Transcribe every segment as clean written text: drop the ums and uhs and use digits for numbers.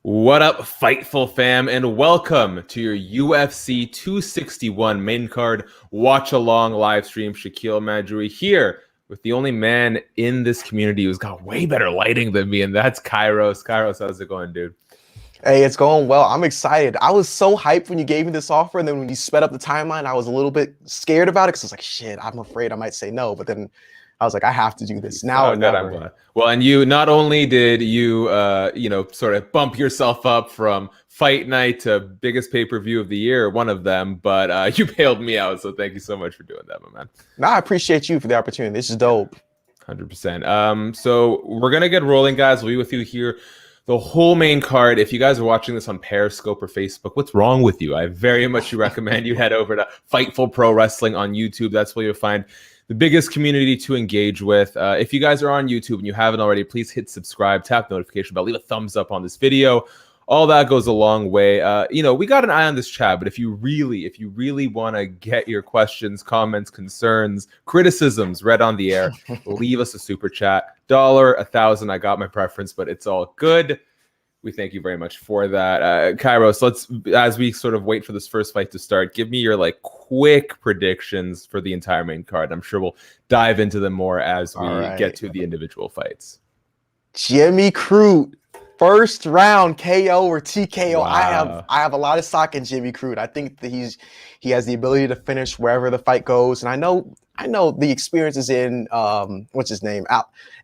What up, Fightful fam, and welcome to your UFC 261 main card watch-along live stream. Shaquille Majouri here with the only man in this community who's got way better lighting than me, and that's Kairos. Kairos, how's it going, dude? Hey, it's going well. I'm excited. I was so hyped when you gave me this offer, and then when you sped up the timeline, I was a little bit scared about it because I was like, shit, I'm afraid I might say no. But then I was like, I have to do this now or never. Well, and you not only did you, sort of bump yourself up from fight night to biggest pay-per-view of the year, one of them, but you bailed me out. So thank you so much for doing that, my man. No, I appreciate you for the opportunity. This is dope. 100%. So we're going to get rolling, guys. We'll be with you here the whole main card. If you guys are watching this on Periscope or Facebook, what's wrong with you? I very much recommend you head over to Fightful Pro Wrestling on YouTube. That's where you'll find the biggest community to engage with. If you guys are on YouTube and you haven't already, please hit subscribe, tap the notification bell, leave a thumbs up on this video. All that goes a long way. We got an eye on this chat, but if you really want to get your questions, comments, concerns, criticisms read on the air, leave us a super chat. $1, 1,000. I got my preference, but it's all good. We thank you very much for that. Kairos, as we sort of wait for this first fight to start, give me your quick predictions for the entire main card. I'm sure we'll dive into them more as we get to the individual fights. Jimmy Crute, first round KO or TKO. Wow. I have a lot of stock in Jimmy Crute. I think that he has the ability to finish wherever the fight goes, and I know the experience is in what's his name,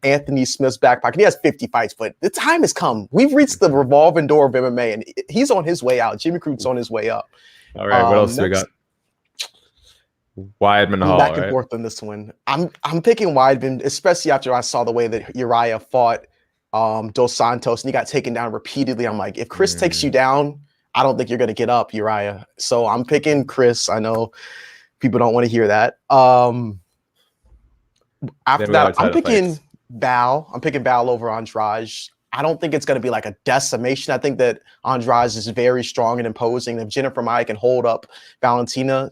Anthony Smith's back pocket. He has 50 fights, but the time has come. We've reached the revolving door of MMA, and he's on his way out. Jimmy Crute's on his way up. All right, what else do we got? Weidman Hall. Back and forth on this one. I'm picking Weidman, especially after I saw the way that Uriah fought Dos Santos and he got taken down repeatedly. I'm like, if Chris takes you down, I don't think you're going to get up, Uriah. So I'm picking Chris. I know people don't want to hear that. After that, I'm picking Bal. I'm picking Bal over Andrade. I don't think it's going to be like a decimation. I think that Andrade is very strong and imposing. If Jennifer Maia can hold up Valentina,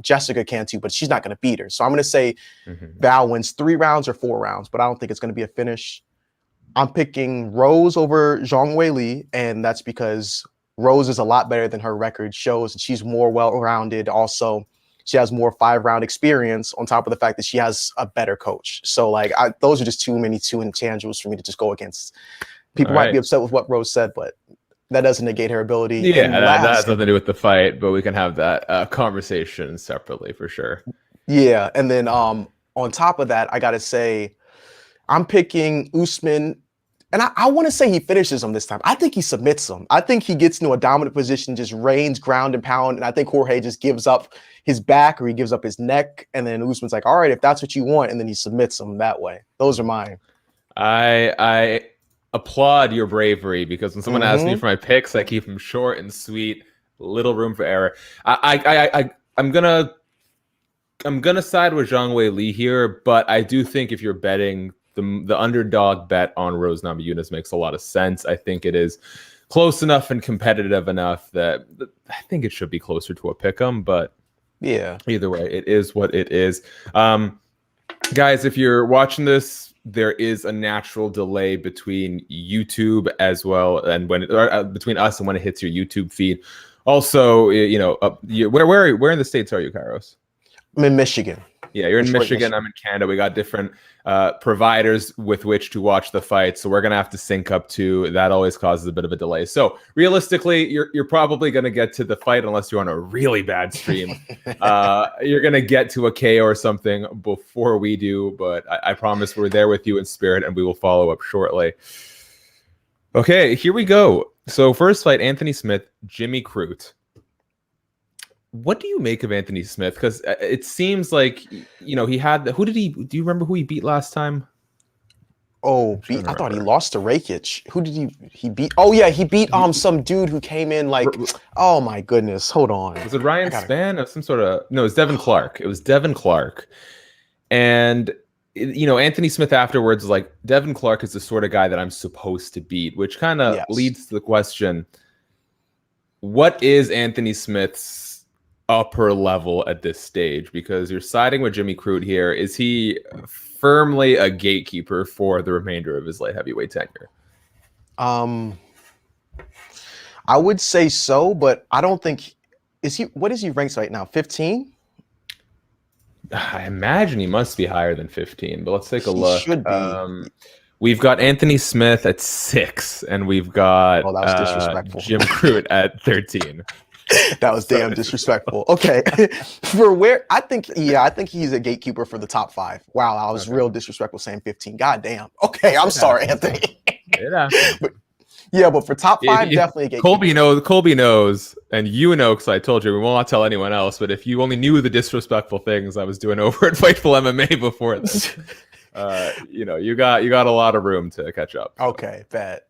Jessica can too, but she's not going to beat her. So I'm going to say Bal wins 3 rounds or 4 rounds, but I don't think it's going to be a finish. I'm picking Rose over Zhang Weili, and that's because Rose is a lot better than her record shows, and she's more well-rounded. Also, she has more 5-round experience on top of the fact that she has a better coach. So, those are just too many intangibles for me to just go against. People might be upset with what Rose said, but that doesn't negate her ability. Yeah, that has nothing to do with the fight, but we can have that conversation separately for sure. Yeah, and then on top of that, I got to say, I'm picking Usman. And I want to say he finishes him this time. I think he submits him. I think he gets into a dominant position, just reigns ground and pound. And I think Jorge just gives up his back or he gives up his neck. And then Usman's like, all right, if that's what you want. And then he submits him that way. Those are mine. I applaud your bravery because when someone asks me for my picks, I keep them short and sweet, little room for error. I'm gonna side with Zhang Weili here, but I do think if you're betting, the underdog bet on Rose Namajunas makes a lot of sense. I think it is close enough and competitive enough that I think it should be closer to a pick'em, but yeah, either way, it is what it is. Guys, if you're watching this, there is a natural delay between YouTube as well and between us and when it hits your YouTube feed. Also, where in the States are you, Kairos? I'm in Michigan. Yeah, you're in Michigan. I'm in Canada. We got different providers with which to watch the fight, so we're gonna have to sync up too. That always causes a bit of a delay. So realistically, you're probably gonna get to the fight unless you're on a really bad stream. You're gonna get to a KO or something before we do, but I promise we're there with you in spirit, and we will follow up shortly. Okay, here we go. So first fight: Anthony Smith, Jimmy Crute. What do you make of Anthony Smith? Because it seems like, he had do you remember who he beat last time? Oh, I thought he lost to Rakic. Who did he beat? Oh yeah, he beat some dude who came in oh my goodness, hold on. Was it Ryan Spann or some sort of, no, it was Devin Clark. It was Devin Clark. And Anthony Smith afterwards was like, Devin Clark is the sort of guy that I'm supposed to beat, which kind of leads to the question, what is Anthony Smith's upper level at this stage? Because you're siding with Jimmy Crute here. Is he firmly a gatekeeper for the remainder of his light heavyweight tenure? I would say so, but I don't think what is he ranked right now? 15? I imagine he must be higher than 15, but let's take a look. Should be. We've got Anthony Smith at 6, and we've got that was disrespectful. Jim Crute at 13. That was damn disrespectful. Okay. I think he's a gatekeeper for the top 5. Wow, I was real disrespectful saying 15. God damn. Okay, I'm sorry, Anthony. But for top 5, definitely a gatekeeper. Colby knows, and you know, because I told you we will not tell anyone else. But if you only knew the disrespectful things I was doing over at Fightful MMA before this, you got a lot of room to catch up. So. Okay, bet.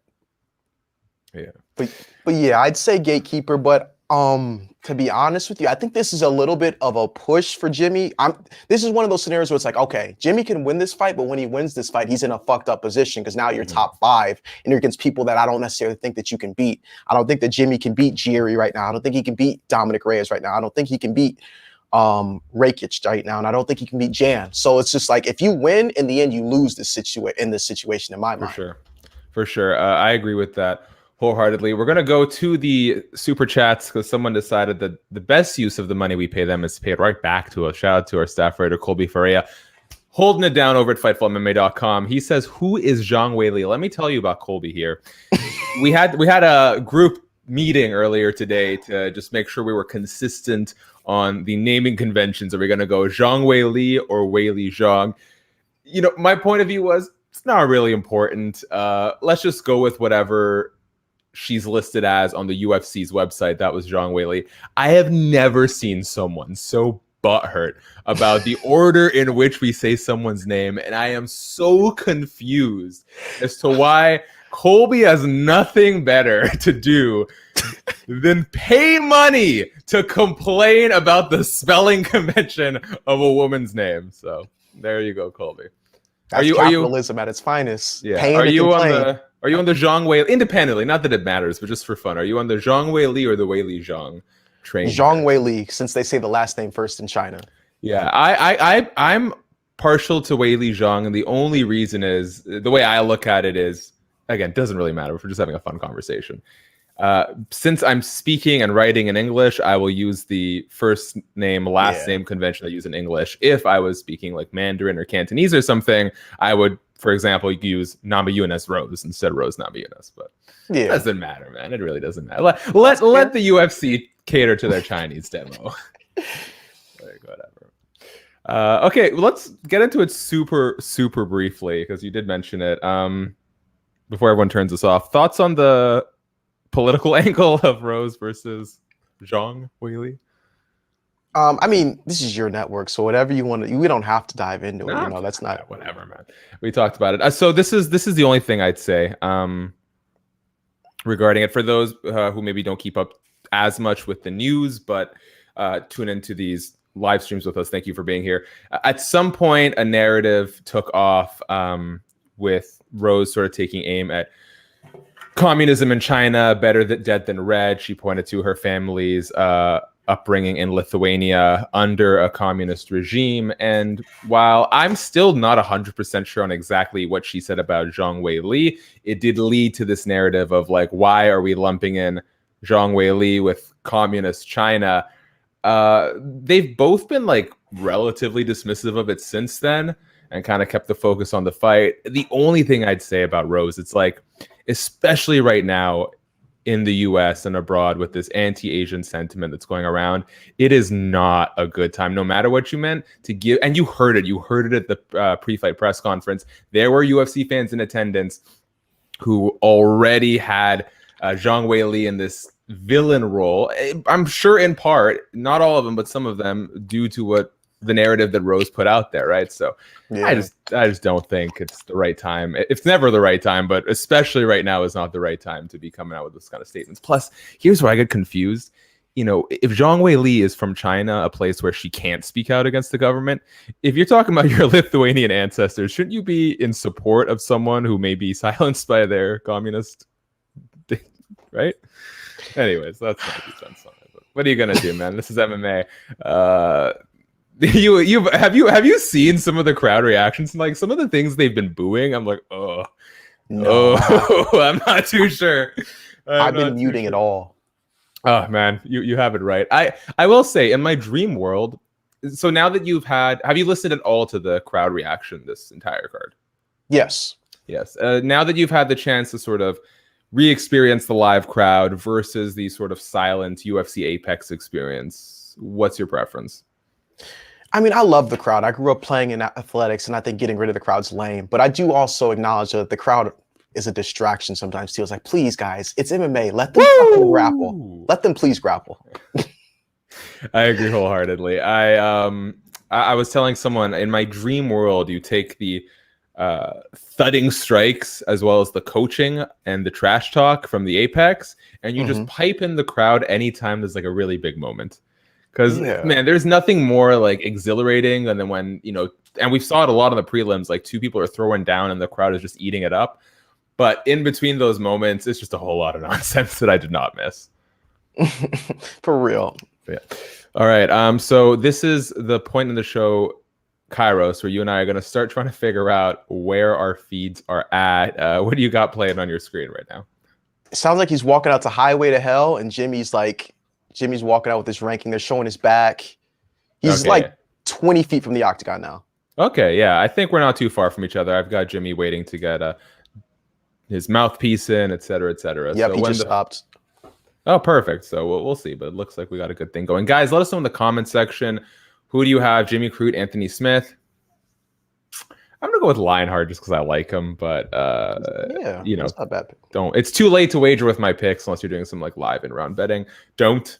Yeah, but yeah, I'd say gatekeeper, but. To be honest with you, I think this is a little bit of a push for Jimmy. This is one of those scenarios where it's like, okay, Jimmy can win this fight, but when he wins this fight, he's in a fucked up position because now you're top 5 and you're against people that I don't necessarily think that you can beat. I don't think that Jimmy can beat Jiri right now. I don't think he can beat Dominic Reyes right now. I don't think he can beat Rakic right now, and I don't think he can beat Jan. So it's just like if you win, in the end, you lose in this situation in my mind. For sure. I agree with that wholeheartedly. We're going to go to the super chats because someone decided that the best use of the money we pay them is to pay it right back to us. Shout out to our staff writer, Colby Ferreira, holding it down over at FightfulMMA.com. He says, who is Zhang Weili? Let me tell you about Colby here. we had a group meeting earlier today to just make sure we were consistent on the naming conventions. Are we going to go Zhang Weili or Weili Zhang? My point of view was, it's not really important. Let's just go with whatever she's listed as on the UFC's website. That was Zhang Weili. I have never seen someone so butthurt about the order in which we say someone's name, and I am so confused as to why Colby has nothing better to do than pay money to complain about the spelling convention of a woman's name. So there you go, Colby. That's capitalism at its finest. Yeah. Are you on the Zhang Weili independently? Not that it matters, but just for fun. Are you on the Zhang Weili or the Weili Zhang train? Zhang Weili, since they say the last name first in China. Yeah, I'm partial to Weili Zhang, and the only reason is the way I look at it is, again, it doesn't really matter if we're just having a fun conversation. Since I'm speaking and writing in English, I will use the first name, last name convention I use in English. If I was speaking like Mandarin or Cantonese or something, I would, for example, use Namajunas Rose instead of Rose Namajunas. But it doesn't matter, man. It really doesn't matter. Let the UFC cater to their Chinese demo. Like, whatever. Okay, let's get into it super, super briefly because you did mention it. Before everyone turns us off, thoughts on the political angle of Rose versus Zhang Weili? I mean, this is your network, so whatever you want to, we don't have to dive into it. That's not whatever, man. We talked about it. So this is the only thing I'd say regarding it for those who maybe don't keep up as much with the news, but tune into these live streams with us. Thank you for being here. At some point, a narrative took off with Rose sort of taking aim at communism in China, better dead than red. She pointed to her family's upbringing in Lithuania under a communist regime. And while I'm still not 100% sure on exactly what she said about Zhang Weili, it did lead to this narrative of like, why are we lumping in Zhang Weili with communist China? They've both been like relatively dismissive of it since then and kind of kept the focus on the fight. The only thing I'd say about Rose, it's like, especially right now in the US and abroad with this anti-Asian sentiment that's going around, it is not a good time, no matter what you meant to give. And you heard it at the pre-fight press conference. There were UFC fans in attendance who already had Zhang Weili in this villain role. I'm sure in part, not all of them, but some of them, due to what the narrative that Rose put out there, right? So I just don't think it's the right time. It's never the right time, but especially right now is not the right time to be coming out with this kind of statements. Plus, here's where I get confused. If Zhang Weili is from China, a place where she can't speak out against the government, if you're talking about your Lithuanian ancestors, shouldn't you be in support of someone who may be silenced by their communist, right? Anyways, that's my 2 cents on it. But what are you gonna do, man? This is MMA. Have you seen some of the crowd reactions and like some of the things they've been booing? I'm like, no. I'm not too sure. I've been muting it all. Oh man, you have it right. I will say, in my dream world, so now that have you listened at all to the crowd reaction this entire card? Yes. Now that you've had the chance to sort of re-experience the live crowd versus the sort of silent UFC Apex experience, what's your preference? I mean, I love the crowd. I grew up playing in athletics, and I think getting rid of the crowd's lame. But I do also acknowledge that the crowd is a distraction sometimes too. It's like, please, guys, it's MMA. Let them fucking grapple. Let them please grapple. I agree wholeheartedly. I was telling someone, in my dream world, you take the thudding strikes as well as the coaching and the trash talk from the Apex, and you just pipe in the crowd anytime there's like a really big moment. Because man, there's nothing more like exhilarating than when, and we saw it a lot on the prelims, like two people are throwing down and the crowd is just eating it up. But in between those moments, it's just a whole lot of nonsense that I did not miss. For real. Yeah. All right. So this is the point in the show, Kairos, where you and I are going to start trying to figure out where our feeds are at. What do you got playing on your screen right now? It sounds like he's walking out to Highway to Hell, and Jimmy's walking out with his ranking. They're showing his back. He's like 20 feet from the octagon now. Okay, yeah. I think we're not too far from each other. I've got Jimmy waiting to get his mouthpiece in, et cetera, et cetera. Yep, so he just stopped. Oh, perfect. So we'll see, but it looks like we got a good thing going. Guys, let us know in the comment section. Who do you have? Jimmy Crute, Anthony Smith? I'm gonna go with Lionheart just because I like him, but that's not bad. It's too late to wager with my picks unless you're doing some like live in-round betting. Don't.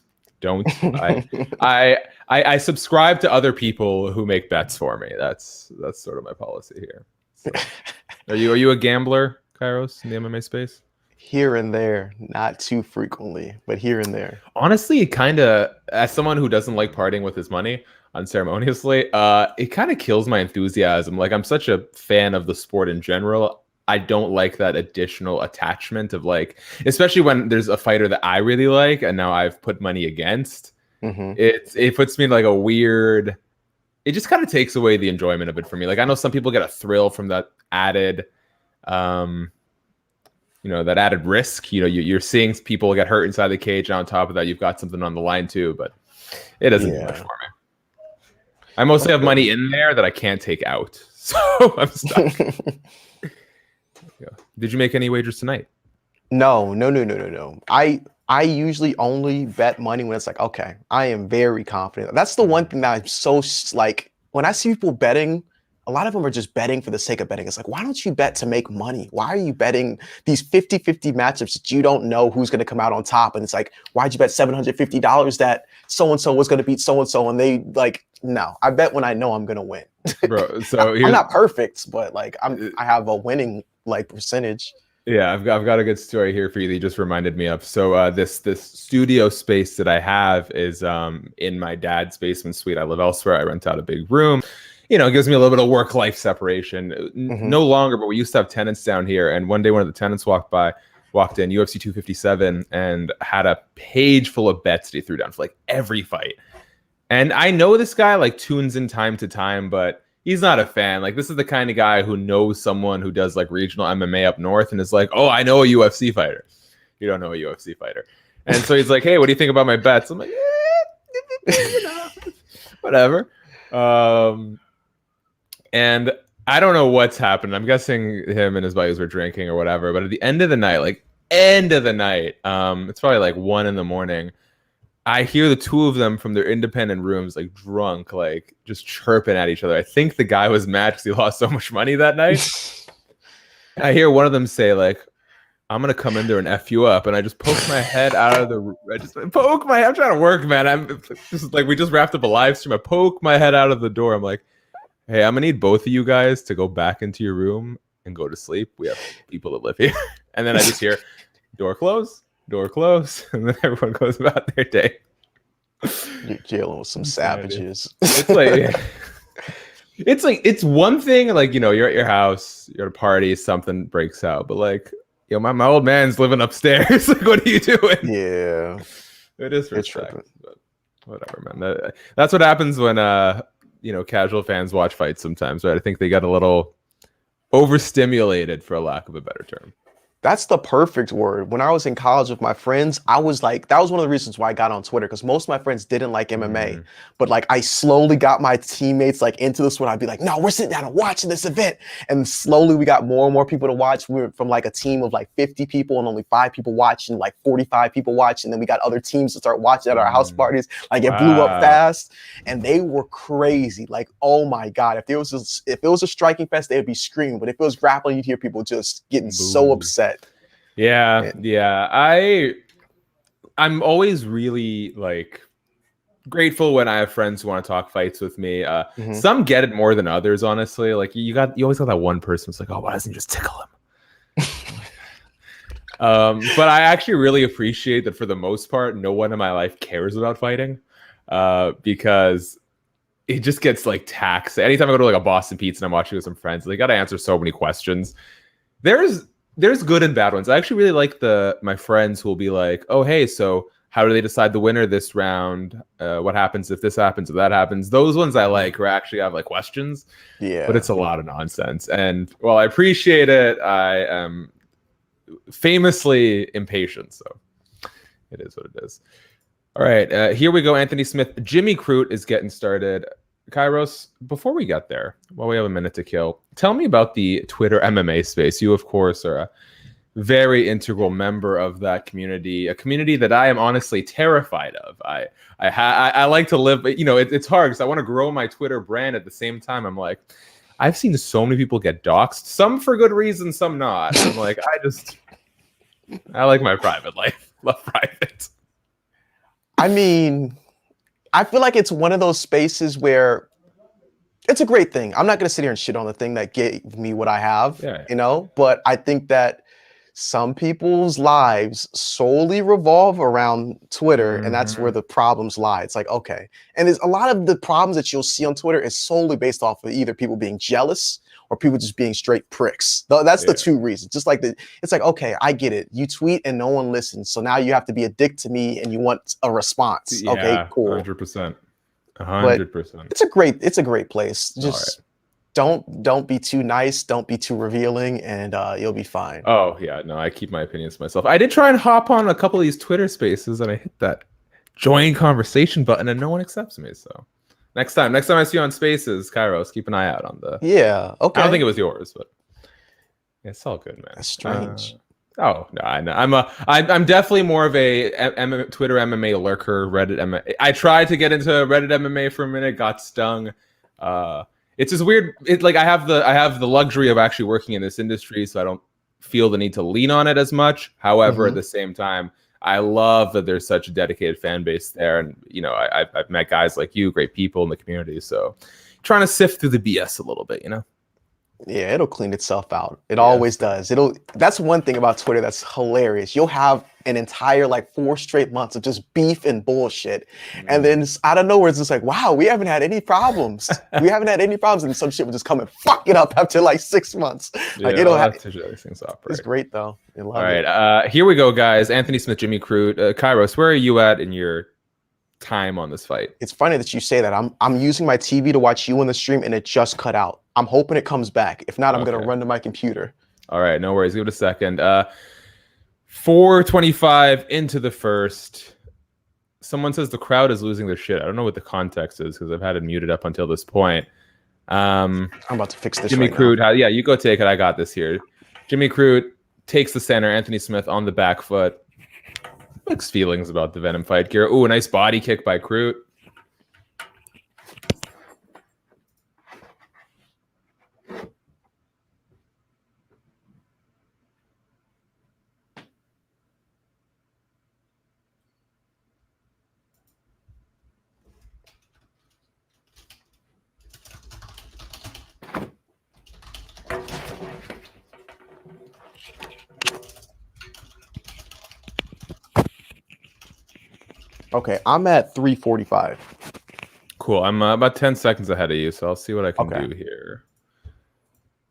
I subscribe to other people who make bets for me. That's sort of my policy here. So. Are you a gambler, Kairos, in the MMA space? Here and there, not too frequently, but here and there. Honestly, kind of, as someone who doesn't like parting with his money unceremoniously, it kind of kills my enthusiasm. Like, I'm such a fan of the sport in general. I don't like that additional attachment of like, especially when there's a fighter that I really like and now I've put money against. It puts me in like a weird, it just kind of takes away the enjoyment of it for me. Like, I know some people get a thrill from that added, that added risk. You're seeing people get hurt inside the cage, and on top of that, you've got something on the line too. But it doesn't do much for me. I mostly have money in there that I can't take out, so I'm stuck. Did you make any wagers tonight? No. I usually only bet money when it's like, okay, I am very confident. That's the one thing that I'm so like, when I see people betting, a lot of them are just betting for the sake of betting. It's like, why don't you bet to make money? Why are you betting these 50-50 matchups that you don't know who's going to come out on top? And it's like, why'd you bet $750 that so-and-so was going to beat so-and-so? And they like, no, I bet when I know I'm going to win. Bro, so I'm not perfect, but like I have a winning like percentage. Yeah, I've got a good story here for you that you just reminded me of. So this studio space that I have is in my dad's basement suite. I live elsewhere. I rent out a big room. It gives me a little bit of work-life separation. No longer, but we used to have tenants down here. And one day, one of the tenants walked in, UFC 257, and had a page full of bets that he threw down for like every fight. And I know this guy like tunes in time to time, but he's not a fan. Like, this is the kind of guy who knows someone who does like regional MMA up north and is like, oh, I know a UFC fighter. You don't know a UFC fighter. And so he's like, hey, what do you think about my bets? I'm like, whatever. And I don't know what's happened. I'm guessing him and his buddies were drinking or whatever. But at the end of the night, it's probably like 1 a.m. I hear the two of them from their independent rooms, like drunk, like just chirping at each other. I think the guy was mad because he lost so much money that night. I hear one of them say, like, I'm going to come in there and F you up. And I just poke my head out of the, I'm trying to work, man. I'm just like, we just wrapped up a live stream. I poke my head out of the door. I'm like, hey, I'm going to need both of you guys to go back into your room and go to sleep. We have people that live here. And then I just hear, door close, and then everyone goes about their day. You're dealing with some savages. It's one thing, like, you're at your house, you're at a party, something breaks out, but like, my old man's living upstairs. Like, what are you doing? Yeah. It is respect, but whatever, man. That's what happens when casual fans watch fights sometimes, right? I think they got a little overstimulated, for a lack of a better term. That's the perfect word. When I was in college with my friends, I was like, that was one of the reasons why I got on Twitter, because most of my friends didn't like MMA. But like I slowly got my teammates like into this one. I'd be like, no, we're sitting down and watching this event. And slowly we got more and more people to watch. We went from like a team of like 50 people and only 5 people watching, like 45 people watching. Then we got other teams to start watching at our house parties. Like it blew up fast. And they were crazy. Like, oh my God. If it was a striking fest, they'd be screaming. But if it was grappling, you'd hear people just getting so upset. Yeah. I'm always really like grateful when I have friends who want to talk fights with me. Some get it more than others, honestly. Like you always got that one person who's like, oh, why doesn't he just tickle him? But I actually really appreciate that for the most part, no one in my life cares about fighting, because it just gets like taxed. Anytime I go to like a Boston Pizza and I'm watching with some friends, they got to answer so many questions. There's good and bad ones. I actually really like my friends who will be like, oh, hey, so how do they decide the winner this round? What happens if this happens, if that happens? Those ones I like, where I actually have like questions. Yeah. But it's a lot of nonsense. And while I appreciate it, I am famously impatient. So it is what it is. All right. Here we go. Anthony Smith. Jimmy Crute is getting started. Kairos, before we get there, while we have a minute to kill, tell me about the Twitter MMA space. You, of course, are a very integral member of that community, a community that I am honestly terrified of. I like to live, but it's hard because I want to grow my Twitter brand. At the same time, I'm like, I've seen so many people get doxxed, some for good reason, some not. I'm like, I like my private life. Love private. I mean, I feel like it's one of those spaces where it's a great thing. I'm not going to sit here and shit on the thing that gave me what I have, but I think that some people's lives solely revolve around Twitter, and that's where the problems lie. It's like, okay. And there's a lot of the problems that you'll see on Twitter is solely based off of either people being jealous or people just being straight pricks. That's the two reasons. Just like it's like, okay, I get it. You tweet and no one listens. So now you have to be a dick to me and you want a response. Yeah, okay, cool. 100%. 100%. It's a great place. Just don't be too nice. Don't be too revealing, and you'll be fine. Oh yeah, no, I keep my opinions to myself. I did try and hop on a couple of these Twitter spaces and I hit that join conversation button and no one accepts me. So next time I see you on Spaces, Kairos, keep an eye out on the. Yeah, okay. I don't think it was yours, but it's all good, man. That's strange. Oh no, I'm definitely more of a Twitter MMA lurker, Reddit MMA. I tried to get into Reddit MMA for a minute, got stung. It's just weird. It's like I have the luxury of actually working in this industry, so I don't feel the need to lean on it as much. However, at the same time, I love that there's such a dedicated fan base there, and I've met guys like you, great people in the community. So, trying to sift through the BS a little bit, Yeah, it'll clean itself out. It always does. That's one thing about Twitter that's hilarious. You'll have an entire 4 straight months of just beef and bullshit. And then out of nowhere, it's just like, wow, we haven't had any problems. And some shit will just come and fuck it up after 6 months. It's great though. I love it. All right. Here we go, guys. Anthony Smith, Jimmy Crute. Kairos, where are you at in your time on this fight? It's funny that you say that. I'm using my TV to watch you on the stream and it just cut out. I'm hoping it comes back. If not, I'm going to run to my computer. All right, no worries. Give it a second. 4:25 into the first. Someone says the crowd is losing their shit. I don't know what the context is because I've had it muted up until this point. I'm about to fix this. Jimmy Crute, you go take it. I got this here. Jimmy Crute takes the center. Anthony Smith on the back foot. Mixed feelings about the Venom fight gear. Ooh, a nice body kick by Crute. Okay, I'm at 3:45. Cool. I'm about 10 seconds ahead of you, so I'll see what I can do here.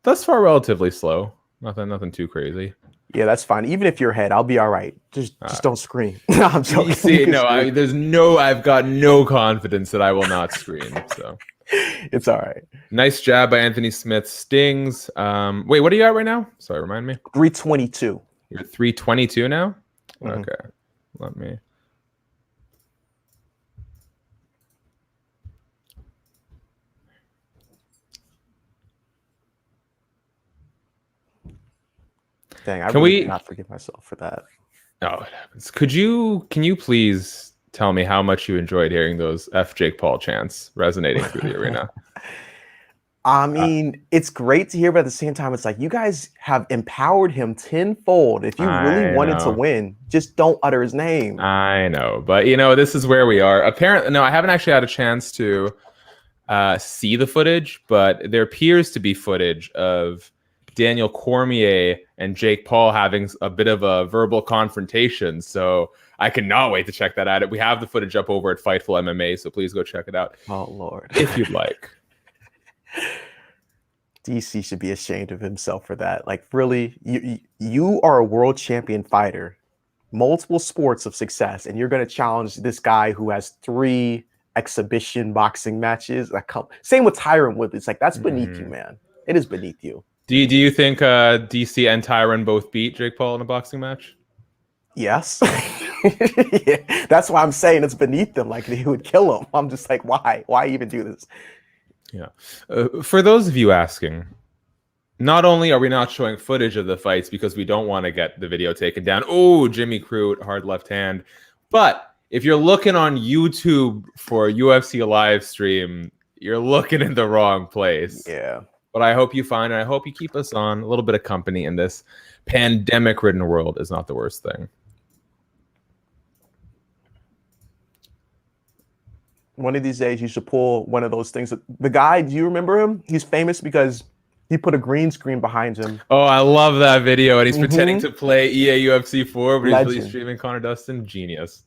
Thus far, relatively slow. Nothing too crazy. Yeah, that's fine. Even if you're ahead, I'll be all right. Just don't scream. No, I'm joking. You see, I've got no confidence that I will not scream. So it's all right. Nice jab by Anthony Smith. Stings. Wait, what are you at right now? Sorry, remind me. 3:22. You're 322 now? Mm-hmm. Okay. Let me. Dang, I really did not forgive myself for that. Oh, it happens. Can you please tell me how much you enjoyed hearing those F Jake Paul chants resonating through the arena? I mean, it's great to hear, but at the same time, it's like you guys have empowered him tenfold. If you really wanted to win, just don't utter his name. I know, but this is where we are. Apparently, no, I haven't actually had a chance to see the footage, but there appears to be footage of Daniel Cormier and Jake Paul having a bit of a verbal confrontation. So I cannot wait to check that out. We have the footage up over at Fightful MMA, so please go check it out. Oh, Lord. If you'd like. DC should be ashamed of himself for that. Like, really, you are a world champion fighter, multiple sports of success, and you're going to challenge this guy who has 3 exhibition boxing matches. Same with Tyron Woodley. It's like, that's beneath you, man. It is beneath you. Do you think DC and Tyron both beat Jake Paul in a boxing match? Yes. Yeah, that's why I'm saying it's beneath them. Like, they would kill him. I'm just like, why? Why even do this? Yeah. For those of you asking, not only are we not showing footage of the fights because we don't want to get the video taken down. Oh, Jimmy Crute, hard left hand. But if you're looking on YouTube for a UFC live stream, you're looking in the wrong place. Yeah. But I hope you find, and I hope you keep us on. A little bit of company in this pandemic-ridden world is not the worst thing. One of these days, you should pull one of those things. The guy, do you remember him? He's famous because he put a green screen behind him. Oh, I love that video. And he's pretending to play EA UFC 4, but he's really streaming Connor Dustin. Genius.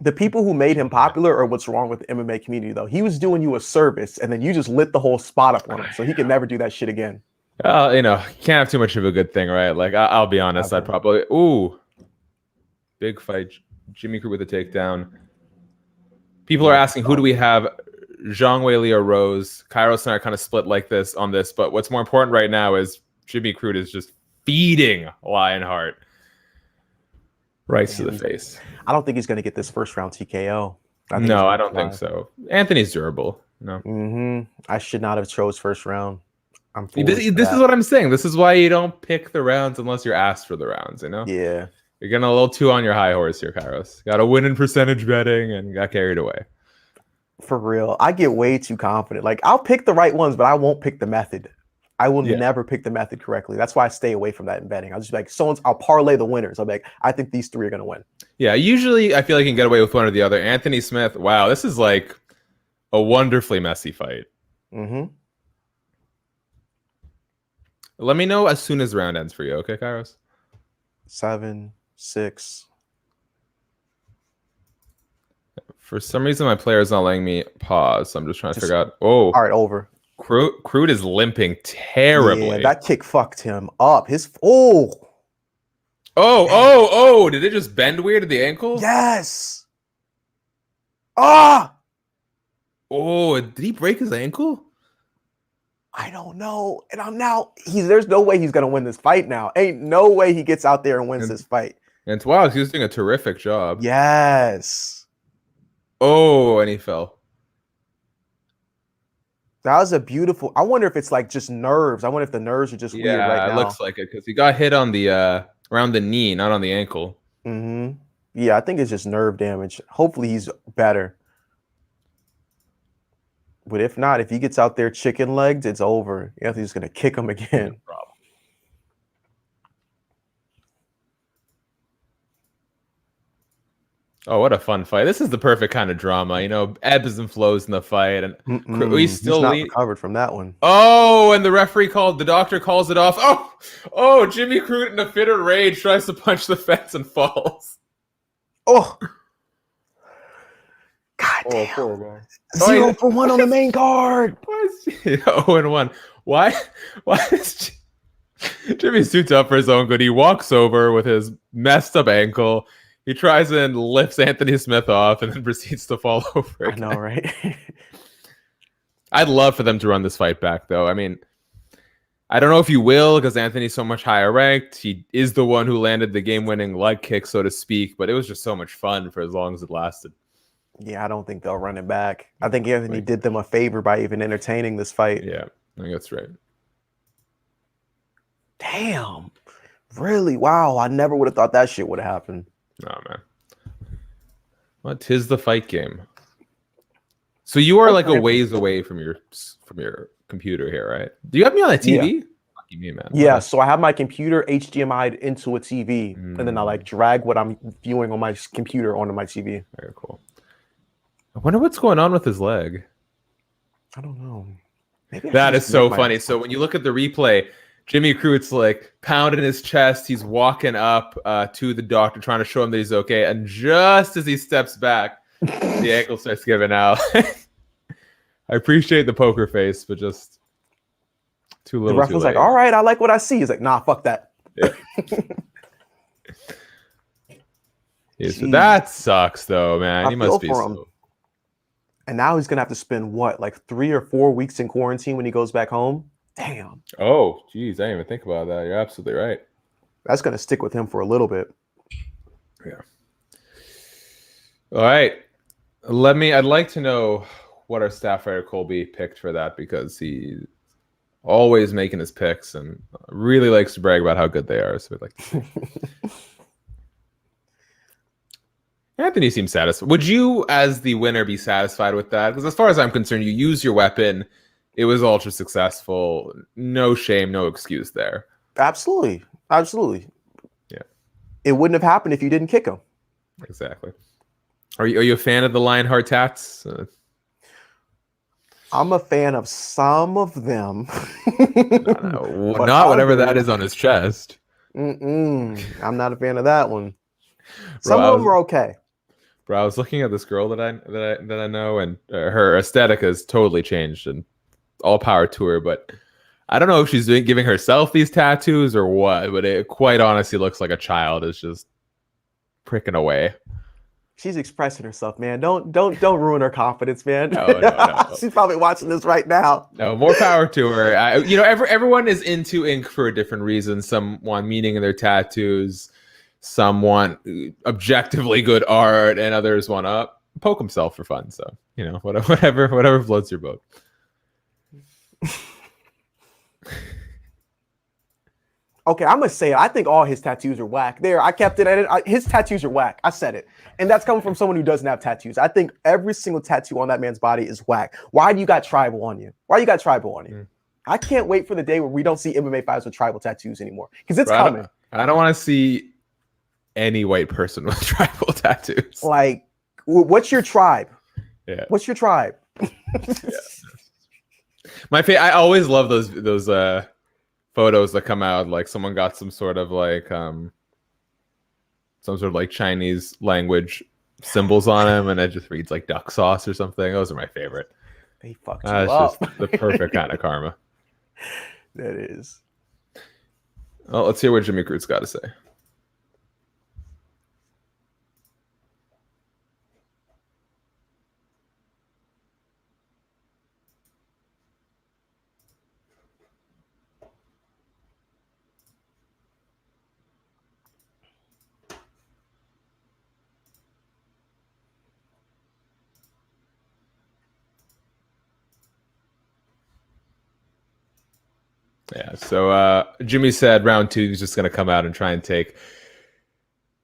The people who made him popular are what's wrong with the MMA community, though. He was doing you a service, and then you just lit the whole spot up on him, so he can never do that shit again. Can't have too much of a good thing, right? Like, I'll be honest, I'd probably... Ooh. Big fight. Jimmy Crute with a takedown. People are asking, who do we have? Zhang Weili or Rose? Kairos and I are kind of split like this on this, but what's more important right now is Jimmy Crute is just feeding Lionheart right to the face. I don't think he's going to get this first round TKO. No, I don't think so. Anthony's durable. No. I should not have chose first round. This is what I'm saying. This is why you don't pick the rounds unless you're asked for the rounds, Yeah. You're getting a little too on your high horse here, Kairos. Got to win in percentage betting and got carried away. For real. I get way too confident. Like, I'll pick the right ones, but I won't pick the method. I will never pick the method correctly. That's why I stay away from that in betting. I'll just be like, I'll parlay the winners. I'll be like, I think these 3 are going to win. Yeah, usually I feel like you can get away with one or the other. Anthony Smith, wow, this is like a wonderfully messy fight. Let me know as soon as the round ends for you, okay, Kairos? 7, 6. For some reason, my player is not letting me pause, so I'm just trying to figure out. Oh, all right, over. Crute is limping terribly. Yeah, that kick fucked him up. Did it just bend weird at the ankle? Yes. Oh, did he break his ankle? I don't know. And there's no way he's gonna win this fight now. Ain't no way he gets out there and wins this fight. And wow, he was doing a terrific job. Yes. Oh, and he fell. That was a beautiful. I wonder if it's like just nerves. I wonder if the nerves are just weird right now. Yeah, it looks like it because he got hit on the around the knee, not on the ankle. Yeah, I think it's just nerve damage. Hopefully he's better. But if not, if he gets out there chicken-legged, it's over. Anthony's going to kick him again. No problem. Oh, what a fun fight. This is the perfect kind of drama. Ebbs and flows in the fight. And he's not recovered from that one. Oh, and the doctor calls it off. Oh, Jimmy Crute in a fit of rage tries to punch the fence and falls. Oh. God damn. Poor guy. 0 for 1 on the main card. 0-1. Why is Jimmy's too tough for his own good? He walks over with his messed up ankle. He tries and lifts Anthony Smith off and then proceeds to fall over again. I know, right? I'd love for them to run this fight back, though. I mean, I don't know if you will, because Anthony's so much higher ranked. He is the one who landed the game-winning leg kick, so to speak. But it was just so much fun for as long as it lasted. Yeah, I don't think they'll run it back. I think Anthony did them a favor by even entertaining this fight. Yeah, I think that's right. Damn. Really? Wow. I never would have thought that shit would have happened. Oh, man. Well, 'tis the fight game. So you are like a ways away from your computer here, right? Do you have me on a TV? Yeah. Lucky me, man. Yeah, so I have my computer HDMI'd into a TV, and then I like drag what I'm viewing on my computer onto my TV. Very cool. I wonder what's going on with his leg. I don't know. That is so funny. So when you look at the replay, Jimmy Crute's like pounding his chest. He's walking up to the doctor, trying to show him that he's okay. And just as he steps back, the ankle starts giving out. I appreciate the poker face, but just too little. The ref was like, "All right, I like what I see." He's like, "Nah, fuck that." Yeah. Yeah, so that sucks, though, man. He must be so. And now he's gonna have to spend what, like 3 or 4 weeks in quarantine when he goes back home. Damn. Oh, geez, I didn't even think about that. You're absolutely right. That's gonna stick with him for a little bit. Yeah. All right. I'd like to know what our staff writer Colby picked for that, because he's always making his picks and really likes to brag about how good they are. So we'd like to Anthony seems satisfied. Would you, as the winner, be satisfied with that? Because as far as I'm concerned, you used your weapon. It was ultra successful. No shame, no excuse there. Absolutely. Absolutely. Yeah. It wouldn't have happened if you didn't kick him. Exactly. Are you a fan of the Lionheart tats? I'm a fan of some of them. Not whatever that is on his chest. I'm not a fan of that one. Some of them are okay. Bro, I was looking at this girl that I know, and her aesthetic has totally changed, and all power to her. But I don't know if she's giving herself these tattoos or what. But it quite honestly looks like a child is just pricking away. She's expressing herself, man. Don't ruin her confidence, man. No. She's probably watching this right now. No, more power to her. Everyone is into ink for a different reason. Some want meaning in their tattoos. Some want objectively good art, and others want to poke himself for fun. So, whatever floats your boat. Okay, I'm gonna say it. I think all his tattoos are whack. There, I kept it. His tattoos are whack. I said it, and that's coming from someone who doesn't have tattoos. I think every single tattoo on that man's body is whack. Why do you got tribal on you? I can't wait for the day where we don't see MMA fighters with tribal tattoos anymore, because it's coming. I don't want to see any white person with tribal tattoos. Like, what's your tribe? Yeah. What's your tribe? Yeah. I always love those photos that come out, like someone got some sort of like Chinese language symbols on him, and it just reads like duck sauce or something. Those are my favorite. They fucked you up. Just the perfect kind of karma. That is. Well, let's hear what Jimmy Crute's got to say. Yeah, so Jimmy said round 2 he's just going to come out and try and take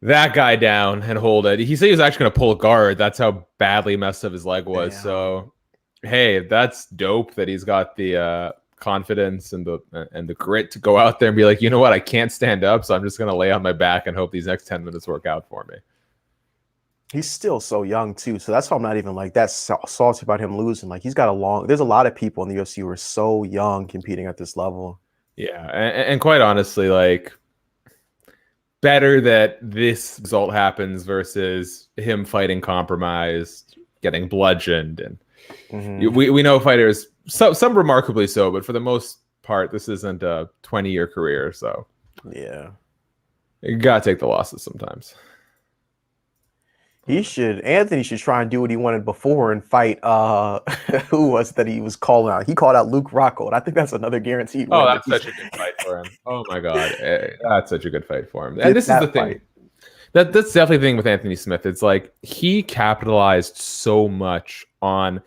that guy down and hold it. He said he was actually going to pull a guard. That's how badly messed up his leg was. Damn. So, hey, that's dope that he's got the confidence and the grit to go out there and be like, you know what, I can't stand up, so I'm just going to lay on my back and hope these next 10 minutes work out for me. He's still so young too, so that's why I'm not even like that salty about him losing. Like, he's got there's a lot of people in the UFC who are so young competing at this level. Yeah, and quite honestly, like, better that this result happens versus him fighting compromised, getting bludgeoned, and we know fighters, some remarkably so, but for the most part, this isn't a 20-year career, so yeah, you gotta take the losses sometimes. Anthony should try and do what he wanted before and fight who was that he was calling out? He called out Luke Rockhold. I think that's another guaranteed win. Oh, that's such a good fight for him. Oh my God. That's such a good fight for him. And Get this is the that thing. fight. That's definitely the thing with Anthony Smith. It's like he capitalized so much on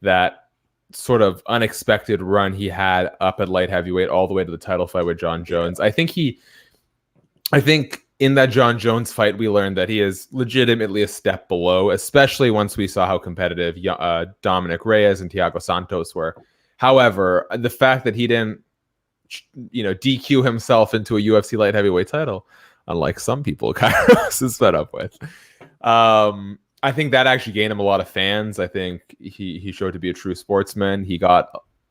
that sort of unexpected run he had up at light heavyweight all the way to the title fight with John Jones. I think in that John Jones fight, we learned that he is legitimately a step below, especially once we saw how competitive Dominic Reyes and Thiago Santos were. However, the fact that he didn't, DQ himself into a UFC light heavyweight title, unlike some people Kairos is fed up with, I think that actually gained him a lot of fans. I think he showed to be a true sportsman. He got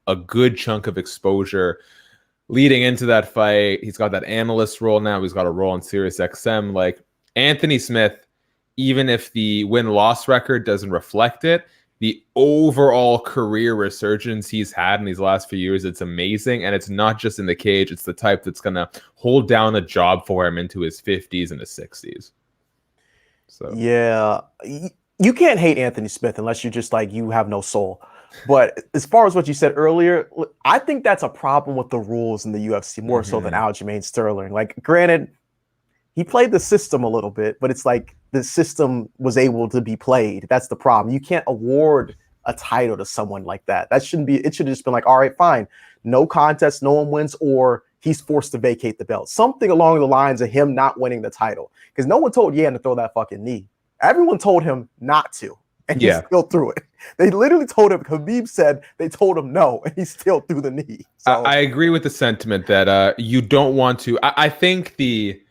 a good chunk of exposure leading into that fight. He's got that analyst role now. He's got a role on Sirius XM. Like Anthony Smith, even if the win-loss record doesn't reflect it, the overall career resurgence he's had in these last few years, it's amazing. And it's not just in the cage. It's the type that's going to hold down a job for him into his 50s and his 60s. So yeah, you can't hate Anthony Smith unless you're just like, you have no soul. But as far as what you said earlier, I think that's a problem with the rules in the UFC more so than Aljamain Sterling. Like, granted, he played the system a little bit, but it's like the system was able to be played. That's the problem. You can't award a title to someone like that. It should have just been like, all right, fine. No contest, no one wins, or he's forced to vacate the belt. Something along the lines of him not winning the title. Because no one told Yan to throw that fucking knee. Everyone told him not to. And he still threw it. They literally told him, Khabib said they told him no, and he still threw the knee. So, I agree with the sentiment that you don't want to. I think the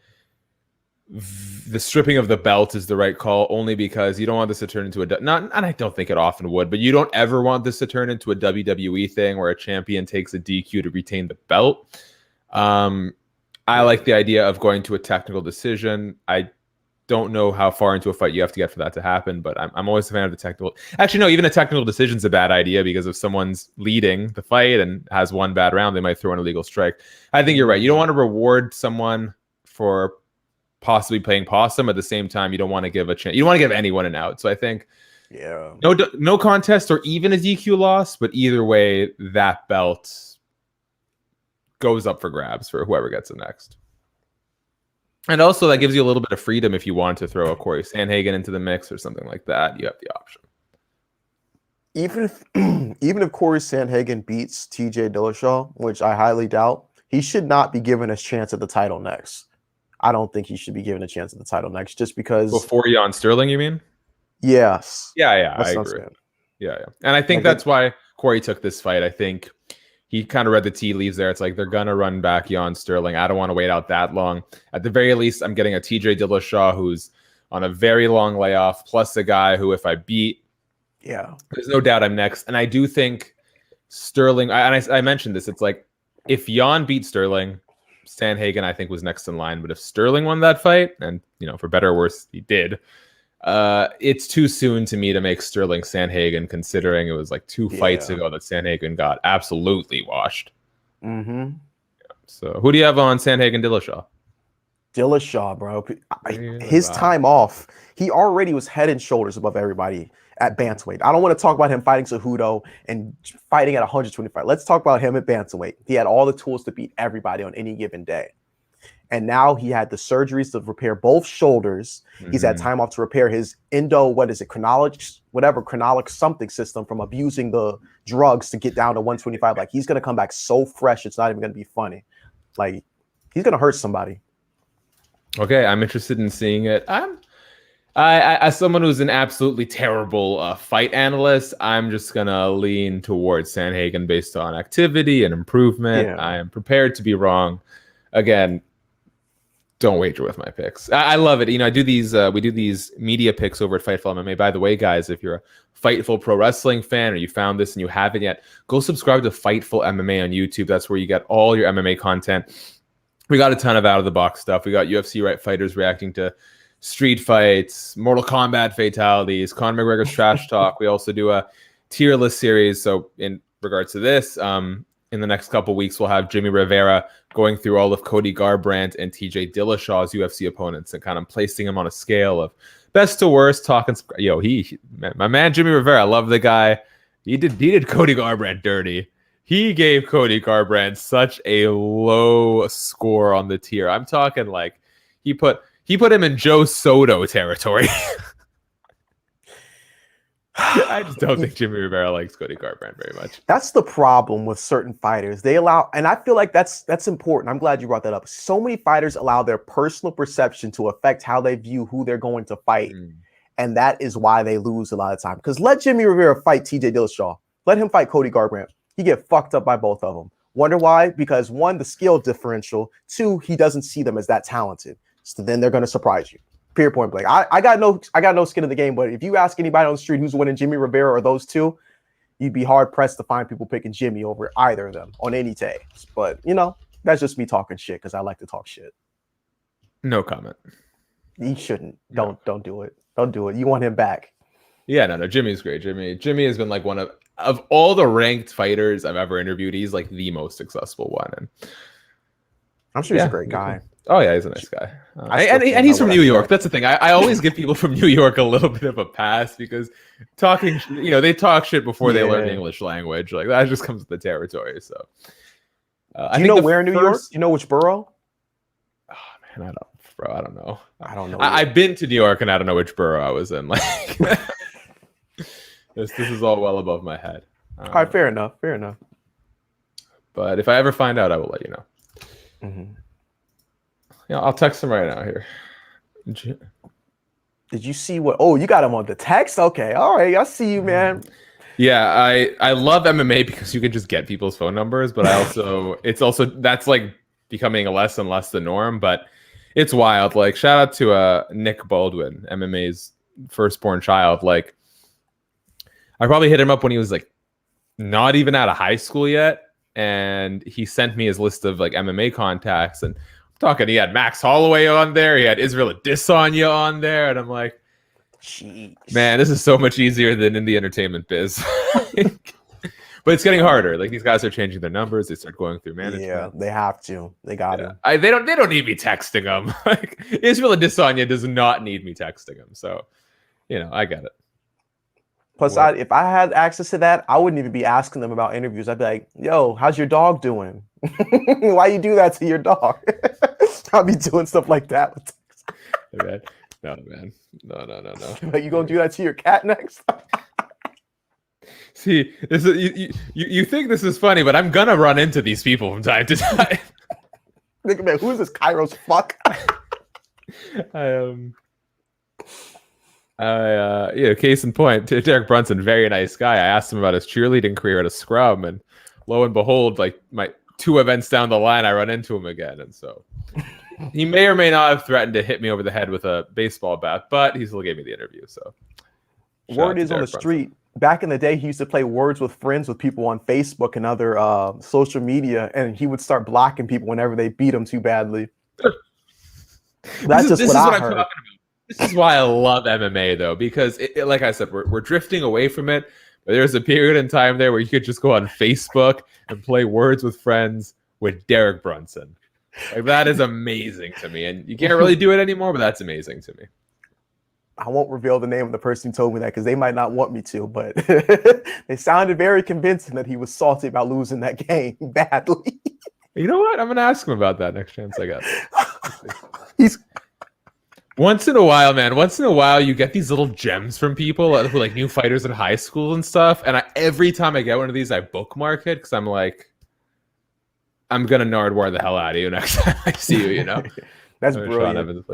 stripping of the belt is the right call, only because you don't want this to turn into and I don't think it often would, but you don't ever want this to turn into a WWE thing where a champion takes a DQ to retain the belt. I like the idea of going to a technical decision. I don't know how far into a fight you have to get for that to happen, but I'm always a fan of the technical. Actually, no, even a technical decision is a bad idea, because if someone's leading the fight and has one bad round, they might throw an illegal strike. I think you're right. You don't want to reward someone for possibly playing possum. At the same time, you don't want to give a chance. You don't want to give anyone an out. So I think no contest or even a DQ loss, but either way, that belt goes up for grabs for whoever gets it next. And also, that gives you a little bit of freedom if you want to throw a Corey Sandhagen into the mix or something like that. You have the option. Even if Corey Sandhagen beats TJ Dillashaw, which I highly doubt, he should not be given a chance at the title next. I don't think he should be given a chance at the title next, just because. Before Jan Sterling, you mean? Yes. Yeah, I agree. Yeah. And I think that's why Corey took this fight. I think he kind of read the tea leaves there. It's like, they're going to run back Jan Sterling. I don't want to wait out that long. At the very least, I'm getting a TJ Dillashaw who's on a very long layoff, plus a guy who, if I beat, there's no doubt I'm next. And I do think Sterling, I mentioned this, it's like, if Jan beat Sterling, Sandhagen, I think, was next in line. But if Sterling won that fight, and, for better or worse, he did, it's too soon to me to make Sterling Sandhagen, considering it was like 2 fights ago that Sandhagen got absolutely washed. So who do you have on Sandhagen Dillashaw? Dillashaw, bro. His time off, he already was head and shoulders above everybody at bantamweight. I don't want to talk about him fighting Cejudo and fighting at 125. Let's talk about him at bantamweight. He had all the tools to beat everybody on any given day. And now he had the surgeries to repair both shoulders. He's had time off to repair his chronolic something system from abusing the drugs to get down to 125. Like, he's going to come back so fresh, it's not even going to be funny. Like, he's going to hurt somebody. Okay, I'm interested in seeing it. As someone who's an absolutely terrible fight analyst, I'm just going to lean towards Sandhagen based on activity and improvement. I am prepared to be wrong. Again, don't wager with my picks. I love it. I do these. We do these media picks over at Fightful MMA. By the way, guys, if you're a Fightful Pro Wrestling fan or you found this and you haven't yet, go subscribe to Fightful MMA on YouTube. That's where you get all your MMA content. We got a ton of out of the box stuff. We got UFC fighters reacting to street fights, Mortal Kombat fatalities, Conor McGregor's trash talk. We also do a tier list series. So in regards to this, in the next couple weeks, we'll have Jimmy Rivera going through all of Cody Garbrandt and TJ Dillashaw's UFC opponents and kind of placing them on a scale of best to worst. Talking, my man Jimmy Rivera, I love the guy. He did Cody Garbrandt dirty. He gave Cody Garbrandt such a low score on the tier. I'm talking like he put him in Joe Soto territory. I just don't think Jimmy Rivera likes Cody Garbrandt very much. That's the problem with certain fighters. They allow, and I feel like that's important. I'm glad you brought that up. So many fighters allow their personal perception to affect how they view who they're going to fight. And that is why they lose a lot of time. Because let Jimmy Rivera fight TJ Dillashaw. Let him fight Cody Garbrandt. He get fucked up by both of them. Wonder why? Because one, the skill differential. Two, he doesn't see them as that talented. So then they're going to surprise you. Period, point blank. I got no skin in the game, but if you ask anybody on the street who's winning, Jimmy Rivera or those two, you'd be hard pressed to find people picking Jimmy over either of them on any day. But that's just me talking shit because I like to talk shit. No comment. You shouldn't. Don't do it. Don't do it. You want him back. Yeah, no. Jimmy's great. Jimmy has been like one of all the ranked fighters I've ever interviewed. He's like the most successful one, and I'm sure he's a great guy. Oh yeah, he's a nice guy, and he's from New York. That's the thing. I always give people from New York a little bit of a pass because talking, they talk shit before they learn the English language. Like that just comes with the territory. So, do you know where in New York? Do you know which borough? Oh man, I don't know. I don't know. I've been to New York and I don't know which borough I was in. Like this is all well above my head. All right, fair enough. But if I ever find out, I will let you know. Mm-hmm. Yeah, I'll text him right now here. Did you see what? Oh, you got him on the text? Okay, all right. I see you, man. Yeah, I love MMA because you can just get people's phone numbers, but it's also that's like becoming less and less the norm. But it's wild. Like shout out to Nick Baldwin, MMA's firstborn child. Like I probably hit him up when he was like not even out of high school yet, and he sent me his list of like MMA contacts and. Talking, he had Max Holloway on there, he had Israel Adesanya on there, and I'm like, jeez, man, this is so much easier than in the entertainment biz. But it's getting harder. Like these guys are changing their numbers, they start going through management. Yeah, they have to. They got to. They don't need me texting them. Like Israel Adesanya does not need me texting him. So, I get it. Plus, if I had access to that, I wouldn't even be asking them about interviews. I'd be like, yo, how's your dog doing? Why you do that to your dog? I'll be doing stuff like that. Man. No, man. No. Like, you gonna do that to your cat next? See, this is, you think this is funny, but I'm gonna run into these people from time to time. Think about who's this Kairos fuck? Case in point, Derek Brunson, very nice guy. I asked him about his cheerleading career at a scrum, and lo and behold, like my 2 events down the line, I run into him again. And so he may or may not have threatened to hit me over the head with a baseball bat, but he still gave me the interview. So word is on the street. Back in the day, he used to play Words with Friends with people on Facebook and other social media, and he would start blocking people whenever they beat him too badly. That's just what I heard. This is why I love MMA, though, because, like I said, we're drifting away from it. But there's a period in time there where you could just go on Facebook and play Words with Friends with Derek Brunson. Like that is amazing to me, and you can't really do it anymore. But that's amazing to me. I won't reveal the name of the person who told me that because they might not want me to, but they sounded very convincing that he was salty about losing that game badly. You know what? I'm gonna ask him about that next chance I got. He's. Once in a while, you get these little gems from people who like new fighters in high school and stuff. And every time I get one of these, I bookmark it because I'm like, I'm gonna Nardwar the hell out of you next time I see you. That's brilliant.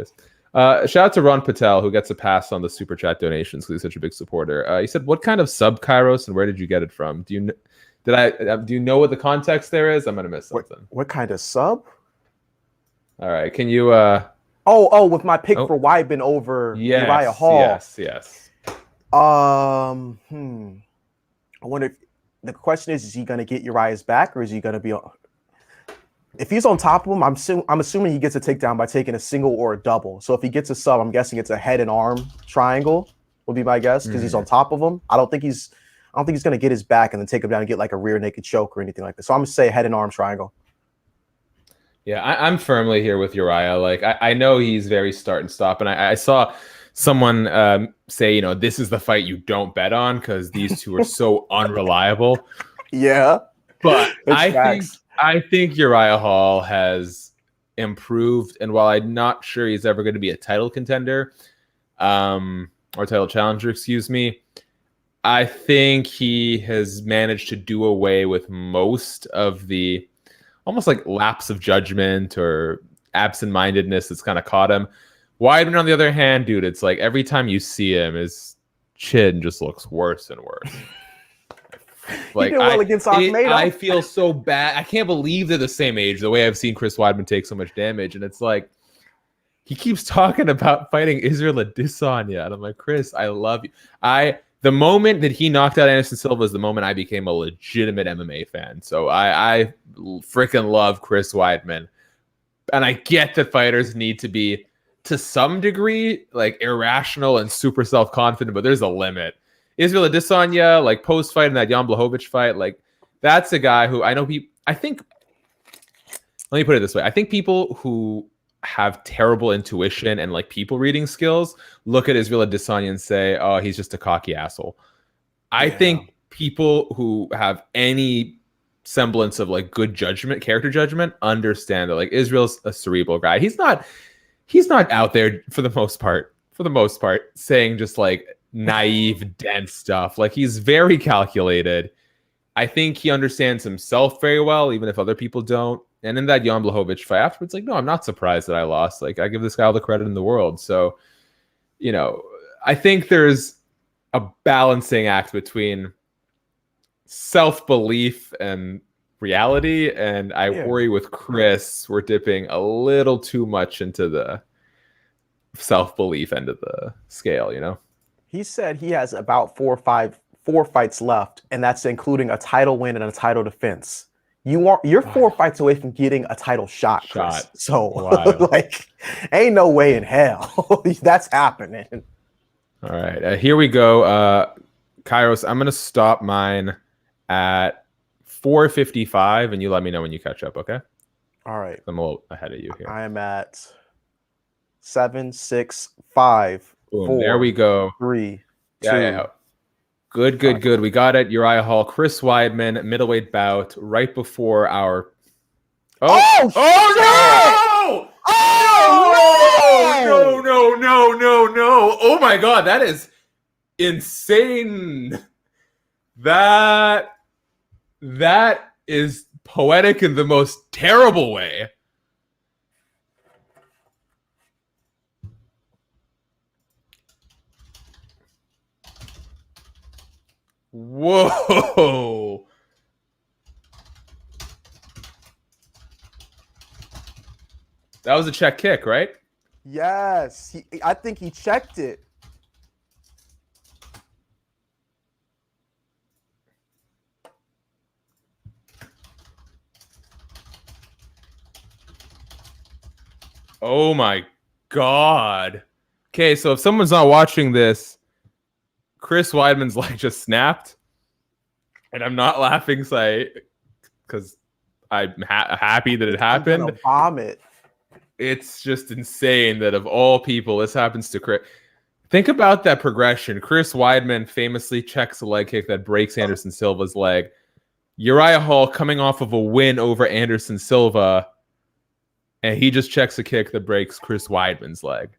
Shout out to Ron Patel who gets a pass on the super chat donations because he's such a big supporter. He said, "What kind of sub Kairos and where did you get it from? Do you know what the context there is? I'm gonna miss something. What kind of sub? All right, can you? With my pick for Weidman over Uriah Hall. Yes. I wonder if the question is he going to get Uriah's back or is he going to be on? If he's on top of him, I'm assuming he gets a takedown by taking a single or a double. So if he gets a sub, I'm guessing it's a head and arm triangle would be my guess because he's on top of him. I'm I don't think he's going to get his back and then take him down and get like a rear naked choke or anything like that. So I'm going to say head and arm triangle. Yeah, I'm firmly here with Uriah. Like, I know he's very start and stop. And I saw someone say, you know, this is the fight you don't bet on because these two are so unreliable. Yeah. But I think Uriah Hall has improved. And while I'm not sure he's ever going to be a title contender or title challenger, excuse me, I think he has managed to do away with most of the almost like lapse of judgment or absent-mindedness that's kind of caught him. Weidman, on the other hand, dude, it's like every time you see him, his chin just looks worse and worse. Like, he did well against Ahmed. I feel so bad. I can't believe they're the same age. The way I've seen Chris Weidman take so much damage, and it's like he keeps talking about fighting Israel Adesanya, and I'm like, Chris, I love you. The moment that he knocked out Anderson Silva is the moment I became a legitimate MMA fan. So I freaking love Chris Weidman. And I get that fighters need to be, to some degree, like irrational and super self-confident, but there's a limit. Israel Adesanya, like post-fight in that Jan Blachowicz fight, like that's a guy who I know let me put it this way. I think people who have terrible intuition and like people reading skills look at Israel Adesanya and say, oh, he's just a cocky asshole. I think people who have any semblance of like good judgment, character judgment, understand that like Israel's a cerebral guy. He's not out there for the most part saying just like naive, dense stuff. Like he's very calculated. I think he understands himself very well, even if other people don't. And in that Jan Blachowicz fight afterwards, like, no, I'm not surprised that I lost. Like, I give this guy all the credit in the world. So, you know, I think there's a balancing act between self-belief and reality. And I worry with Chris, we're dipping a little too much into the self-belief end of the scale, you know? He said he has about four fights left, and that's including a title win and a title defense. You're 4 fights away from getting a title shot, Chris. So like, ain't no way in hell that's happening. All right, here we go. Kairos, I'm gonna stop mine at 4:55, and you let me know when you catch up. Okay. All right. I'm a little ahead of you here. I am at 7, 6, 5. Boom, 4, there we go. 3, 2. Yeah. Good. We got it. Uriah Hall, Chris Weidman, middleweight bout right before our. Oh no! No! Oh my God, that is insane. That is poetic in the most terrible way. Whoa. That was a check kick, right? Yes. I think he checked it. Oh my God. Okay, so if someone's not watching this, Chris Weidman's leg just snapped, and I'm not laughing because I'm happy that it happened. I'm gonna vomit. It's just insane that of all people, this happens to Chris. Think about that progression. Chris Weidman famously checks a leg kick that breaks Anderson Silva's leg. Uriah Hall coming off of a win over Anderson Silva, and he just checks a kick that breaks Chris Weidman's leg.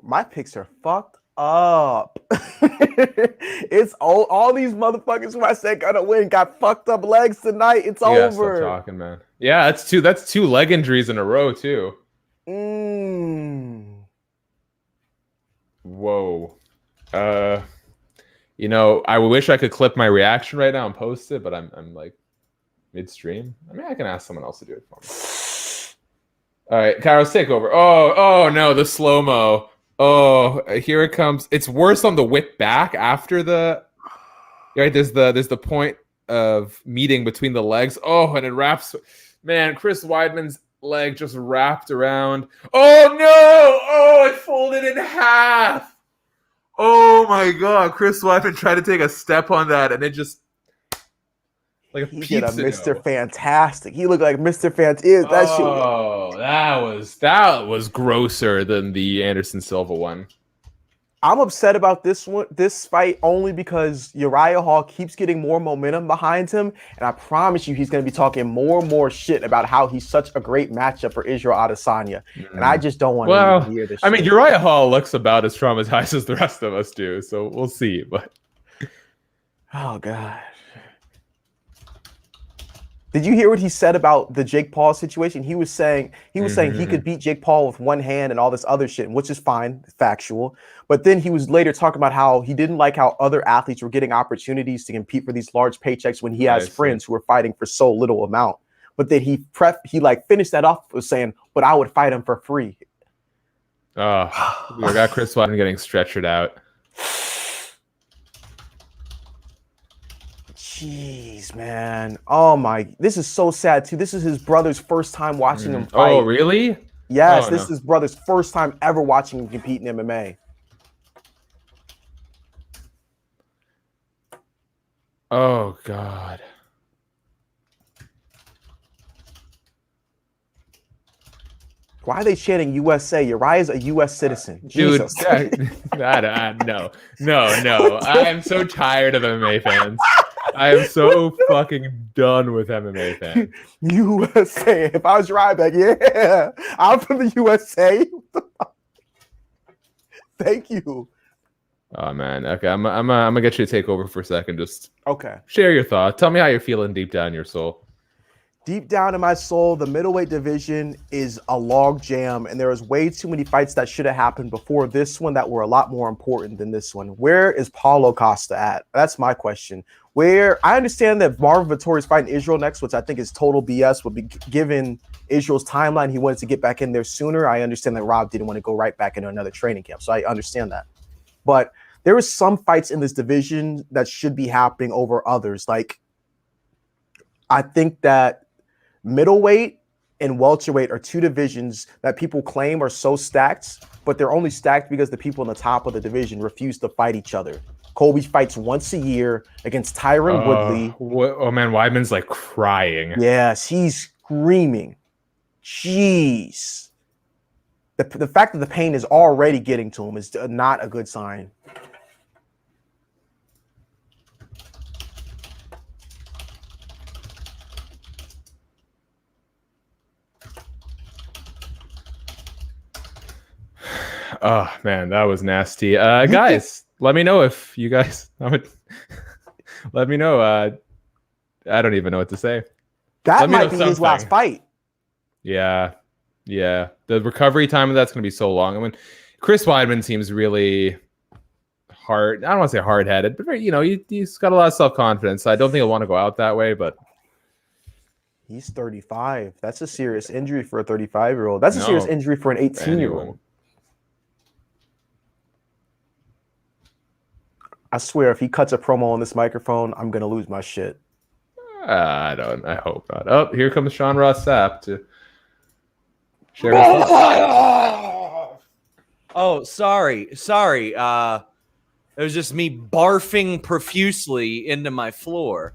My picks are fucked up. It's all these motherfuckers who I said gonna win got fucked up legs tonight. It's over. Stop talking, man. Yeah, that's two leg injuries in a row too. Whoa. You know, I wish I could clip my reaction right now and post it, but I'm like midstream. I mean, I can ask someone else to do it for me. All right, Kairos, take over. Oh no, the slow-mo. Oh, here it comes. It's worse on the whip back after the right. There's the point of meeting between the legs. Oh, and it wraps. Man, Chris Weidman's leg just wrapped around. Oh no! Oh, it folded in half. Oh my God, Chris Weidman tried to take a step on that, and it just like he did a Mr. Fantastic. He looked like Mr. Fantastic. That was grosser than the Anderson Silva one. I'm upset about this fight only because Uriah Hall keeps getting more momentum behind him, and I promise you he's going to be talking more and more shit about how he's such a great matchup for Israel Adesanya, and I just don't want to hear this shit. I mean, Uriah Hall looks about as traumatized as the rest of us do, so we'll see. But oh God. Did you hear what he said about the Jake Paul situation? He was saying he could beat Jake Paul with one hand and all this other shit, which is fine, factual. But then he was later talking about how he didn't like how other athletes were getting opportunities to compete for these large paychecks when he has friends who are fighting for so little amount. But then he finished that off with saying, "But I would fight him for free." Oh, we got Chris Weidman getting stretchered out. Jeez, man. Oh my, this is so sad too. This is his brother's first time watching him fight. Oh, really? Yes, this is his brother's first time ever watching him compete in MMA. Oh God. Why are they chanting USA? Uriah's a U.S. citizen. Dude, Jesus. No. I am so tired of MMA fans. I am so fucking done with MMA fans. USA. If I was Uriah, like, yeah, I'm from the USA. Thank you. Oh man. Okay, I'm gonna get you to take over for a second. Just share your thoughts. Tell me how you're feeling deep down in your soul. Deep down in my soul, the middleweight division is a log jam, and there is way too many fights that should have happened before this one that were a lot more important than this one. Where is Paulo Costa at? That's my question. Where I understand that Marvin Vettori is fighting Israel next, which I think is total BS. Would be given Israel's timeline, he wanted to get back in there sooner. I understand that Rob didn't want to go right back into another training camp, so I understand that. But there is some fights in this division that should be happening over others. Like, I think that middleweight and welterweight are two divisions that people claim are so stacked, but they're only stacked because the people in the top of the division refuse to fight each other. Colby fights once a year against Tyron Woodley. Oh man, Weidman's like crying. Yes, he's screaming. Jeez. The fact that the pain is already getting to him is not a good sign. Oh man, that was nasty. Guys, let me know if you guys let me know. I don't even know what to say. That might be his last fight. Yeah. The recovery time of that's going to be so long. I mean, Chris Weidman seems really hard. I don't want to say hard-headed, but he's got a lot of self-confidence. I don't think he'll want to go out that way, but he's 35. That's a serious injury for a 35-year-old. That's a serious injury for an 18-year-old. I swear, if he cuts a promo on this microphone, I'm gonna lose my shit. I hope not. Oh, here comes Sean Ross Sapp to share his thoughts. Oh, sorry. It was just me barfing profusely into my floor.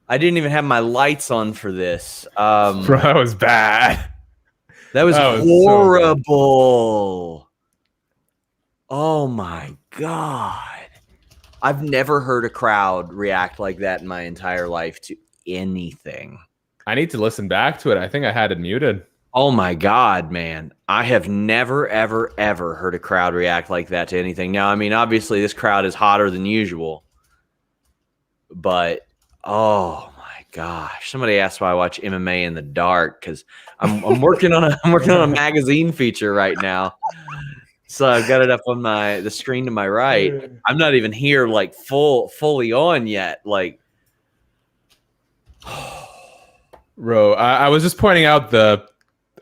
I didn't even have my lights on for this. Bro, that was bad. That was horrible. Oh my God. I've never heard a crowd react like that in my entire life to anything. I need to listen back to it. I think I had it muted. Oh my God, man. I have never, ever, ever heard a crowd react like that to anything. Now, I mean, obviously this crowd is hotter than usual, but oh my gosh. Somebody asked why I watch MMA in the dark, because I'm working on a magazine feature right now. So I've got it up on the screen to my right. I'm not even here like fully on yet. Like, Bro, I was just pointing out the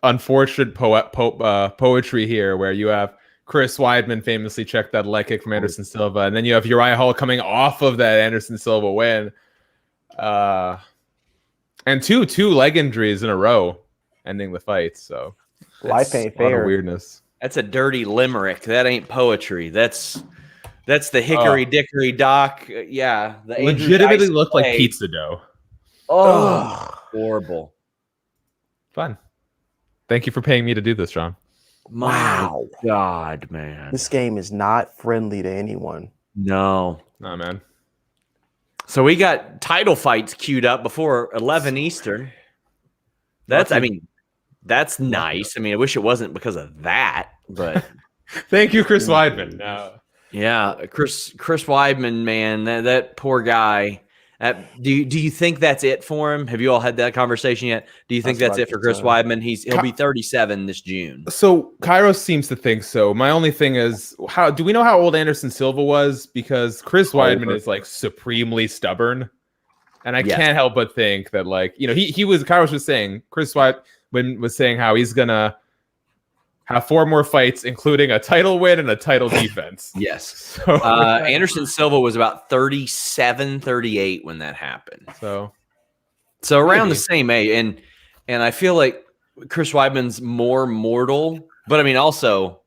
unfortunate poetry here, where you have Chris Weidman famously checked that leg kick from Anderson Silva, and then you have Uriah Hall coming off of that Anderson Silva win, and two leg injuries in a row, ending the fight. So life ain't fair. Weirdness. That's a dirty limerick. That ain't poetry. That's That's the hickory dickory dock. Yeah. The legitimately looked like pizza dough. Oh, horrible. Fun. Thank you for paying me to do this, John. Wow. God, man. This game is not friendly to anyone. No, man. So we got title fights queued up before 11 Eastern. That's nice. I mean, I wish it wasn't because of that, but thank you, Chris Weidman. Yeah, Chris Weidman, man, that poor guy. Do you think that's it for him? Have you all had that conversation yet? Do you think that's it for Chris Weidman? He'll be 37 this June. So Kairos seems to think so. My only thing is, how do we know how old Anderson Silva was? Because Chris Weidman is like supremely stubborn, and I can't help but think that, like, you know, Kairos was saying, Chris Weidman was saying how he's gonna have 4 more fights, including a title win and a title defense. Yes. So, Anderson Silva was about 37, 38 when that happened. So around the same age. And I feel like Chris Weidman's more mortal, but I mean, also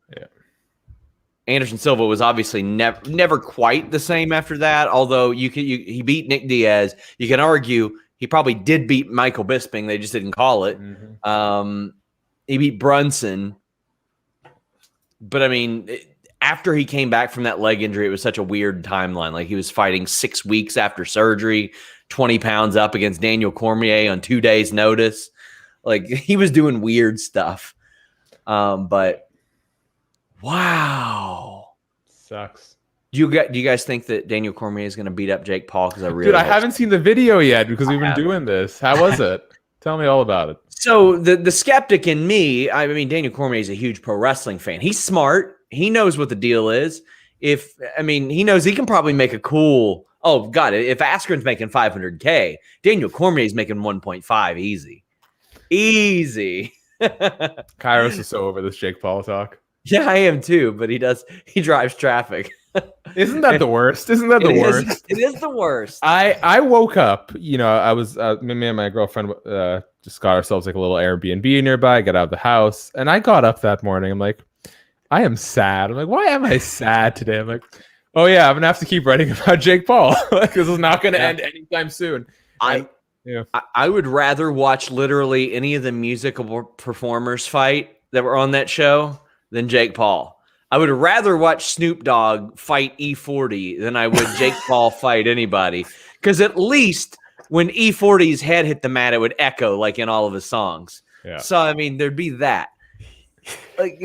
Anderson Silva was obviously never quite the same after that. Although he beat Nick Diaz. You can argue he probably did beat Michael Bisping. They just didn't call it. Mm-hmm. He beat Brunson. But I mean, after he came back from that leg injury, it was such a weird timeline. Like, he was fighting 6 weeks after surgery, 20 pounds up against Daniel Cormier on 2 days' notice. Like, he was doing weird stuff. But wow, sucks. Do you guys think that Daniel Cormier is going to beat up Jake Paul? Because I haven't seen the video yet because we've been doing this. How was it? Tell me all about it. So the skeptic in me, I mean, Daniel Cormier is a huge pro wrestling fan. He's smart. He knows what the deal is. He knows he can probably make a cool. Oh God, if Askren's making $500K, Daniel Cormier is making 1.5 easy. Kairos is so over this Jake Paul talk. Yeah, I am too. But he drives traffic. Isn't that the worst? Isn't that the worst? It is the worst. I woke up, you know, I was me and my girlfriend just got ourselves like a little Airbnb nearby, got out of the house, and I got up that morning. I'm like, I am sad. I'm like, why am I sad today? I'm like, oh yeah, I'm gonna have to keep writing about Jake Paul. Like, this is not gonna end anytime soon. I would rather watch literally any of the musical performers fight that were on that show than Jake Paul. I would rather watch Snoop Dogg fight E40 than I would Jake Paul fight anybody. Because at least when E40's head hit the mat, it would echo like in all of his songs. Yeah. So, I mean, there'd be that. Like,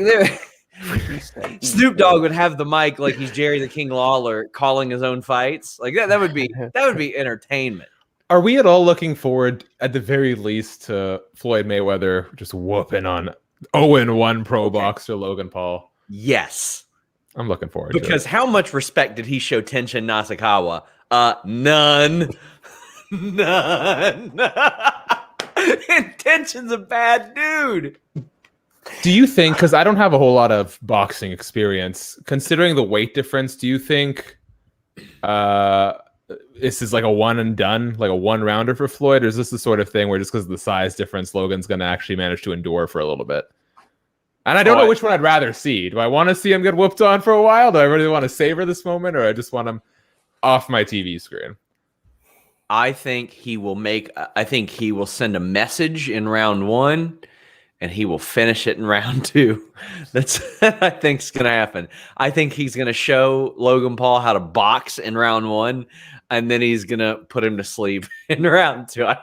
Snoop Dogg would have the mic like he's Jerry the King Lawler calling his own fights. Like that would be entertainment. Are we at all looking forward, at the very least, to Floyd Mayweather just whooping on 0-1 pro boxer Logan Paul? Yes. I'm looking forward to it. Because how much respect did he show Tenshin Nasukawa? None. None. And Tenshin's a bad dude. Do you think, because I don't have a whole lot of boxing experience, considering the weight difference, do you think this is like a one and done, like a one rounder for Floyd? Or is this the sort of thing where just because of the size difference, Logan's going to actually manage to endure for a little bit? And I don't know which one I'd rather see. Do I want to see him get whooped on for a while? Do I really want to savor this moment? Or I just want him off my TV screen? I think he will send a message in round 1 and he will finish it in round 2. That's I think's going to happen. I think he's going to show Logan Paul how to box in round 1 and then he's going to put him to sleep in round 2. I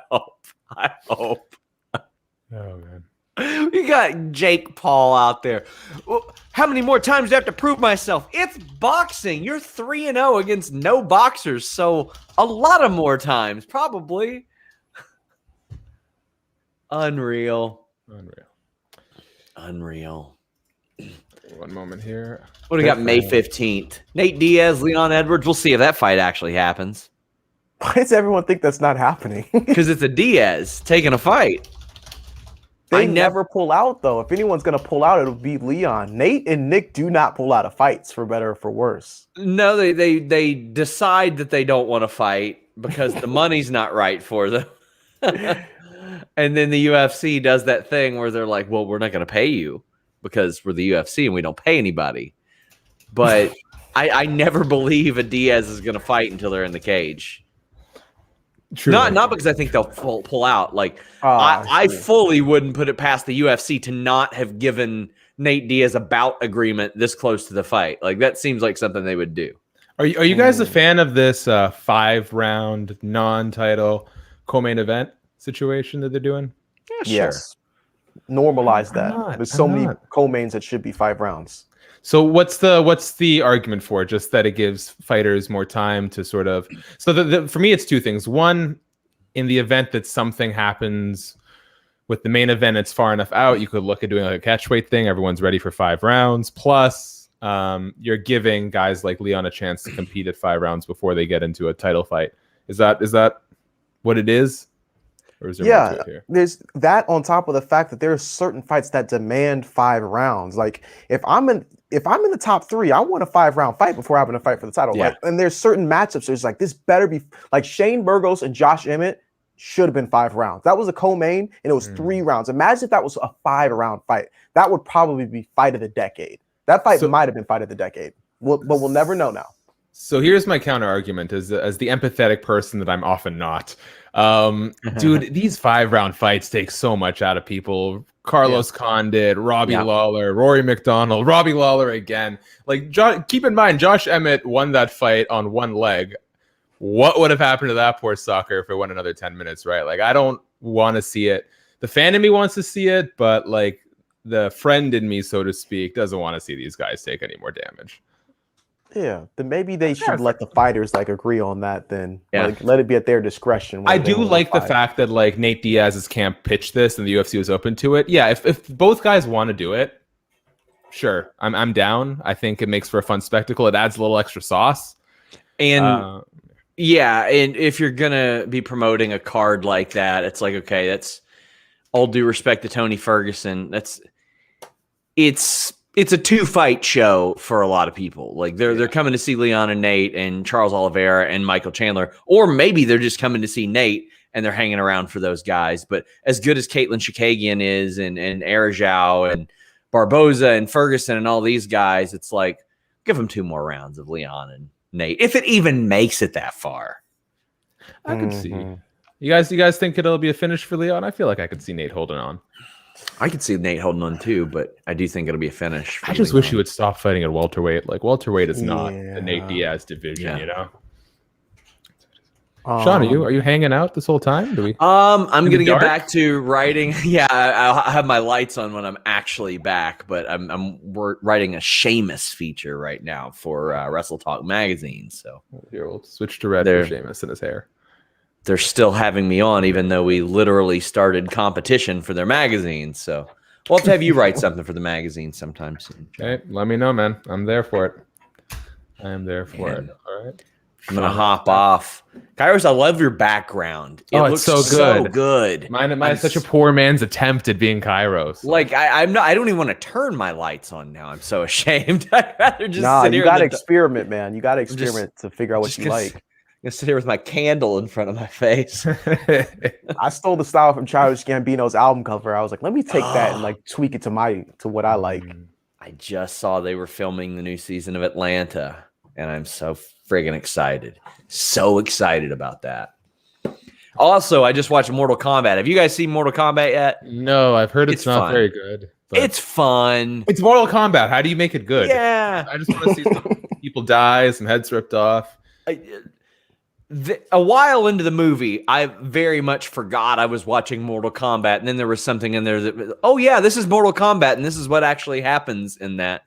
hope. Oh man. We got Jake Paul out there. Well, how many more times do I have to prove myself? It's boxing. You're 3-0 against no boxers, so a lot of more times, probably. Unreal. One moment here. What do we got May 15th? Nate Diaz, Leon Edwards. We'll see if that fight actually happens. Why does everyone think that's not happening? Because it's a Diaz taking a fight. They never pull out, though. If anyone's going to pull out, it'll be Leon. Nate and Nick do not pull out of fights, for better or for worse. No, they decide that they don't want to fight because the money's not right for them. And then the UFC does that thing where they're like, well, we're not going to pay you because we're the UFC and we don't pay anybody. But I never believe a Diaz is going to fight until they're in the cage. True. Not because I think they'll pull out. Like I fully wouldn't put it past the UFC to not have given Nate Diaz a bout agreement this close to the fight. Like that seems like something they would do. Are you guys a fan of this 5-round non-title co-main event situation that they're doing? Yeah, sure. Yes. Normalize that. There's so many co-mains that should be 5 rounds. So what's the argument for it? Just that it gives fighters more time to sort of. So for me, it's 2 things. One, in the event that something happens with the main event, it's far enough out, you could look at doing like a catchweight thing. Everyone's ready for 5 rounds. Plus, you're giving guys like Leon a chance to compete at 5 rounds before they get into a title fight. Is that what it is? Or is there more to it here? There's that on top of the fact that there are certain fights that demand 5 rounds. Like if I'm in the top 3, I want a 5-round fight before having a fight for the title. Yeah. Like, and there's certain matchups. There's like this better be like Shane Burgos and Josh Emmett should have been 5 rounds. That was a co-main and it was 3 rounds. Imagine if that was a 5-round fight. That would probably be fight of the decade. That fight might have been fight of the decade. But we'll never know now. So here's my counter argument as the empathetic person that I'm often not. Dude, these 5-round fights take so much out of people. Carlos Condit, Robbie Lawler, Rory McDonald, Robbie Lawler again. Like, keep in mind, Josh Emmett won that fight on one leg. What would have happened to that poor sucker if it went another 10 minutes, right? Like, I don't want to see it. The fan in me wants to see it, but like the friend in me, so to speak, doesn't want to see these guys take any more damage. Yeah, then maybe they should let the fighters like agree on that. Then like, let it be at their discretion. I do like the fact that like Nate Diaz's camp pitched this and the UFC was open to it. Yeah, if both guys want to do it, sure, I'm down. I think it makes for a fun spectacle. It adds a little extra sauce. And and if you're gonna be promoting a card like that, it's like, okay, that's all due respect to Tony Ferguson. It's a 2-fight show for a lot of people. Like they're coming to see Leon and Nate and Charles Oliveira and Michael Chandler, or maybe they're just coming to see Nate and they're hanging around for those guys. But as good as Caitlin Chikagian is and Arajau and Barboza and Ferguson and all these guys, it's like, give them 2 more rounds of Leon and Nate, if it even makes it that far. I could see. You guys think it'll be a finish for Leon? I feel like I could see Nate holding on. I could see Nate holding on too, but I do think it'll be a finish. I just wish he would stop fighting at welterweight. Like welterweight is not the Nate Diaz division, you know. Sean, are you hanging out this whole time? I'm gonna get back to writing. Yeah, I have my lights on when I'm actually back, but we're writing a Sheamus feature right now for Wrestle Talk magazine. So here we'll switch to red for Sheamus and his hair. They're still having me on, even though we literally started competition for their magazine. So we'll have to have you write something for the magazine sometime soon. Okay, let me know, man. I'm there for it. I am there for it. All right. I'm going to hop off. Kairos, I love your background. It looks so good. So good. Mine is such a poor man's attempt at being Kairos. Like I don't even want to turn my lights on now. I'm so ashamed. I'd rather just sit here. You got to experiment, man. You got to experiment to figure out what you like. I'm gonna sit here with my candle in front of my face. I stole the style from Childish Gambino's album cover. I was like, let me take that and like tweak it to what I like. I just saw they were filming the new season of Atlanta, and I'm so friggin' excited. So excited about that. Also, I just watched Mortal Kombat. Have you guys seen Mortal Kombat yet? No, I've heard it's not very good. It's fun. It's Mortal Kombat. How do you make it good? Yeah. I just want to see some people die, some heads ripped off. A while into the movie, I very much forgot I was watching Mortal Kombat, and then there was something in there that, oh yeah, this is Mortal Kombat, and this is what actually happens in that.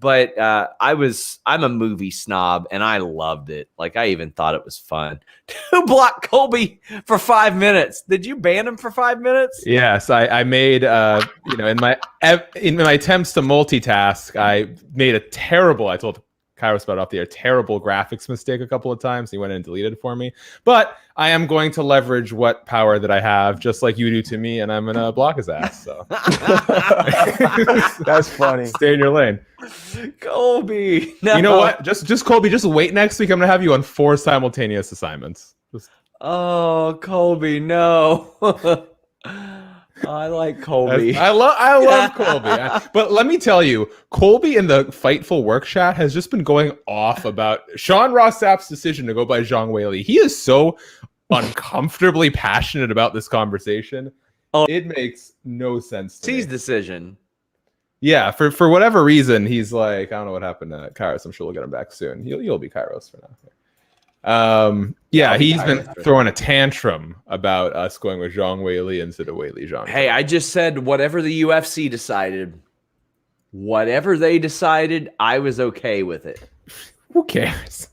But I'm a movie snob, and I loved it. Like I even thought it was fun. Who blocked Colby for 5 minutes? Did you ban him for 5 minutes? Yes, I made in my attempts to multitask, I made a terrible. I told Kairos about off the air, terrible graphics mistake a couple of times. He went in and deleted it for me. But I am going to leverage what power that I have, just like you do to me, and I'm going to block his ass. So that's funny. Stay in your lane. Colby. No. You know what? Just Colby, just wait next week. I'm going to have you on 4 simultaneous assignments. Oh, Colby, no. I like Colby. I love Colby. But let me tell you, Colby in the Fightful work chat has just been going off about Sean Ross Sapp's decision to go by Zhang Weili. He is so uncomfortably passionate about this conversation. Oh, it makes no sense to T's me. decision. Yeah, for whatever reason, he's like, I don't know what happened to Kairos. I'm sure we'll get him back soon. He'll be Kairos for now. Yeah, he's been throwing a tantrum about us going with Zhang Weili instead of Weili Zhang. Hey, I just said whatever the UFC decided, whatever they decided, I was okay with it. Who cares?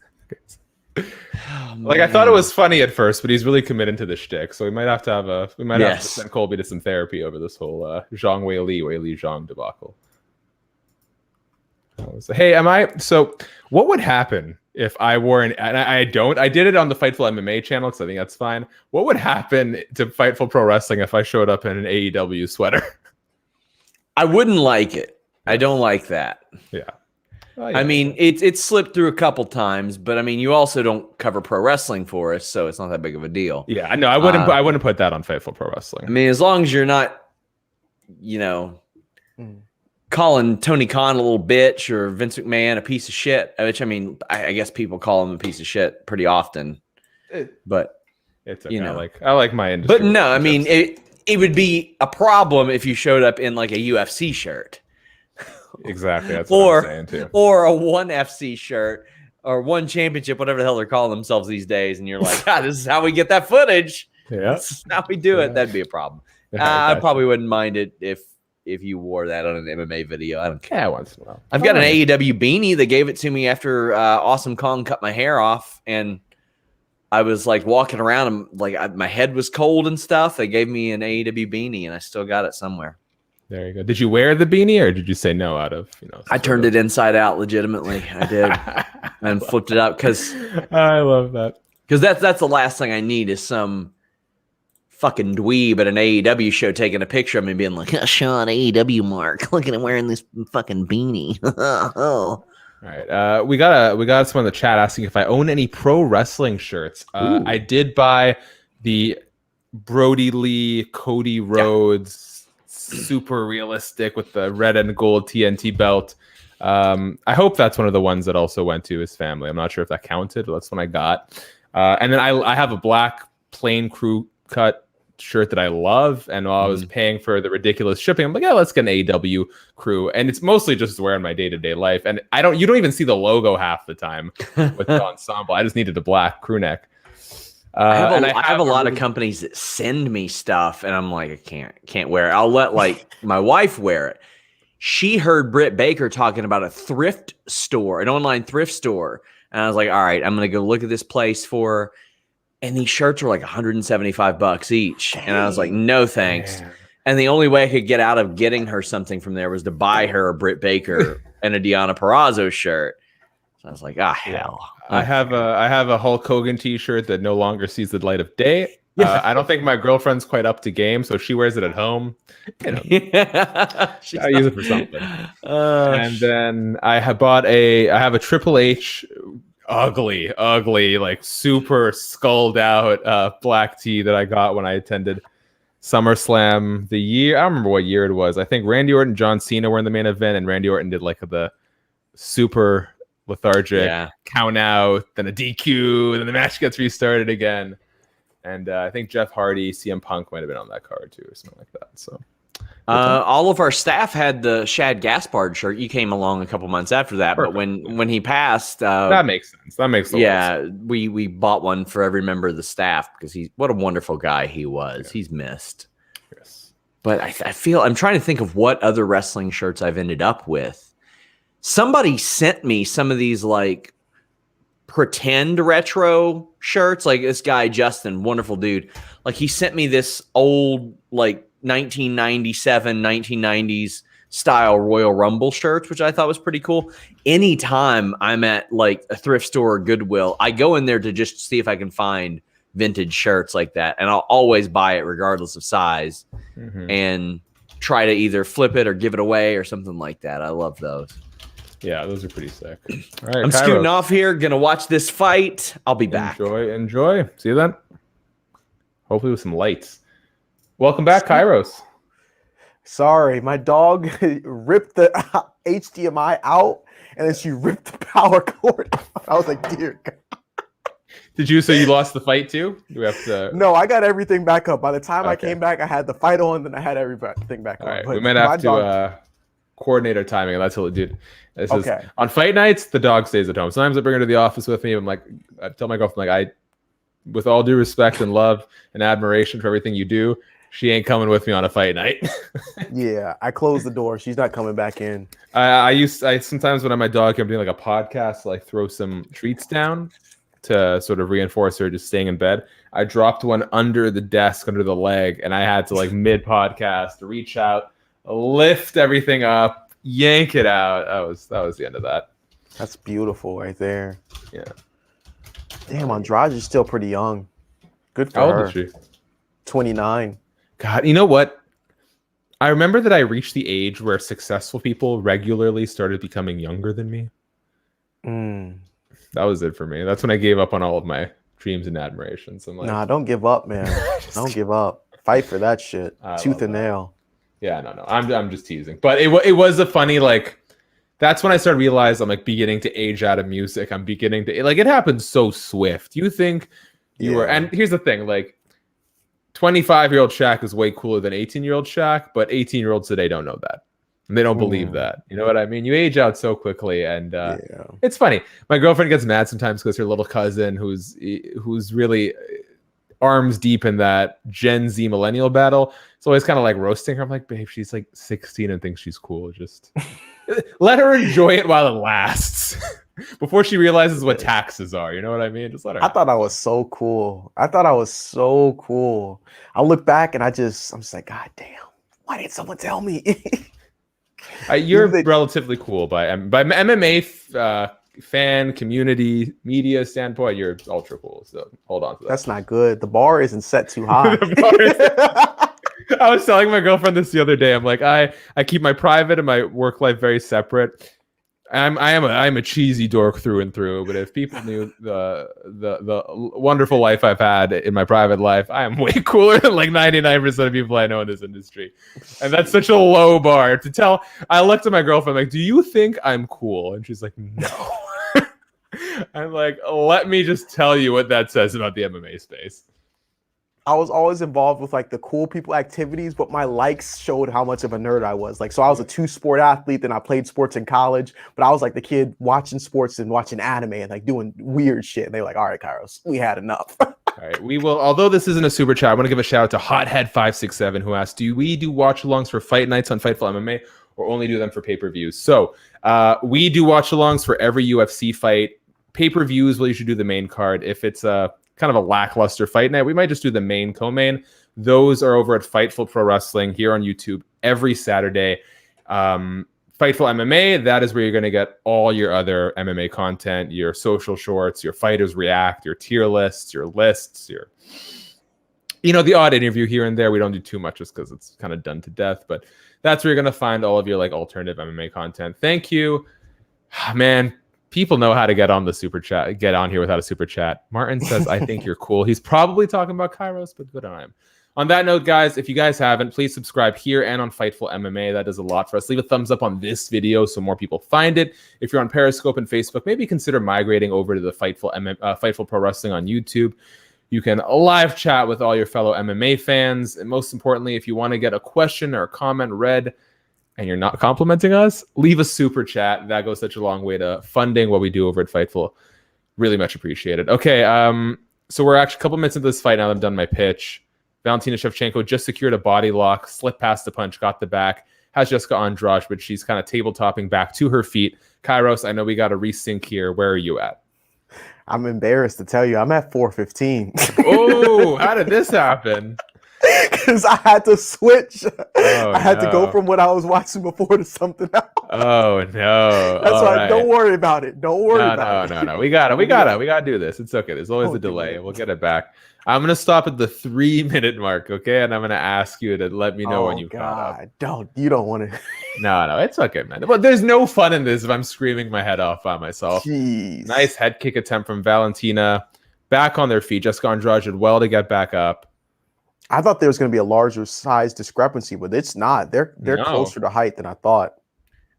Like, I thought it was funny at first, but he's really committed to the shtick, so we might have to have to send Colby to some therapy over this whole Zhang Weili Zhang debacle. Hey, so what would happen if I wore and I did it on the Fightful MMA channel, because I think that's fine. What would happen to Fightful Pro Wrestling if I showed up in an AEW sweater? I wouldn't like it. I don't like that. Yeah. Oh, yeah. I mean, it's slipped through a couple times, but I mean, you also don't cover pro wrestling for us, so it's not that big of a deal. Yeah, no, I wouldn't put that on Fightful Pro Wrestling. I mean, as long as you're not, calling Tony Khan a little bitch or Vince McMahon a piece of shit, which I mean, I guess people call him a piece of shit pretty often. But it's okay. I like my industry. But no, I mean, it would be a problem if you showed up in like a UFC shirt. Exactly. That's what I'm saying too. Or a ONE FC shirt or ONE Championship, whatever the hell they're calling themselves these days. And you're like, this is how we get that footage. Yeah. This is how we do it. That'd be a problem. I probably wouldn't mind it if you wore that on an MMA video. I don't care. Yeah, once in a while. I've got an AEW beanie. They gave it to me after Awesome Kong cut my hair off. And I was like walking around and like my head was cold and stuff. They gave me an AEW beanie and I still got it somewhere. There you go. Did you wear the beanie or did you say no out of, I turned it inside out legitimately. I did. And flipped it up because I love that. Because that's the last thing I need is some fucking dweeb at an AEW show taking a picture of me being like, Sean, AEW mark. Look at him wearing this fucking beanie. All right. We got someone in the chat asking if I own any pro wrestling shirts. I did buy the Brody Lee, Cody Rhodes, super realistic with the red and gold TNT belt. I hope that's one of the ones that also went to his family. I'm not sure if that counted, but that's one I got. And then I have a black plain crew cut shirt that I love. And while I was paying for the ridiculous shipping, I'm like, yeah, let's get an AEW crew. And it's mostly just wearing my day-to-day life. And you don't even see the logo half the time with the ensemble. I just needed a black crew neck. I have a lot of companies that send me stuff and I'm like, I can't wear it. I'll let like my wife wear it. She heard Britt Baker talking about a thrift store, an online thrift store. And I was like, all right, I'm going to go look at this place for her. And these shirts were like $175 each. And I was like, no, thanks. Man. And the only way I could get out of getting her something from there was to buy her a Britt Baker and a Deonna Purrazzo shirt. So I was like, hell. I have a Hulk Hogan t-shirt that no longer sees the light of day. I don't think my girlfriend's quite up to game, so she wears it at home. I use it for something. And then I have a Triple H ugly, like super skulled out black tee that I got when I attended SummerSlam the year. I don't remember what year it was. I think Randy Orton and John Cena were in the main event, and Randy Orton did like the super lethargic count out, then a DQ, then the match gets restarted again. And I think Jeff Hardy, CM Punk might have been on that card too, or something like that. So all of our staff had the Shad Gaspard shirt. You came along a couple months after that. Perfect. But when he passed, that makes sense. That makes sense. We bought one for every member of the staff because what a wonderful guy he was. Yeah. He's missed. Yes. But I feel I'm trying to think of what other wrestling shirts I've ended up with. Somebody sent me some of these like pretend retro shirts. Like this guy, Justin, wonderful dude. Like he sent me this old like 1997, 1990s style Royal Rumble shirts, which I thought was pretty cool. Anytime I'm at like a thrift store or Goodwill, I go in there to just see if I can find vintage shirts like that. And I'll always buy it regardless of size and try to either flip it or give it away or something like that. I love those. Yeah, those are pretty sick. All right, I'm scooting off here. Gonna watch this fight. I'll be back. Enjoy. See you then. Hopefully with some lights. Welcome back, Kairos. Sorry, my dog ripped the HDMI out, and then she ripped the power cord out. I was like, dear God. So you lost the fight too? Do we have to? No, I got everything back up. By the time I came back, I had the fight on, then I had everything back on. All right, But we might have to coordinate our timing. That's what, dude. This is on fight nights. The dog stays at home. Sometimes I bring her to the office with me. I'm like, I tell my girlfriend, with all due respect and love and admiration for everything you do, she ain't coming with me on a fight night. Yeah, I closed the door. She's not coming back in. I sometimes when I'm my dog, I'm doing like a podcast, like throw some treats down to sort of reinforce her just staying in bed. I dropped one under the desk, under the leg, and I had to like mid podcast reach out, lift everything up, yank it out. That was the end of that. That's beautiful right there. Yeah. Damn, Andrade is still pretty young. Good for her. How old is she? 29. God, you know what? I remember that I reached the age where successful people regularly started becoming younger than me. That was it for me. That's when I gave up on all of my dreams and admirations. I'm like, nah, don't give up, man. Don't give up. Fight for that shit. Tooth and nail. Yeah, no. I'm just teasing. But it was a funny, like, that's when I started realizing I'm like beginning to age out of music. I'm beginning to, like, it happened so swift. You think you were, and here's the thing, like, 25-year-old Shaq is way cooler than 18-year-old Shaq, but 18-year-olds today don't know that. And they don't believe that. You know what I mean? You age out so quickly, and it's funny. My girlfriend gets mad sometimes because her little cousin, who's really arms deep in that Gen Z millennial battle, it's always kind of like roasting her. I'm like, babe, she's like 16 and thinks she's cool. Just let her enjoy it while it lasts. Before she realizes what taxes are. You know what I mean? Just let her. I thought I was so cool. I look back and I'm just like, God damn, why didn't someone tell me? You're relatively cool by MMA fan, community, media standpoint. You're ultra cool. So hold on to that. That's not good. The bar isn't set too high. I was telling my girlfriend this the other day. I'm like, I keep my private and my work life very separate. I'm a cheesy dork through and through, but if people knew the wonderful life I've had in my private life, I am way cooler than like 99% of people I know in this industry. And that's such a low bar to tell. I looked at my girlfriend like, do you think I'm cool? And she's like, no. I'm like, let me just tell you what that says about the MMA space. I was always involved with like the cool people activities, but my likes showed how much of a nerd I was. Like, so I was a 2-sport athlete, then I played sports in college, but I was like the kid watching sports and watching anime and like doing weird shit. And they were like, all right, Kairos, we had enough. All right, we will, although this isn't a super chat, I want to give a shout out to Hothead567 who asked, do we do watch alongs for fight nights on Fightful MMA or only do them for pay-per-views? So we do watch alongs for every UFC fight. Pay-per-views, we'll usually do the main card. If it's kind of a lackluster fight night, we might just do the main co-main. Those are over at Fightful Pro Wrestling here on YouTube every Saturday. Fightful MMA, that is where you're going to get all your other MMA content, your social shorts, your fighters react, your tier lists, your the odd interview here and there. We don't do too much just because it's kind of done to death, but that's where you're going to find all of your like alternative MMA content. Thank you, man. People know how to get on the super chat, get on here without a super chat. Martin says, I think you're cool. He's probably talking about Kairos, but good on him. On that note, guys, if you guys haven't, please subscribe here and on Fightful MMA. That does a lot for us. Leave a thumbs up on this video so more people find it. If you're on Periscope and Facebook, maybe consider migrating over to the Fightful Pro Wrestling on YouTube. You can live chat with all your fellow MMA fans. And most importantly, if you want to get a question or a comment read, and you're not complimenting us, leave a super chat. That goes such a long way to funding what we do over at Fightful. Really much appreciated. Okay, so we're actually a couple minutes into this fight now that I've done my pitch. Valentina Shevchenko just secured a body lock, slipped past the punch, got the back, has Jessica Andrade, but she's kind of table-topping back to her feet. Kairos, I know we got a resync here. Where are you at? I'm embarrassed to tell you. I'm at 415. Oh, how did this happen? Because I had to switch. I had to go from what I was watching before to something else. Oh no! That's why. Right. Don't worry about it. Don't worry about it. No. We gotta do this. It's okay. There's always a delay. We'll get it back. I'm gonna stop at the 3-minute mark, okay? And I'm gonna ask you to let me know when you caught up. You don't want to. No, it's okay, man. But there's no fun in this if I'm screaming my head off by myself. Jeez. Nice head kick attempt from Valentina. Back on their feet. Jessica Andrade did well to get back up. I thought there was going to be a larger size discrepancy, but it's not. They're No. closer to height than I thought.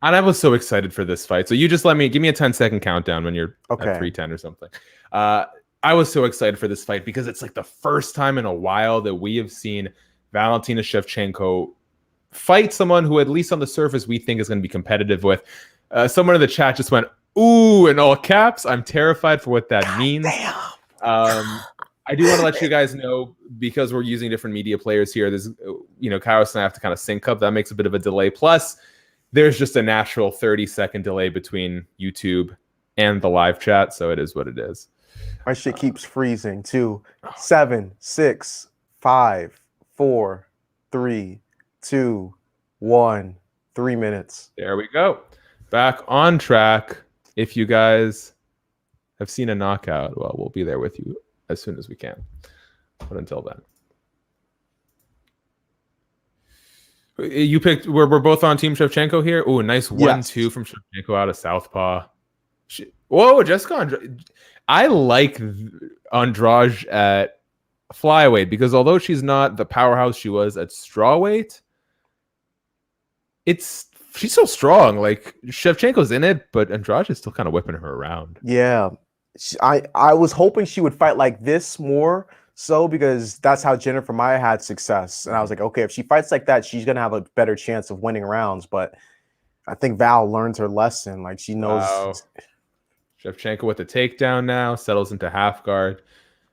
And I was so excited for this fight. So you just give me a 10-second countdown when you're at 310 or something. I was so excited for this fight because it's like the first time in a while that we have seen Valentina Shevchenko fight someone who, at least on the surface, we think is going to be competitive with. Someone in the chat just went, "Ooh," in all caps. I'm terrified for what that means. Damn. I do want to let you guys know, because we're using different media players here, there's, Kairos and I have to kind of sync up. That makes a bit of a delay. Plus, there's just a natural 30-second delay between YouTube and the live chat, so it is what it is. My shit keeps freezing too. 7, 6, 5, 4, 3, 2, 1. 3 minutes. There we go. Back on track. If you guys have seen a knockout, well, we'll be there with you as soon as we can. But until then. You picked, we're both on Team Shevchenko here. Oh, nice 1-2 from Shevchenko out of southpaw. Whoa, Jessica Andrade. I like Andrade at flyweight because although she's not the powerhouse she was at strawweight, she's so strong. Like, Shevchenko's in it, but Andrade is still kind of whipping her around. Yeah. I was hoping she would fight like this more so, because that's how Jennifer Maia had success. And I was like, okay, if she fights like that, she's going to have a better chance of winning rounds. But I think Val learns her lesson. Like, she knows. Wow. Shevchenko with the takedown now, settles into half guard.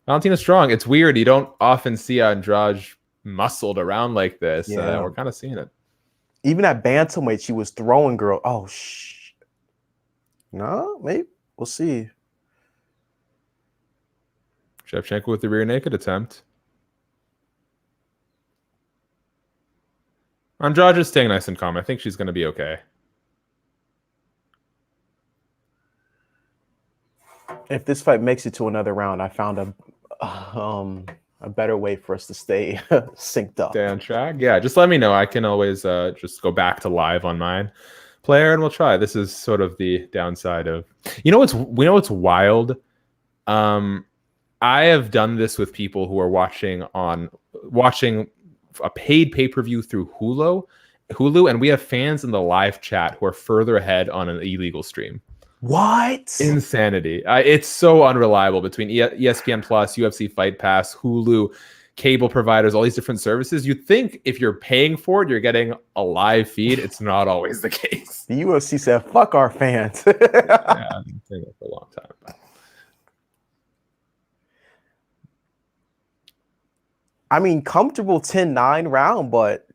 Valentina's strong. It's weird. You don't often see Andrade muscled around like this. Yeah. We're kind of seeing it. Even at bantamweight, she was throwing girl. Oh, no, maybe. We'll see. Shevchenko with the rear naked attempt. Andrade is staying nice and calm. I think she's going to be okay. If this fight makes it to another round, I found a better way for us to stay synced up. Stay on track. Yeah, just let me know. I can always just go back to live on mine player and we'll try. This is sort of the downside of, what's wild. I have done this with people who are watching a paid pay-per-view through Hulu, and we have fans in the live chat who are further ahead on an illegal stream. What? Insanity. It's so unreliable between ESPN Plus, UFC Fight Pass, Hulu, cable providers, all these different services. You'd think if you're paying for it, you're getting a live feed. It's not always the case. The UFC said, fuck our fans. Yeah, I've been saying that for a long time. I mean, comfortable 10-9 round, but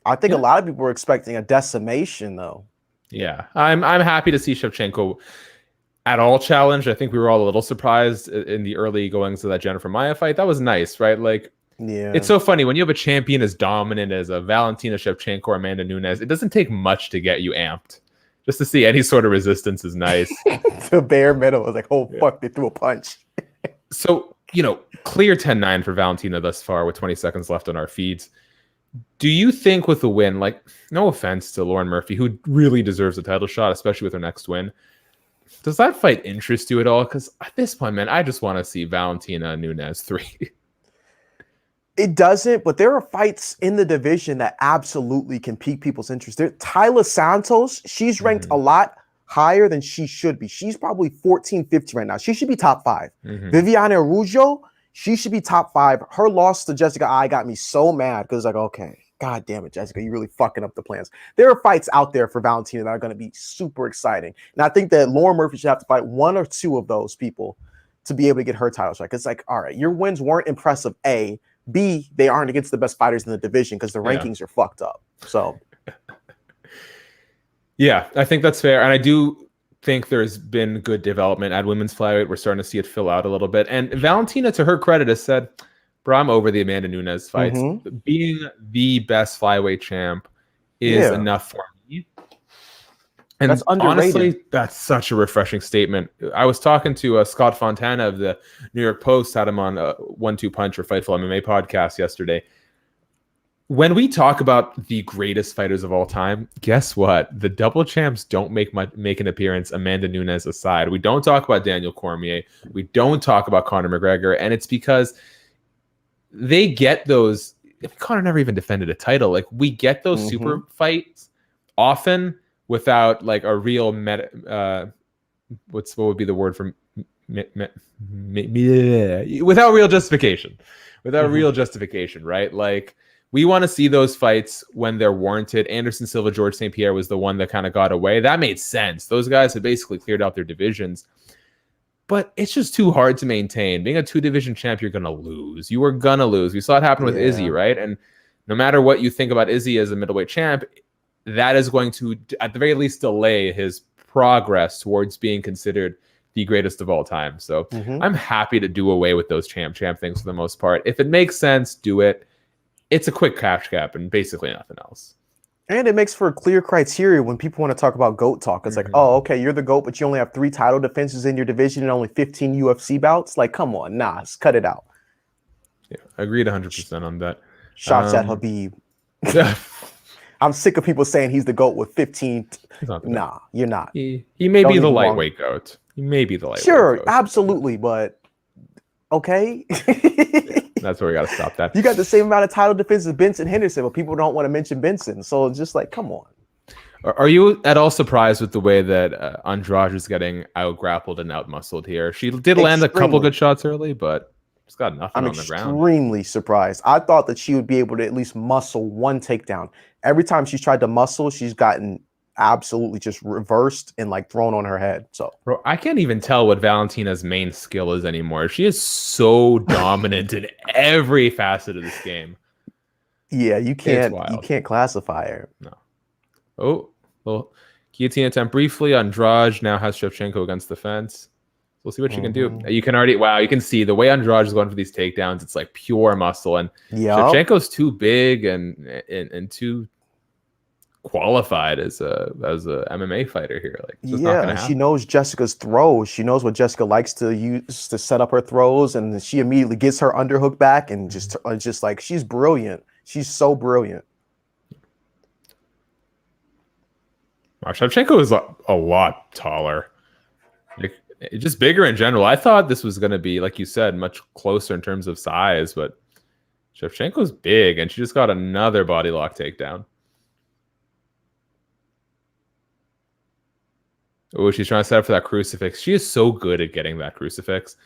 I think a lot of people were expecting a decimation, though. Yeah, I'm happy to see Shevchenko at all challenged. I think we were all a little surprised in the early goings of that Jennifer Maia fight. That was nice, right? Like, yeah, it's so funny when you have a champion as dominant as a Valentina Shevchenko or Amanda Nunes. It doesn't take much to get you amped. Just to see any sort of resistance is nice. The bare minimum was like, oh, fuck, they threw a punch. So, clear 10-9 for Valentina thus far with 20 seconds left on our feeds. Do you think with the win, like, no offense to Lauren Murphy, who really deserves a title shot, especially with her next win, does that fight interest you at all? Because at this point, man, I just want to see Valentina Nunes 3. It doesn't, but there are fights in the division that absolutely can pique people's interest. Tyler Santos, she's ranked a lot higher than she should be. She's probably 14, 15 right now. She should be top 5. Viviane Araújo, she should be top 5. Her loss to Jessica I got me so mad because like, okay, God damn it, Jessica, you're really fucking up the plans. There are fights out there for Valentina that are going to be super exciting. And I think that Lauren Murphy should have to fight 1 or 2 of those people to be able to get her title shot. It's like, all right, your wins weren't impressive, A. B, they aren't against the best fighters in the division because the rankings are fucked up. So, yeah, I think that's fair. And I do think there's been good development at women's flyweight. We're starting to see it fill out a little bit. And Valentina, to her credit, has said, bro, I'm over the Amanda Nunes fights. Being the best flyweight champ is enough for me. And that's underrated. Honestly, that's such a refreshing statement. I was talking to Scott Fontana of the New York Post, had him on 1-2 Punch or Fightful MMA podcast yesterday. When we talk about the greatest fighters of all time, guess what? The double champs don't make an appearance, Amanda Nunes aside. We don't talk about Daniel Cormier. We don't talk about Conor McGregor. And it's because they get those. If Conor never even defended a title, like we get those super fights often without like a real what would be the word for without real justification, real justification, right? Like we want to see those fights when they're warranted. Anderson Silva, George St. Pierre was the one that kind of got away. That made sense. Those guys had basically cleared out their divisions. But it's just too hard to maintain. Being a 2-division champ, you're going to lose. You were going to lose. We saw it happen with Izzy, right? And no matter what you think about Izzy as a middleweight champ, that is going to, at the very least, delay his progress towards being considered the greatest of all time. So I'm happy to do away with those champ things for the most part. If it makes sense, do it. It's a quick cash cap and basically nothing else. And it makes for a clear criteria when people want to talk about GOAT talk. It's like, oh, okay, you're the GOAT, but you only have 3 title defenses in your division and only 15 UFC bouts. Like, come on, cut it out. Yeah, agreed 100% on that. Shots at Habib. I'm sick of people saying he's the GOAT with 15. Nah, you're not. He may be the lightweight GOAT. He may be the lightweight Sure, GOAT. Absolutely, but okay. That's where we got to stop that. You got the same amount of title defense as Benson Henderson, but people don't want to mention Benson. So it's just like, come on. Are you at all surprised with the way that Andrade is getting out-grappled and out-muscled here? She did land a couple good shots early, but she's got nothing on the ground. I'm extremely surprised. I thought that she would be able to at least muscle one takedown. Every time she's tried to muscle, she's gotten absolutely just reversed and like thrown on her head. So bro, I can't even tell what Valentina's main skill is anymore. She is so dominant in every facet of this game. Yeah, you can't classify her. No. Oh, well, guillotine attempt briefly. Andrade now has Shevchenko against the fence. We'll see what she can do. You can already you can see the way Andrade is going for these takedowns. It's like pure muscle, and Shevchenko's too big and too qualified as a MMA fighter here. Like, it's not gonna happen. She knows Jessica's throws. She knows what Jessica likes to use to set up her throws, and she immediately gets her underhook back and just like, she's brilliant. She's so brilliant. Shevchenko is a lot taller, like, just bigger in general. I thought this was going to be, like you said, much closer in terms of size, but Shevchenko's big, and she just got another body lock takedown. Oh, she's trying to set up for that crucifix. She is so good at getting that crucifix.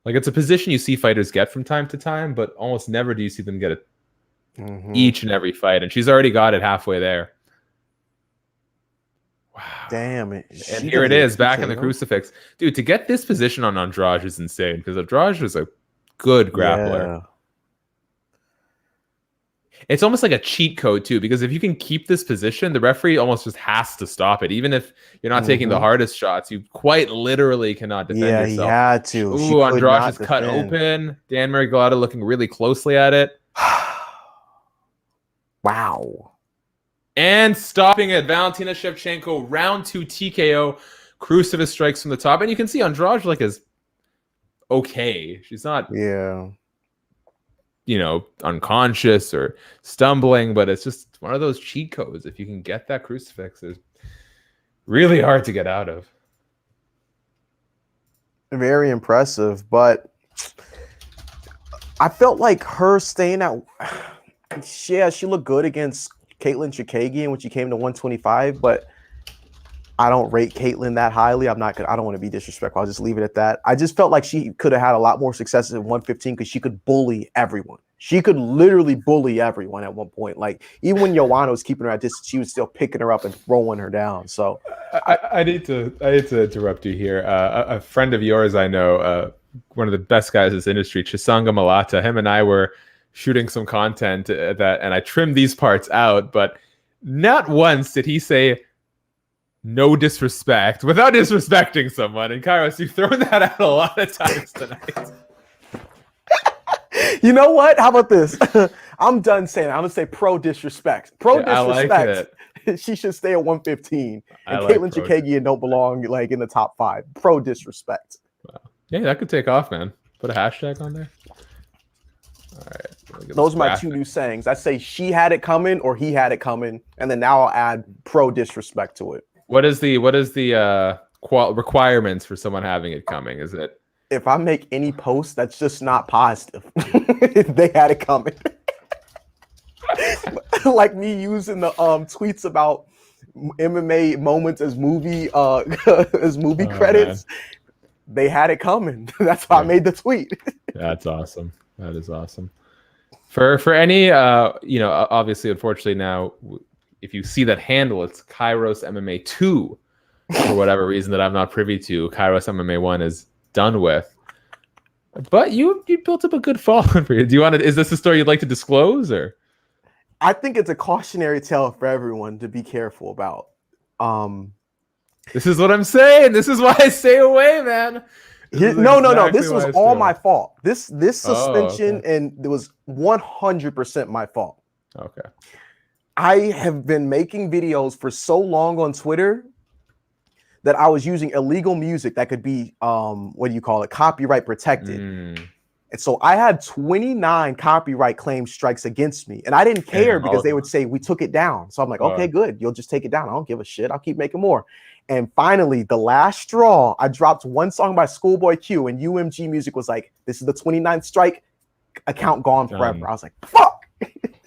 Like, it's a position you see fighters get from time to time, but almost never do you see them get it each and every fight. And she's already got it halfway there. Wow. Damn it. And here it is, back in the crucifix. Dude, to get this position on Andrade is insane, because Andrade is a good grappler. Yeah. It's almost like a cheat code, too, because if you can keep this position, the referee almost just has to stop it. Even if you're not taking the hardest shots, you quite literally cannot defend yourself. Yeah, he had to. Ooh, Andrade is cut open. Dan Maragliotta looking really closely at it. Wow. And stopping it, Valentina Shevchenko, round 2 TKO, crucifix strikes from the top. And you can see Andrade like is okay. She's not... unconscious or stumbling, but it's just one of those cheat codes. If you can get that crucifix, it's really hard to get out of. Very impressive, but I felt like her staying out. Yeah, she looked good against Caitlin Chikagian when she came to 125, but I don't rate Caitlin that highly. I don't want to be disrespectful. I'll just leave it at that. I just felt like she could have had a lot more successes at 115 because she could bully everyone. She could literally bully everyone at one point. Like, even when Joanna was keeping her at distance, she was still picking her up and throwing her down. So I need to interrupt you here. A friend of yours I know, one of the best guys in this industry, Chisanga Malata, him and I were shooting some content and I trimmed these parts out, but not once did he say no disrespect without disrespecting someone. And Kairos, you've thrown that out a lot of times tonight. You know what? How about this? I'm done saying it. I'm going to say pro disrespect. Disrespect. I like she should stay at 115. And like Caitlin Chikagian don't belong like in the top 5. Pro disrespect. Wow. Yeah, that could take off, man. Put a hashtag on there. All right. Those are my 2 new sayings. I say she had it coming or he had it coming. And then now I'll add pro disrespect to it. What is the requirements for someone having it coming? Is it if I make any post that's just not positive, they had it coming. Like me using the tweets about MMA moments as movie credits. Man. They had it coming. That's why I made the tweet. That's awesome. That is awesome. For any obviously, unfortunately now, if you see that handle, it's Kairos MMA 2 for whatever reason that I'm not privy to. Kairos MMA 1 is done with. But you built up a good following for you. Is this a story you'd like to disclose, or? I think it's a cautionary tale for everyone to be careful about. This is what I'm saying. This is why I stay away, man. No. This was all my fault. This suspension and it was 100% my fault. Okay. I have been making videos for so long on Twitter that I was using illegal music that could be copyright protected. And so I had 29 copyright claim strikes against me. And I didn't care because they would say, we took it down. So I'm like, okay, good. You'll just take it down. I don't give a shit. I'll keep making more. And finally, the last straw, I dropped one song by Schoolboy Q, and UMG Music was like, this is the 29th strike, account gone forever. I was like, fuck.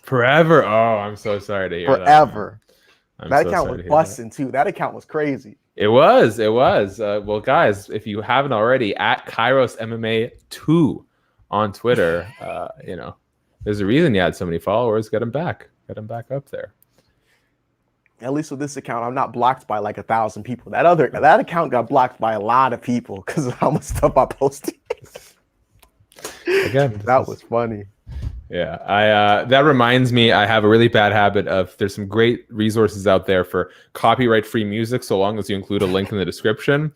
Forever? Oh, I'm so sorry to hear that. Forever. That account was busting too. That account was crazy. It was. Well, guys, if you haven't already, at Kairos MMA 2 on Twitter, there's a reason you had so many followers. Get them back up there. At least with this account, I'm not blocked by like 1,000 people. That account got blocked by a lot of people because of how much stuff I posted. Again, that was funny. Yeah, that reminds me, I have a really bad habit of, there's some great resources out there for copyright-free music, so long as you include a link in the description.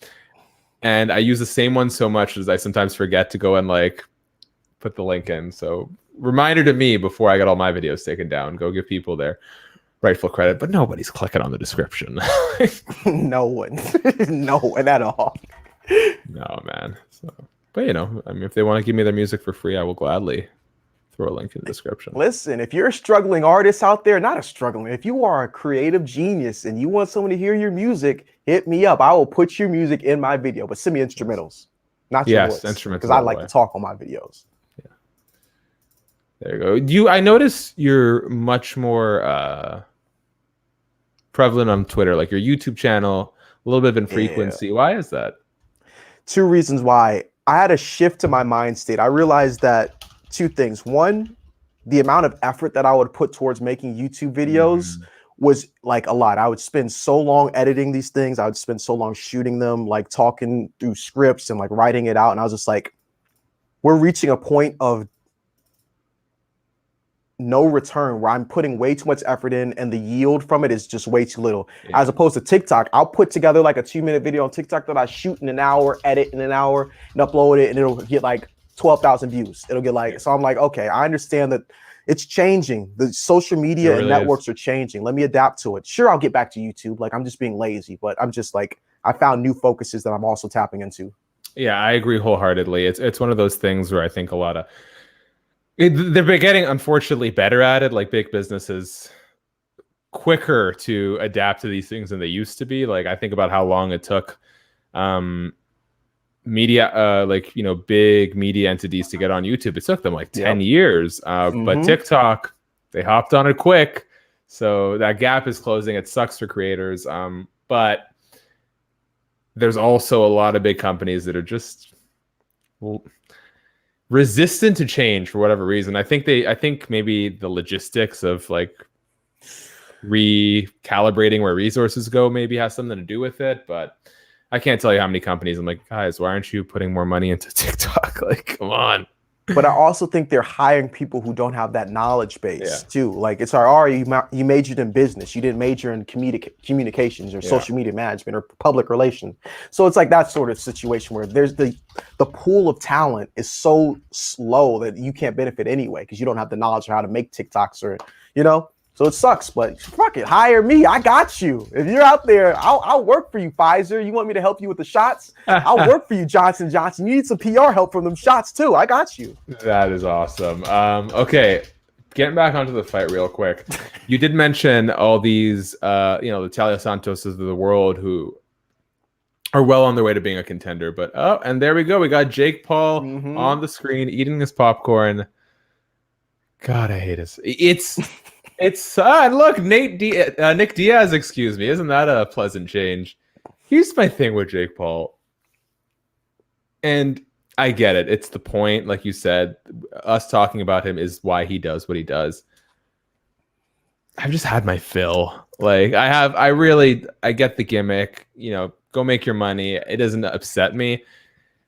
And I use the same one so much as I sometimes forget to go and like put the link in. So reminder to me before I get all my videos taken down, go give people their rightful credit, but nobody's clicking on the description. No one at all. No, man. So, but if they want to give me their music for free, I will gladly throw a link in the description. Listen, if you're a struggling artist out there, if you are a creative genius and you want someone to hear your music, hit me up. I will put your music in my video, but send me instrumentals, not your voice, instrumentals, because I like to talk on my videos. Yeah, there you go. I notice you're much more prevalent on Twitter, like your YouTube channel, a little bit of infrequency. Why is that? Two reasons why. I had a shift to my mind state. I realized that two things. One, the amount of effort that I would put towards making YouTube videos was like a lot. I would spend so long editing these things. I would spend so long shooting them, like talking through scripts and like writing it out. And I was just like, we're reaching a point of no return where I'm putting way too much effort in and the yield from it is just way too little. Yeah. As opposed to TikTok, I'll put together like a 2-minute video on TikTok that I shoot in an hour, edit in an hour, and upload it, and it'll get like 12,000 views. It'll get like, so I'm like, okay, I understand that it's changing. The social media and networks are changing. Let me adapt to it. Sure, I'll get back to YouTube. Like, I'm just being lazy, but I'm just like, I found new focuses that I'm also tapping into. Yeah, I agree wholeheartedly. It's one of those things where I think a lot of they're getting, unfortunately, better at it. Like big businesses quicker to adapt to these things than they used to be. Like I think about how long it took media, big media entities to get on YouTube. It took them like 10 years. But TikTok, they hopped on it quick. So that gap is closing. It sucks for creators. But there's also a lot of big companies that are just resistant to change for whatever reason. I think maybe the logistics of like recalibrating where resources go maybe has something to do with it, but I can't tell you how many companies I'm like, guys, why aren't you putting more money into TikTok? Like, come on. But I also think they're hiring people who don't have that knowledge base too. Like it's you majored in business. You didn't major in communications or social media management or public relations. So it's like that sort of situation where there's the pool of talent is so slow that you can't benefit anyway because you don't have the knowledge of how to make TikToks or, So it sucks, but fuck it, hire me. I got you. If you're out there, I'll work for you, Pfizer. You want me to help you with the shots? I'll work for you, Johnson & Johnson. You need some PR help from them shots too. I got you. That is awesome. Okay, getting back onto the fight real quick. You did mention all these, the Talia Santoses of the world who are well on their way to being a contender. But oh, and there we go. We got Jake Paul on the screen eating his popcorn. God, I hate it. It's look, Nick Diaz, excuse me. Isn't that a pleasant change? Here's my thing with Jake Paul. And I get it. It's the point, like you said, us talking about him is why he does what he does. I've just had my fill. Like I get the gimmick, go make your money. It doesn't upset me,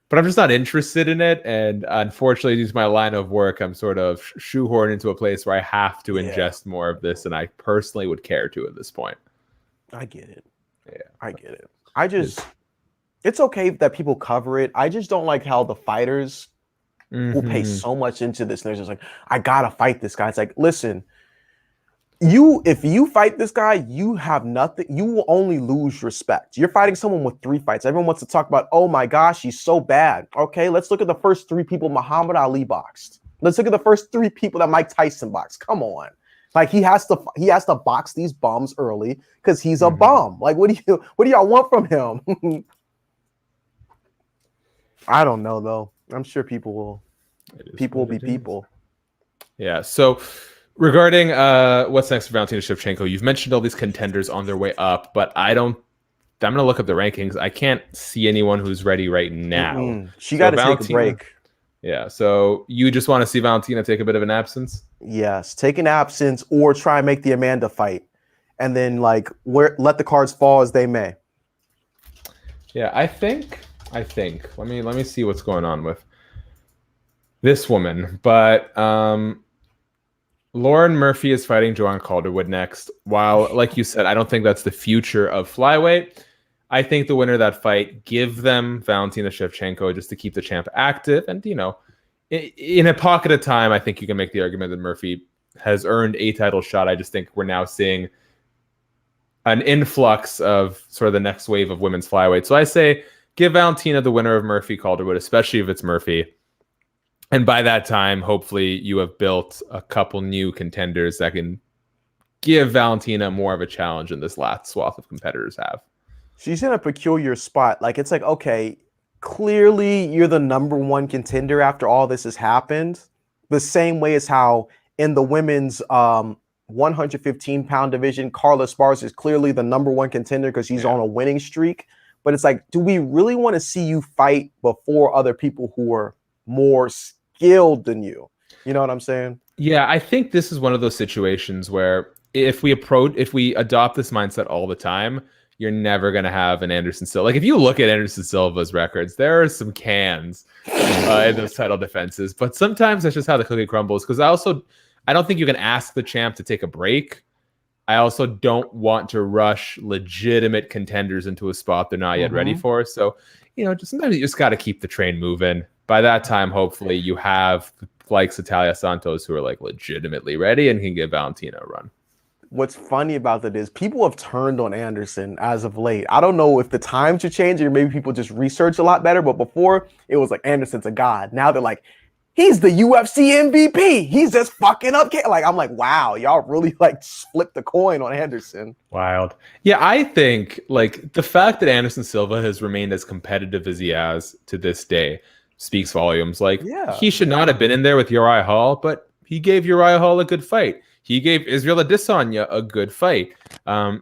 but I'm just not interested in it. And unfortunately, due to my line of work, I'm sort of shoehorned into a place where I have to ingest more of this than I personally would care to at this point. I get it. Yeah, I get it. It's okay that people cover it. I just don't like how the fighters will pay so much into this. And they're just like, I gotta fight this guy. It's like, listen, if you fight this guy, you have nothing. You will only lose respect. You're fighting someone with 3 fights. Everyone wants to talk about, oh my gosh, he's so bad. Okay, let's look at the first 3 people Muhammad Ali boxed. Let's look at the first 3 people that Mike Tyson boxed. Come on. Like he has to box these bums early because he's a bum. Like, what do y'all want from him? I don't know though. I'm sure people will be people. Yeah. So regarding what's next for Valentina Shevchenko, you've mentioned all these contenders on their way up, but I'm going to look up the rankings. I can't see anyone who's ready right now. She got to take a break. Yeah. So you just want to see Valentina take a bit of an absence? Yes. Take an absence or try and make the Amanda fight. And then let the cards fall as they may. Yeah, I think. Let me see what's going on with this woman. But Lauren Murphy is fighting Joanne Calderwood next. While, like you said, I don't think that's the future of flyweight. I think the winner of that fight, give them Valentina Shevchenko just to keep the champ active. And, in a pocket of time, I think you can make the argument that Murphy has earned a title shot. I just think we're now seeing an influx of sort of the next wave of women's flyweight. So I say give Valentina the winner of Murphy Calderwood, especially if it's Murphy. And by that time, hopefully you have built a couple new contenders that can give Valentina more of a challenge than this last swath of competitors have. She's in a peculiar spot. Like, it's like, okay, clearly you're the number 1 contender after all this has happened. The same way as how in the women's 115-pound division, Carla Esparza is clearly the number 1 contender because she's on a winning streak. But it's like, do we really want to see you fight before other people who are more skilled than you? You know what I'm saying? Yeah, I think this is one of those situations where if we adopt this mindset all the time, you're never going to have an Anderson Silva. Like, if you look at Anderson Silva's records, there are some cans in those title defenses. But sometimes that's just how the cookie crumbles. Because I don't think you can ask the champ to take a break. I also don't want to rush legitimate contenders into a spot they're not yet ready for. So, sometimes you just got to keep the train moving. By that time, hopefully you have likes Natalia Santos who are like legitimately ready and can give Valentina a run. What's funny about that is people have turned on Anderson as of late. I don't know if the times are changing or maybe people just research a lot better, but before it was like Anderson's a god. Now they're like, he's the UFC MVP. He's just fucking up. Like, I'm like, wow, y'all really flipped the coin on Anderson. Wild. Yeah, I think the fact that Anderson Silva has remained as competitive as he has to this day speaks volumes. He should not have been in there with Uriah Hall, but he gave Uriah Hall a good fight. He gave Israel Adesanya a good fight.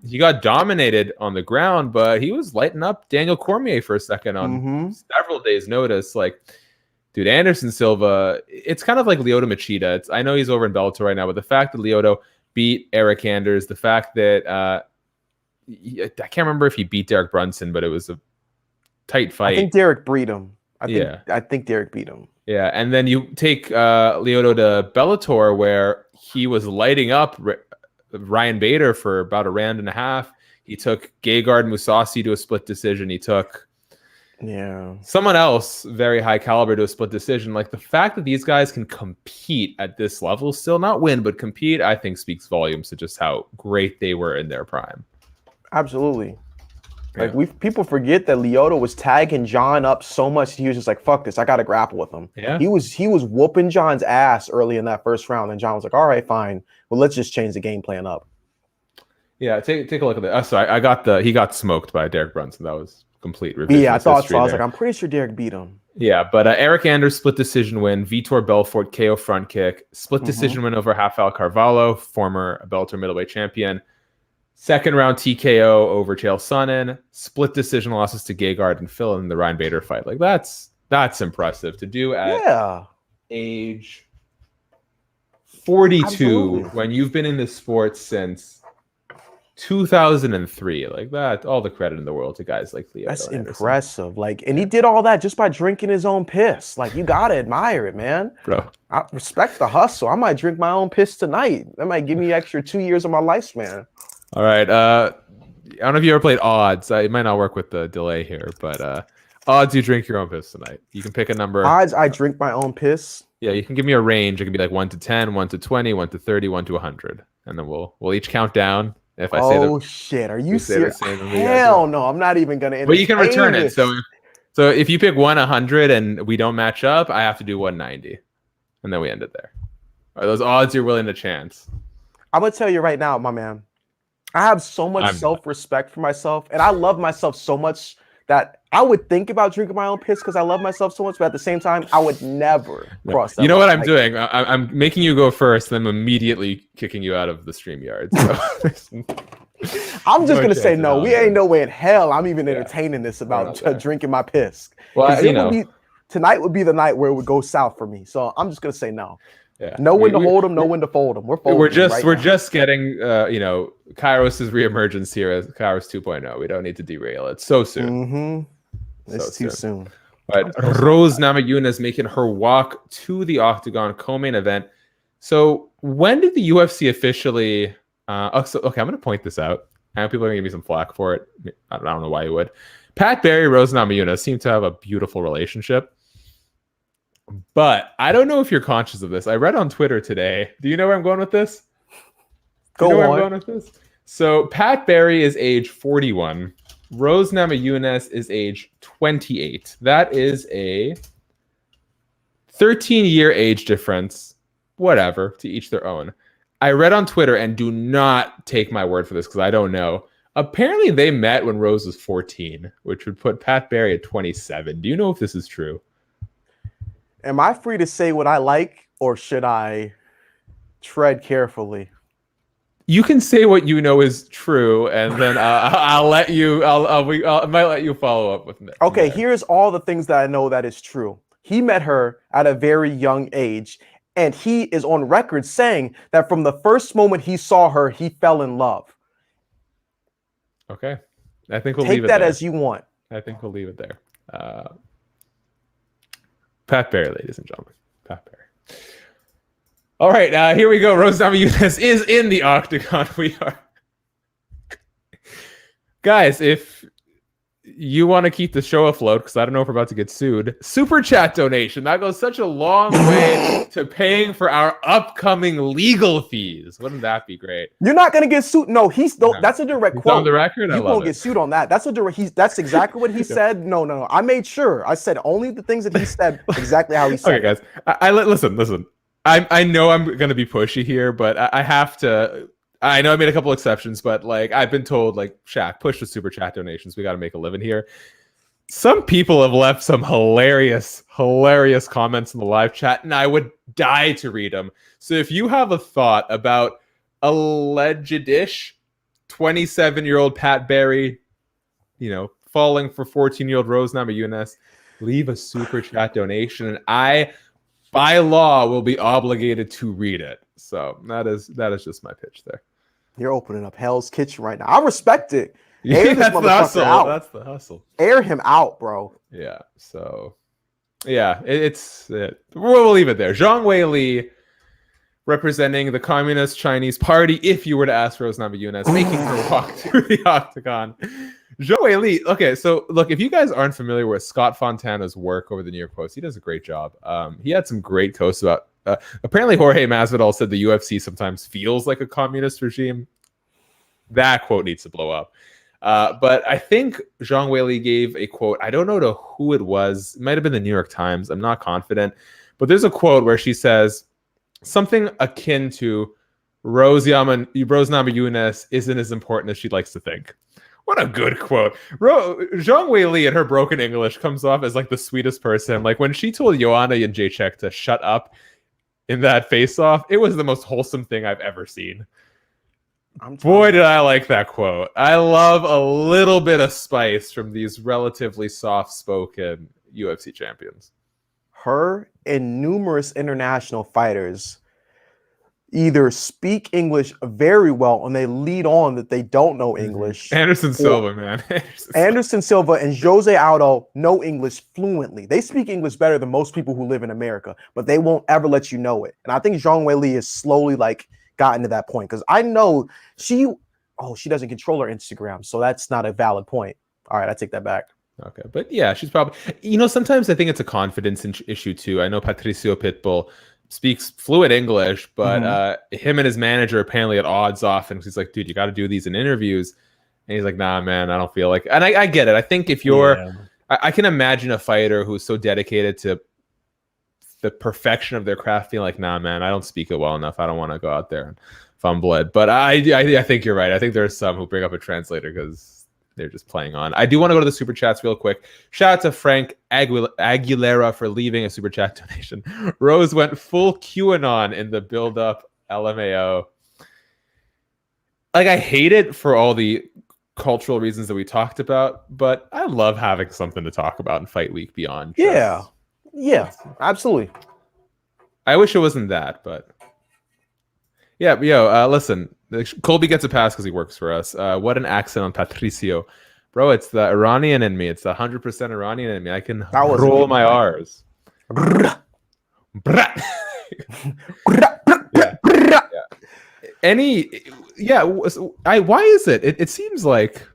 He got dominated on the ground, but he was lighting up Daniel Cormier for a second on several days' notice. Dude, Anderson Silva, it's kind of like Lyoto Machida. I know he's over in Bellator right now, but the fact that Lyoto beat Eric Anders, the fact that I can't remember if he beat Derek Brunson, but it was a tight fight. I think Derek beat him. I think Derek beat him. Yeah, and then you take Lyoto to Bellator, where he was lighting up Ryan Bader for about a round and a half. He took Gegard Mousasi to a split decision. He took someone else very high caliber to a split decision. The fact that these guys can compete at this level, still not win, but compete, I think speaks volumes to just how great they were in their prime. Absolutely. People forget that Lyoto was tagging John up so much. He was just like, fuck this. I got to grapple with him. Yeah. He was whooping John's ass early in that first round. And John was like, all right, fine. Well, let's just change the game plan up. Yeah. Take a look at that. Sorry, he got smoked by Derek Brunson. That was complete revision. Yeah, I thought so. I was like, I'm pretty sure Derek beat him. Yeah, but Eric Anders split decision win, Vitor Belfort KO front kick, split decision win over Rafael Carvalho, former Bellator middleweight champion. Second round TKO over Chael Sonnen, split decision losses to Gegard and Phil in the Ryan Bader fight. Like that's impressive to do at age 42. Absolutely. When you've been in this sport since 2003. Like that, all the credit in the world to guys like Leo. That's impressive. Like, and he did all that just by drinking his own piss. Like, you gotta admire it, man. Bro, I respect the hustle. I might drink my own piss tonight. That might give me extra 2 years of my lifespan. All right. I don't know if you ever played odds. It might not work with the delay here, but odds you drink your own piss tonight. You can pick a number. Odds I drink my own piss. Yeah, you can give me a range. It can be like 1 to 10, 1 to 20, 1 to 30, 1 to 100, and then we'll each count down. If I say shit, are you serious? Hell no, I'm not even gonna. But you can return it. So if you pick 100 and we don't match up, I have to do 190, and then we end it there. Are those odds you're willing to chance? I'm gonna tell you right now, my man. I have so much self-respect for myself, and I love myself so much that I would think about drinking my own piss because I love myself so much, but at the same time, I would never cross that. You know what I'm doing? I'm making you go first, then I'm immediately kicking you out of the StreamYard. So. I'm just gonna say no. We ain't no way in hell I'm even entertaining this about drinking my piss. Well, tonight would be the night where it would go south for me. So I'm just gonna say no. Yeah. Know when to hold them, know when to fold them. We're just getting Kairos' reemergence here as Kairos 2.0. We don't need to derail it so soon. It's too soon. But Rose Namajunas making her walk to the Octagon co-main event. So when did the UFC officially? I'm going to point this out. I know people are going to give me some flack for it. I don't know why you would. Pat Barry, Rose Namajunas seem to have a beautiful relationship. But I don't know if you're conscious of this. I read on Twitter today. Do you know where I'm going with this? Where I'm going with this? So Pat Barry is age 41. Rose Namajunas is age 28. That is a 13-year age difference. Whatever, to each their own. I read on Twitter, and do not take my word for this because I don't know. Apparently they met when Rose was 14, which would put Pat Barry at 27. Do you know if this is true? Am I free to say what I like, or should I tread carefully? You can say what you know is true, and then I'll let you. I might let you follow up with it. Okay, here's all the things that I know that is true. He met her at a very young age, and he is on record saying that from the first moment he saw her, he fell in love. Okay, I think we'll take leave it that there. As you want. I think we'll leave it there. Pat Barry, ladies and gentlemen. Pat Barry. All right, here we go. Rose Namajunas is in the Octagon. We are. Guys, if you want to keep the show afloat, because I don't know if we're about to get sued, super chat donation. That goes such a long way to paying for our upcoming legal fees. Wouldn't that be great? You're not going to get sued. No, that's a direct quote. On the record? You won't get sued on that. That's a direct. That's exactly what he said. No. I made sure. I said only the things that he said exactly how he said. Okay, guys. Listen. I know I'm going to be pushy here, but I have to. I know I made a couple exceptions, but like I've been told, like, Shaq, push the super chat donations. We got to make a living here. Some people have left some hilarious comments in the live chat, and I would die to read them. So if you have a thought about alleged-ish 27-year-old Pat Barry, falling for 14-year-old Rose Namajunas, leave a super chat donation, and I, by law, will be obligated to read it. So that is just my pitch there. You're opening up Hell's Kitchen right now. I respect it. Yeah, that's the hustle. Out. That's the hustle. Air him out, bro. Yeah. So, yeah, we'll leave it there. Zhang Weili, representing the Communist Chinese Party, if you were to ask Rose Namajunas, making her walk through the Octagon. Zhang Weili. Okay, so look, if you guys aren't familiar with Scott Fontana's work over the New York Post, he does a great job. He had some great posts about. Apparently, Jorge Masvidal said the UFC sometimes feels like a communist regime. That quote needs to blow up. But I think Zhang Weili gave a quote. I don't know to who it was. It might have been the New York Times. I'm not confident. But there's a quote where she says something akin to Rose Namajunas isn't as important as she likes to think. What a good quote. Zhang Weili in her broken English comes off as like the sweetest person. Like when she told Joanna and Jacek to shut up in that face-off, it was the most wholesome thing I've ever seen. Boy, did I like that quote. I love a little bit of spice from these relatively soft-spoken UFC champions. Her and numerous international fighters either speak English very well and they lead on that they don't know English. Anderson Silva, man. Anderson Silva and Jose Aldo know English fluently. They speak English better than most people who live in America, but they won't ever let you know it. And I think Zhang Weili is slowly like gotten to that point because I know she doesn't control her Instagram, so that's not a valid point. All right, I take that back. Okay, but yeah, she's probably, sometimes I think it's a confidence issue too. I know Patricio Pitbull speaks fluent English, but him and his manager apparently at odds often. He's like, dude, you got to do these in interviews. And he's like, nah, man, I don't feel like, and I get it. I think if you're, I can imagine a fighter who's so dedicated to the perfection of their craft being like, nah, man, I don't speak it well enough. I don't want to go out there and fumble it. But I think you're right. I think there are some who bring up a translator because they're just playing on. I do want to go to the super chats real quick. Shout out to Frank Aguilera for leaving a super chat donation. Rose went full QAnon in the build-up LMAO. Like, I hate it for all the cultural reasons that we talked about, but I love having something to talk about in Fight Week beyond. Yeah, absolutely. I wish it wasn't that, but yeah, listen. Colby gets a pass because he works for us. What an accent on Patricio. Bro, it's the Iranian in me. It's the 100% Iranian in me. I can roll my R's. Why is it? It seems like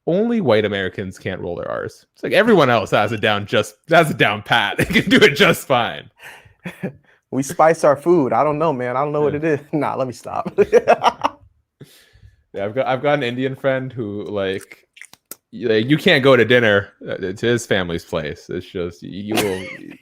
only white Americans can't roll their R's. It's like everyone else has it down pat. They can do it just fine. We spice our food. I don't know, man. I don't know what it is. Nah, let me stop. Yeah, I've got an Indian friend who like you can't go to dinner to his family's place. It's just you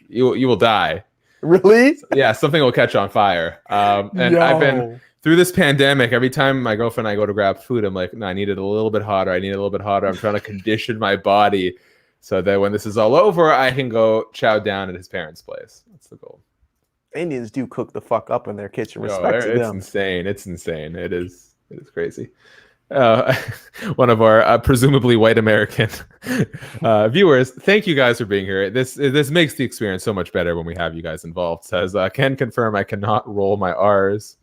will die. Really? Yeah, something will catch on fire. And I've been through this pandemic. Every time my girlfriend and I go to grab food, I'm like, no, I need it a little bit hotter. I'm trying to condition my body so that when this is all over, I can go chow down at his parents' place. That's the goal. Indians do cook the fuck up in their kitchen. Respect to them. It's insane. It is crazy. One of our presumably white American viewers, thank you guys for being here. This makes the experience so much better when we have you guys involved. Says, can confirm I cannot roll my R's.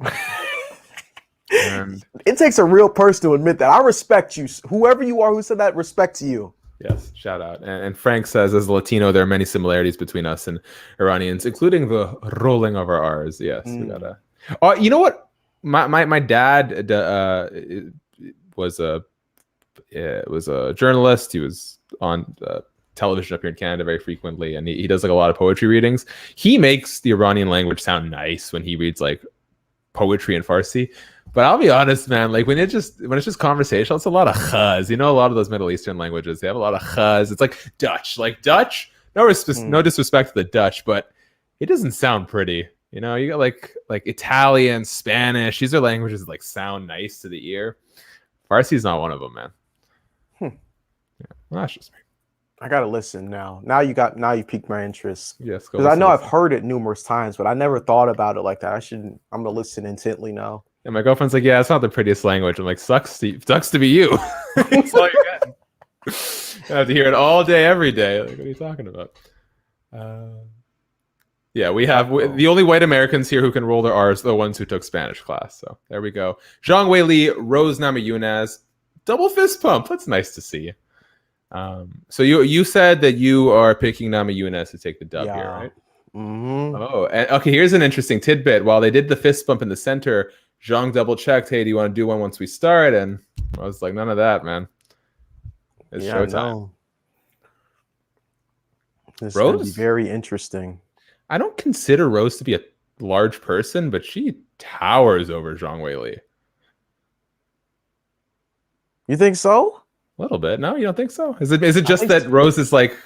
And it takes a real person to admit that. I respect you. Whoever you are who said that, respect to you. Yes, shout out. And Frank says, as a Latino, there are many similarities between us and Iranians, including the rolling of our R's. Yes, we gotta. Oh, you know what? My dad was a journalist. He was on television up here in Canada very frequently, and he does like a lot of poetry readings. He makes the Iranian language sound nice when he reads like poetry in Farsi. But I'll be honest, man, like when it's just conversational, it's a lot of khaz. A lot of those Middle Eastern languages, they have a lot of khaz. It's like Dutch. No disrespect to the Dutch, but it doesn't sound pretty. You got like Italian, Spanish. These are languages that like sound nice to the ear. Farsi's not one of them, man. Yeah, well, that's just me. I gotta listen now. Now you piqued my interest. Yes, because I know I've heard it numerous times, but I never thought about it like that. I'm gonna listen intently now. And my girlfriend's like, yeah, it's not the prettiest language. I'm like, sucks to be you. That's all you get. I have to hear it all day, every day. Like, what are you talking about? Yeah, we have the only white Americans here who can roll their R's are the ones who took Spanish class. So there we go. Zhang Weili, Rose Namajunas, double fist pump. That's nice to see. So you said that you are picking Namajunas to take the dub here, right? Mm-hmm. Oh, and okay. Here's an interesting tidbit. While they did the fist bump in the center, Zhang double checked. Hey, do you want to do one once we start? And I was like, none of that, man. It's showtime. This is going to be very interesting. I don't consider Rose to be a large person, but she towers over Zhang Weili. You think so? A little bit. No, you don't think so? Is it just that Rose is like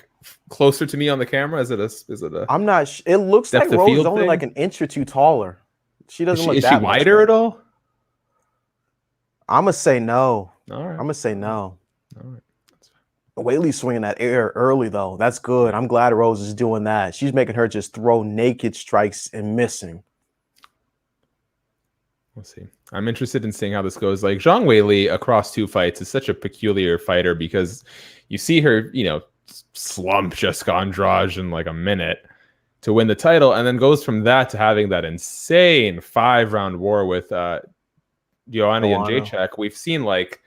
closer to me on the camera? Is it a? I'm not. It looks like Rose is only like an inch or two taller. She doesn't look. Is she wider at all? I'm gonna say no. All right. I'm gonna say no. All right. Weili's swinging that air early, though. That's good. I'm glad Rose is doing that. She's making her just throw naked strikes and missing. We'll see. I'm interested in seeing how this goes. Like, Zhang Weili across 2 fights is such a peculiar fighter because you see her, slump Jessica Andrade in like a minute to win the title, and then goes from that to having that insane 5-round war with Joanna Jędrzejczyk. We've seen like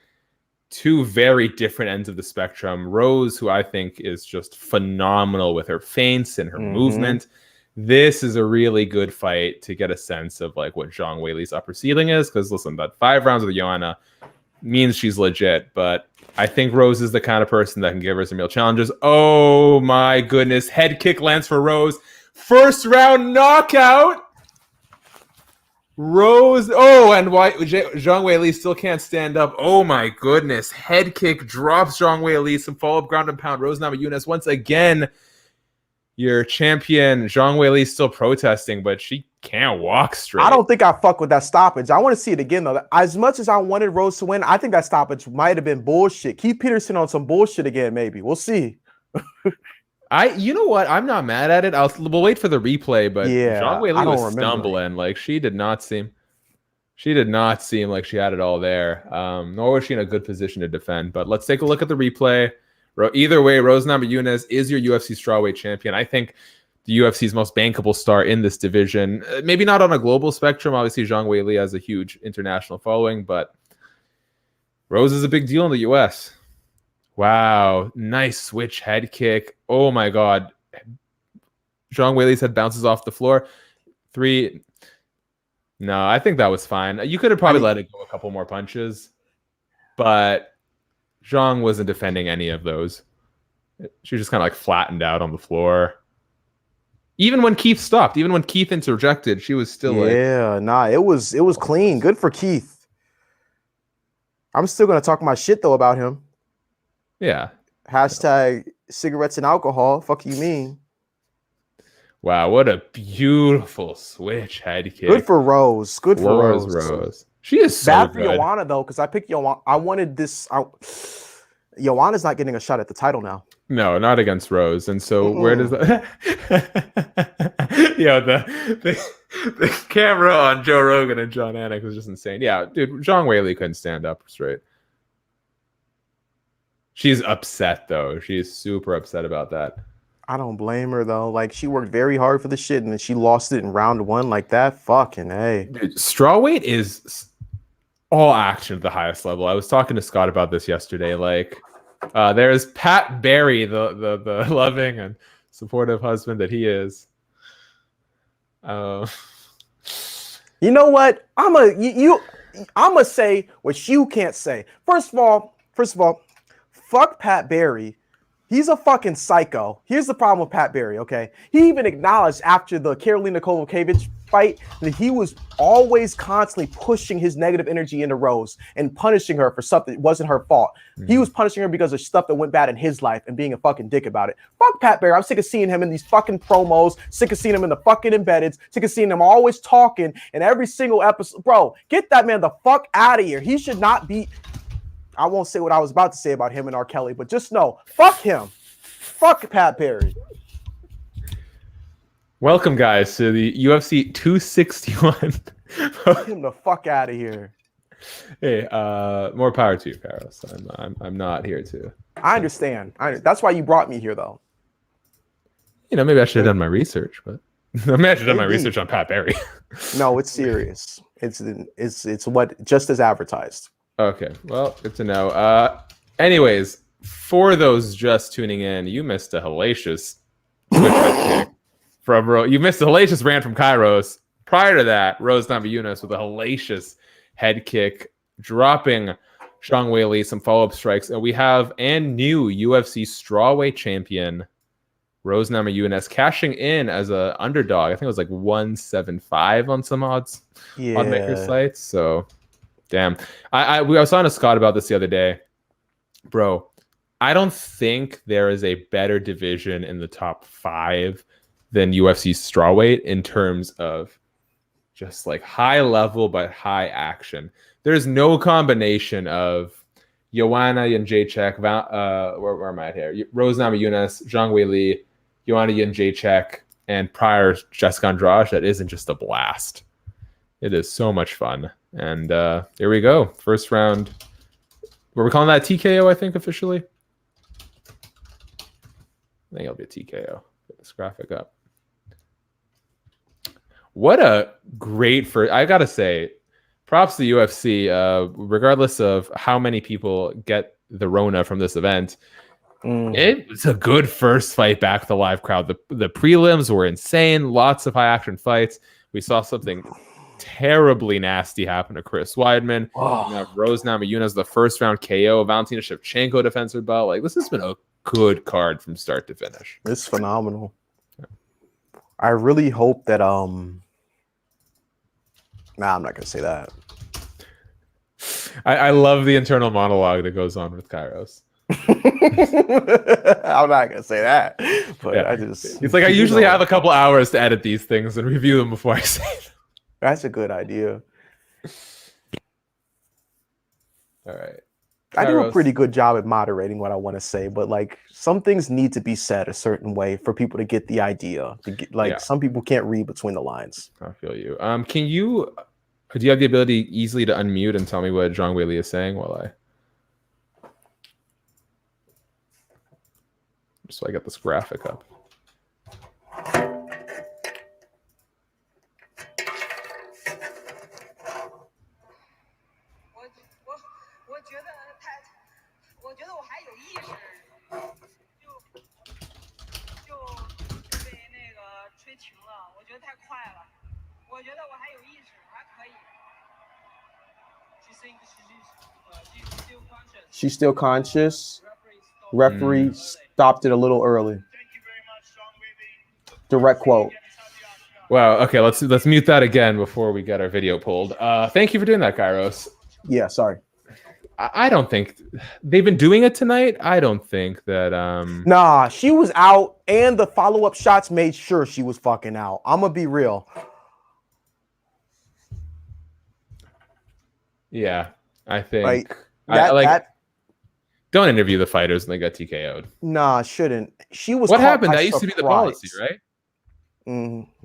2 very different ends of the spectrum. Rose, who I think is just phenomenal with her feints and her movement. This is a really good fight to get a sense of like what Zhang Weili's upper ceiling is. Because listen, that 5 rounds with Joanna means she's legit, but I think Rose is the kind of person that can give her some real challenges. Oh my goodness. Head kick lands for Rose. First round knockout. Rose. Oh, and Zhang Weili still can't stand up. Oh my goodness. Head kick drops Zhang Weili. Some follow-up ground and pound. Rose Namajunas once again. Your champion, Zhang Weili, still protesting, but she can't walk straight. I don't think I fuck with that stoppage. I want to see it again, though. As much as I wanted Rose to win, I think that stoppage might have been bullshit. Keith Peterson on some bullshit again, maybe. We'll see. You know what? I'm not mad at it. We'll wait for the replay, but yeah, Zhang Weili was stumbling. Like, she did not seem like she had it all there. Nor was she in a good position to defend. But let's take a look at the replay. Either way, Rose Namajunas is your UFC strawweight champion. I think the UFC's most bankable star in this division. Maybe not on a global spectrum. Obviously, Zhang Weili has a huge international following, but Rose is a big deal in the US. Wow. Nice switch head kick. Oh, my God. Zhang Weili's head bounces off the floor. 3. No, I think that was fine. You could have probably let it go a couple more punches, but Zhang wasn't defending any of those. She was just kind of like flattened out on the floor. Even when Keith stopped, even when Keith interjected, she was still it was clean. Good for Keith. I'm still gonna talk my shit though about him. Yeah. Hashtag cigarettes and alcohol. Fuck you mean? Wow, what a beautiful switch head kick. Good for Rose. Good for Rose. She is so bad for good. Joanna though, because I picked Joanna. I wanted this. Joanna's not getting a shot at the title now. No, not against Rose. And so where does that? The camera on Joe Rogan and John Anik was just insane. Yeah, dude, Zhang Weili couldn't stand up straight. She's upset though. She's super upset about that. I don't blame her though. Like, she worked very hard for the shit and then she lost it in round 1 like that. Fucking A. Dude, strawweight is all action at the highest level. I was talking to Scott about this yesterday. Like, there's Pat Barry, the loving and supportive husband that he is. You know what? I'ma say what you can't say. First of all, fuck Pat Barry. He's a fucking psycho. Here's the problem with Pat Barry, okay? He even acknowledged after the Karolina Kowalkiewicz fight that he was always constantly pushing his negative energy into Rose and punishing her for something that wasn't her fault. Mm-hmm. He was punishing her because of stuff that went bad in his life and being a fucking dick about it. Fuck Pat Barry. I'm sick of seeing him in these fucking promos, sick of seeing him in the fucking embeddeds, sick of seeing him always talking in every single episode. Bro, get that man the fuck out of here. He should not be... I won't say what I was about to say about him and R. Kelly, but just know, fuck him. Fuck Pat Barry. Welcome, guys, to the UFC 261. Get him the fuck out of here. Hey, more power to you, Carlos. I'm not here to. I understand. That's why you brought me here, though. Maybe I should have done my research, but I should have done my research on Pat Barry. No, it's serious. It's what just as advertised. Okay, well, good to know. Anyways, for those just tuning in, you missed a hellacious kick from Rose. You missed a hellacious rant from Kairos. Prior to that, Rose Namajunas with a hellacious head kick, dropping Zhang Weili some follow-up strikes. And we have new UFC strawweight champion, Rose Namajunas, cashing in as an underdog. I think it was like 175 on some odds on maker sites. So... damn. I was talking to Scott about this the other day. Bro, I don't think there is a better division in the top 5 than UFC strawweight in terms of just like high level but high action. There's no combination of Joanna Jędrzejczyk, where am I at here? Rose Namajunas, Zhang Weili, Joanna Jędrzejczyk, and prior Jessica Andrade. That isn't just a blast. It is so much fun. And here we go. First round. Were we calling that TKO, I think, officially? I think it'll be a TKO. Get this graphic up. What a great first. I got to say, props to the UFC. Regardless of how many people get the Rona from this event, it was a good first fight back with the live crowd. The prelims were insane. Lots of high action fights. We saw something terribly nasty happen to Chris Weidman. Rose Namajunas, the first round KO. Valentina Shevchenko defends her belt. Like, this has been a good card from start to finish. It's phenomenal. Yeah. I really hope that I'm not gonna say that. I love the internal monologue that goes on with Kairos. I'm not gonna say that, but yeah. It's like I usually have a couple hours to edit these things and review them before I say them. That's a good idea. All right. I do a pretty good job at moderating what I want to say, but like some things need to be said a certain way for people to get the idea. Some people can't read between the lines. I feel you. Do you have the ability easily to unmute and tell me what Zhang Weili is saying just so I get this graphic up. She's still conscious. Referee stopped it a little early. Direct quote. Wow. Okay, let's mute that again before we get our video pulled. Thank you for doing that, Kairos. Yeah, sorry. I don't think they've been doing it tonight. I don't think that Nah, she was out, and the follow-up shots made sure she was fucking out. I'm gonna be real. Yeah, I think like don't interview the fighters when they got TKO'd. Nah, shouldn't. She was. What happened? That used to be the policy, right?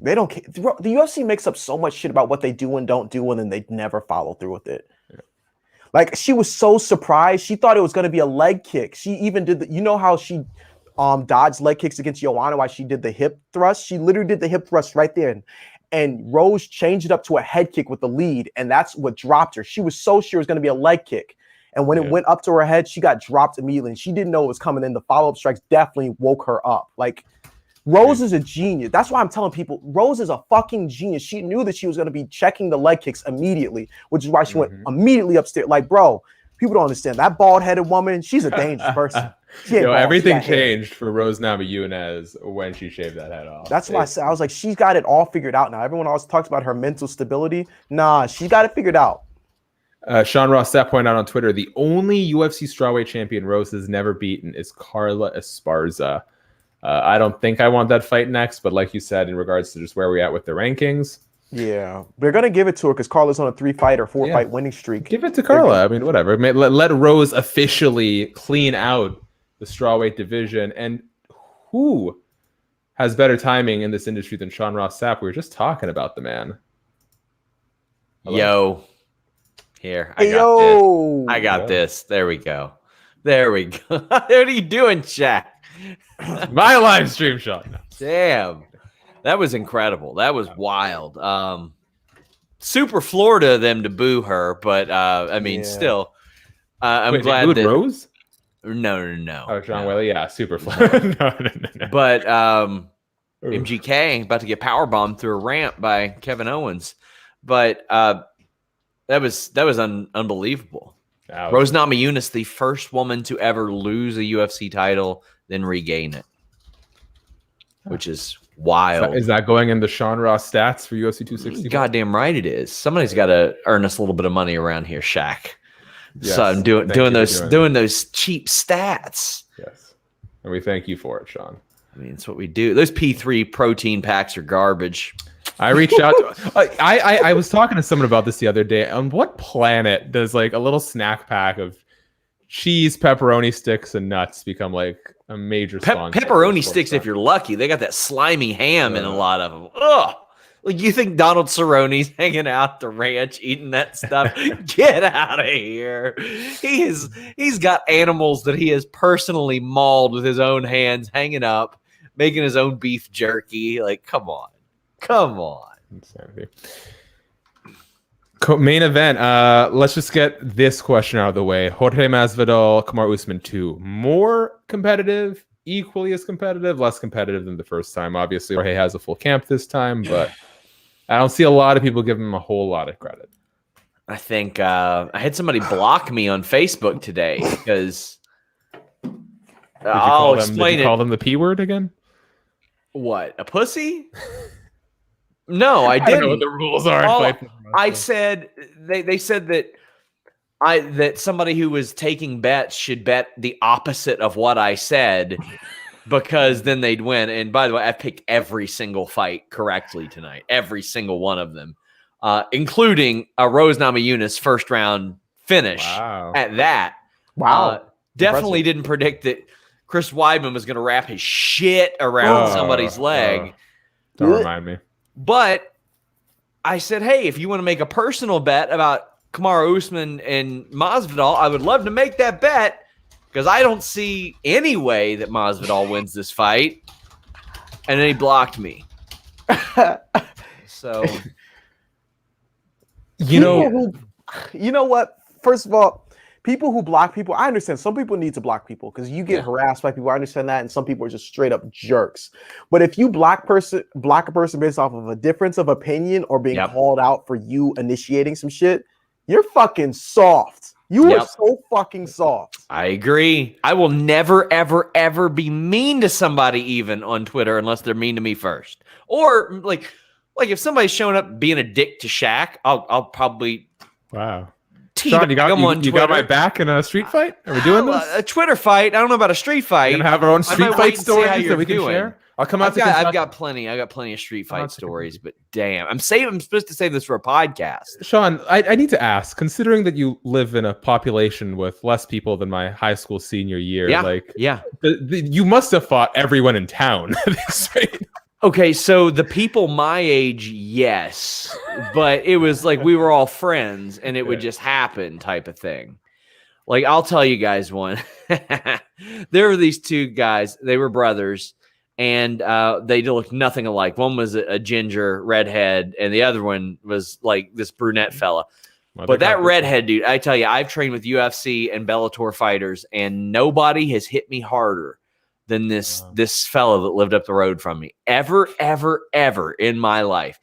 They don't care. The UFC makes up so much shit about what they do and don't do, and then they never follow through with it. Yeah. Like, she was so surprised. She thought it was going to be a leg kick. She even did you know how she dodged leg kicks against Joanna while she did the hip thrust? She literally did the hip thrust right there. And Rose changed it up to a head kick with the lead, and that's what dropped her. She was so sure it was going to be a leg kick. And when it went up to her head, she got dropped immediately, and she didn't know it was coming in. The follow-up strikes definitely woke her up. Like, Rose is a genius. That's why I'm telling people, Rose is a fucking genius. She knew that she was going to be checking the leg kicks immediately, which is why she went immediately upstairs. Like, bro, people don't understand. That bald-headed woman, she's a dangerous person. Everything changed for Rose Namajunas when she shaved that head off. That's why I said, I was like, she's got it all figured out now. Everyone always talks about her mental stability. Nah, she's got it figured out. Sean Ross Sapp pointed out on Twitter, the only UFC strawweight champion Rose has never beaten is Carla Esparza. I don't think I want that fight next, but like you said, in regards to just where we're at with the rankings. Yeah, they're going to give it to her because Carla's on a 3-fight or 4-fight winning streak. Give it to Carla. I mean, whatever. Let Rose officially clean out the strawweight division. And who has better timing in this industry than Sean Ross Sapp? We were just talking about the man. Hello? Yo. Here, I got this. There we go. What are you doing, Shaq? My live stream shot. Damn. That was incredible. That was wild. Super Florida of them to boo her, but I mean, still, I'm glad that Rose. No. Oh, Zhang Weili, yeah, super Florida. no. But MGK about to get powerbombed through a ramp by Kevin Owens, but that was unbelievable. Rose Namajunas, the first woman to ever lose a UFC title, then regain it, which is wild. Is that going in the Sean Ross stats for UFC 260? Goddamn right it is. Somebody's got to earn us a little bit of money around here, Shaq. Yes, so I'm doing those cheap stats. Yes, and we thank you for it, Sean. I mean, it's what we do. Those P3 protein packs are garbage. I reached out to I was talking to someone about this the other day. On what planet does like a little snack pack of cheese, pepperoni sticks, and nuts become like a major sponsor. Pepperoni sticks, if you're lucky. They got that slimy ham in a lot of them. Ugh. Like, you think Donald Cerrone's hanging out at the ranch eating that stuff? Get out of here. He's got animals that he has personally mauled with his own hands, hanging up, making his own beef jerky. Like, come on. Insanity. Main event. Let's just get this question out of the way. Jorge Masvidal, Kamaru Usman 2. More competitive, equally as competitive, less competitive than the first time. Obviously, Jorge has a full camp this time, but I don't see a lot of people giving him a whole lot of credit. I think I had somebody block me on Facebook today because I'll explain it. Did you call them the P word again? What, a pussy? No, I didn't. I don't know what the rules are. I said they said that somebody who was taking bets should bet the opposite of what I said because then they'd win. And by the way, I picked every single fight correctly tonight, every single one of them, including a Rose Namajunas first round finish. Wow. At that. Wow. Definitely didn't predict that Chris Weidman was going to wrap his shit around somebody's leg. Don't remind me. But I said, hey, if you want to make a personal bet about Kamaru Usman and Masvidal, I would love to make that bet because I don't see any way that Masvidal wins this fight. And then he blocked me. So, you know what? First of all, people who block people, I understand. Some people need to block people because you get harassed by people. I understand that, and some people are just straight up jerks. But if you block a person based off of a difference of opinion or being called out for you initiating some shit, you're fucking soft. You are so fucking soft. I agree. I will never, ever, ever be mean to somebody even on Twitter unless they're mean to me first. Or like if somebody's showing up being a dick to Shaq, I'll probably Sean, you got my back in a street fight? Are we doing this? A Twitter fight. I don't know about a street fight. We're gonna have our own street fight stories that we can share. I'll come out. I've got plenty of street fight stories, but damn, I'm supposed to save this for a podcast. Sean, I need to ask, considering that you live in a population with less people than my high school senior year, you must have fought everyone in town. Right? Okay, so the people my age, yes, but it was like we were all friends and it would just happen type of thing. Like, I'll tell you guys one. There were these two guys. They were brothers, and they looked nothing alike. One was a ginger redhead, and the other one was like this brunette fella. But that redhead dude, I tell you, I've trained with UFC and Bellator fighters, and nobody has hit me harder than this fellow that lived up the road from me ever in my life.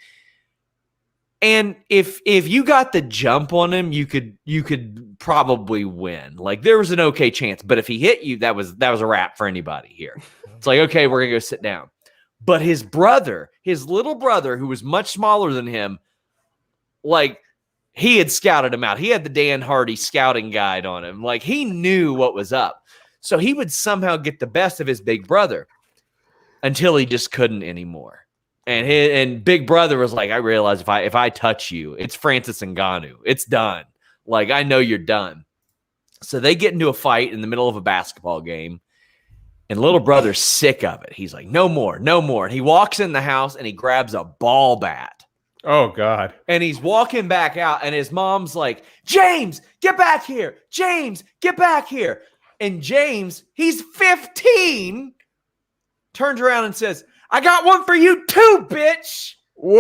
And if you got the jump on him, you could probably win. Like, there was an okay chance, but if he hit you, that was a wrap for anybody here. It's like, okay, we're gonna go sit down. But his little brother, who was much smaller than him, like, he had scouted him out. He had the Dan Hardy scouting guide on him. Like, he knew what was up. So he would somehow get the best of his big brother until he just couldn't anymore. And big brother was like, I realize if I touch you, it's Francis Ngannou. It's done. Like, I know you're done. So they get into a fight in the middle of a basketball game, and little brother's sick of it. He's like, no more. And he walks in the house and he grabs a ball bat. Oh, God. And he's walking back out, and his mom's like, James, get back here. James, get back here. And James, he's 15, turns around and says, I got one for you too, bitch. Whoa.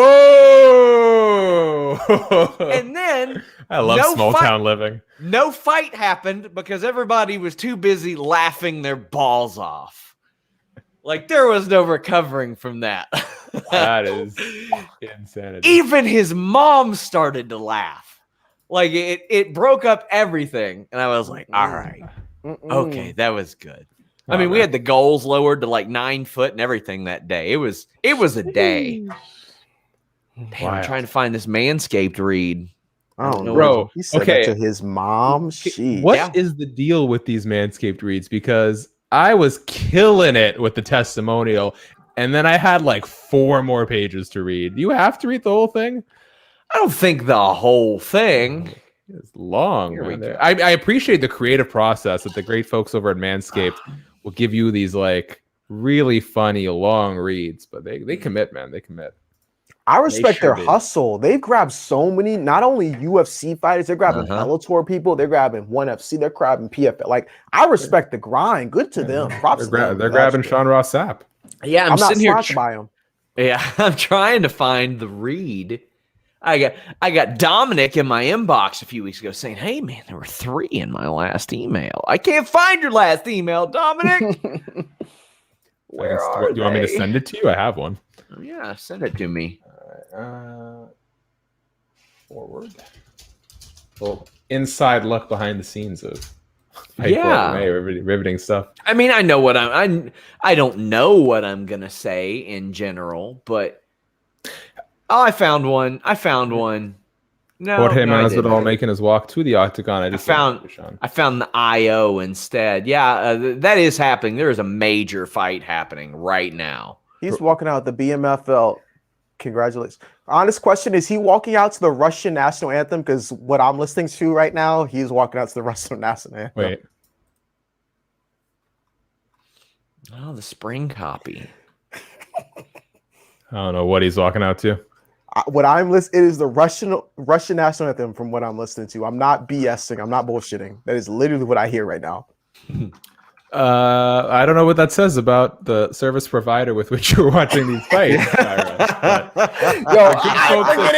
And then I love small town living. No fight happened because everybody was too busy laughing their balls off. Like, there was no recovering from that. That is insanity. Even his mom started to laugh. Like, it broke up everything. And I was like, all right. Okay, that was good. I mean, we had the goals lowered to like 9 foot and everything that day. It was a day. Damn, I'm trying to find this Manscaped read. I don't know. Bro, he said that to his mom. What is the deal with these Manscaped reads? Because I was killing it with the testimonial, and then I had like 4 more pages to read. You have to read the whole thing? I don't think the whole thing. It's long, man. I appreciate the creative process that the great folks over at Manscaped will give you these like really funny long reads, but they commit, man. They commit. I respect their hustle. They've grabbed so many, not only UFC fighters, they're grabbing Bellator people, they're grabbing ONE FC, they're grabbing PFL. Like, I respect the grind. Good to them. Props to them. They're grabbing Sean Ross Sapp. Yeah, I'm not sponsored by him. Yeah, I'm trying to find the read. I got Dominic in my inbox a few weeks ago saying, "Hey man, there were 3 in my last email. I can't find your last email, Dominic." Where are they? Do you want me to send it to you? I have one. Oh, yeah, send it to me. Forward. Well, inside look behind the scenes of Fightful MMA, riveting stuff. I mean, I know what I don't know what I'm gonna say in general, but I found one. No, Jorge Masvidal making his walk to the octagon. I found the IO instead. Yeah, that is happening. There is a major fight happening right now. He's walking out the BMFL. Congratulations. Honest question, is he walking out to the Russian national anthem? Because what I'm listening to right now, he's walking out to the Russian national anthem. Wait. Oh, the spring copy. I don't know what he's walking out to. It is the Russian national anthem from what I'm listening to. I'm not BSing. I'm not bullshitting. That is literally what I hear right now. I don't know what that says about the service provider with which you're watching these fights.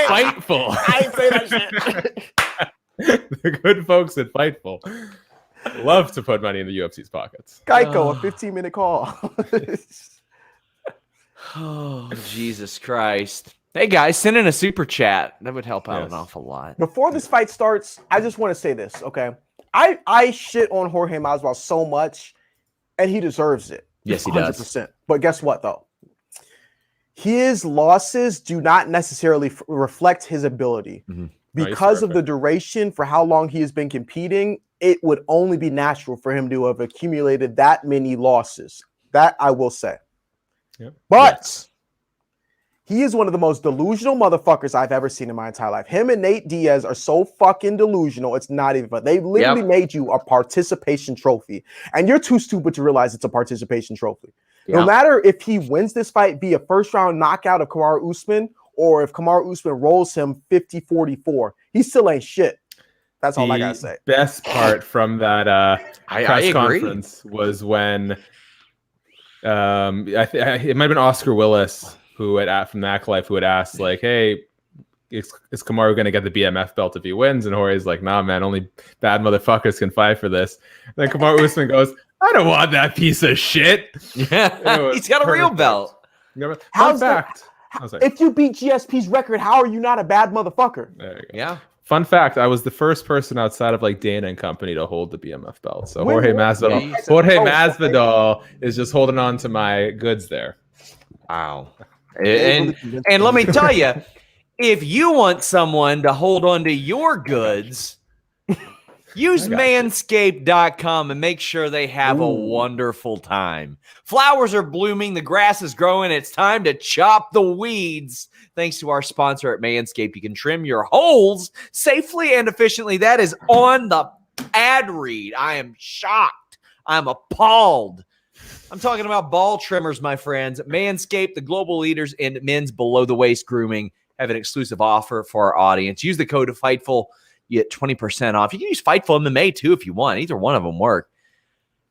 Fightful. I ain't say that shit. The good folks at Fightful love to put money in the UFC's pockets. Geico, a 15-minute call. Oh, Jesus Christ. Hey, guys, send in a super chat. That would help out an awful lot. Before this fight starts, I just want to say this, okay? I shit on Jorge Masvidal so much, and he deserves it. Yes, he 100%. does. But guess what, though? His losses do not necessarily reflect his ability. Mm-hmm. Because of the duration for how long he has been competing, it would only be natural for him to have accumulated that many losses. That I will say. Yep. But he is one of the most delusional motherfuckers I've ever seen in my entire life. Him and Nate Diaz are so fucking delusional. It's not even fun. They literally made you a participation trophy. And you're too stupid to realize it's a participation trophy. No matter if he wins this fight via first round knockout of Kamaru Usman or if Kamaru Usman rolls him 50-44, he still ain't shit. That's all I gotta say. The best part from that press conference was when it might have been Oscar Willis who had from the Acolyte who had asked like, "Hey, is Kamaru going to get the BMF belt if he wins?" And Jorge's like, "Nah, man, only bad motherfuckers can fight for this." And then Kamaru Usman goes, "I don't want that piece of shit." Yeah, he's got a real belt. Fun fact. If you beat GSP's record, how are you not a bad motherfucker? There you go. Yeah. Fun fact, I was the first person outside of like Dana and company to hold the BMF belt. So Jorge Masvidal is just holding on to my goods there. Wow. And let me tell you, if you want someone to hold on to your goods, use manscaped.com and make sure they have a wonderful time. Flowers are blooming. The grass is growing. It's time to chop the weeds. Thanks to our sponsor at Manscaped, you can trim your holes safely and efficiently. That is on the ad read. I am shocked. I'm appalled. I'm talking about ball trimmers, my friends. Manscaped, the global leaders in men's below-the-waist grooming, have an exclusive offer for our audience. Use the code of Fightful. You get 20% off. You can use Fightful MMA, too, if you want. Either one of them work.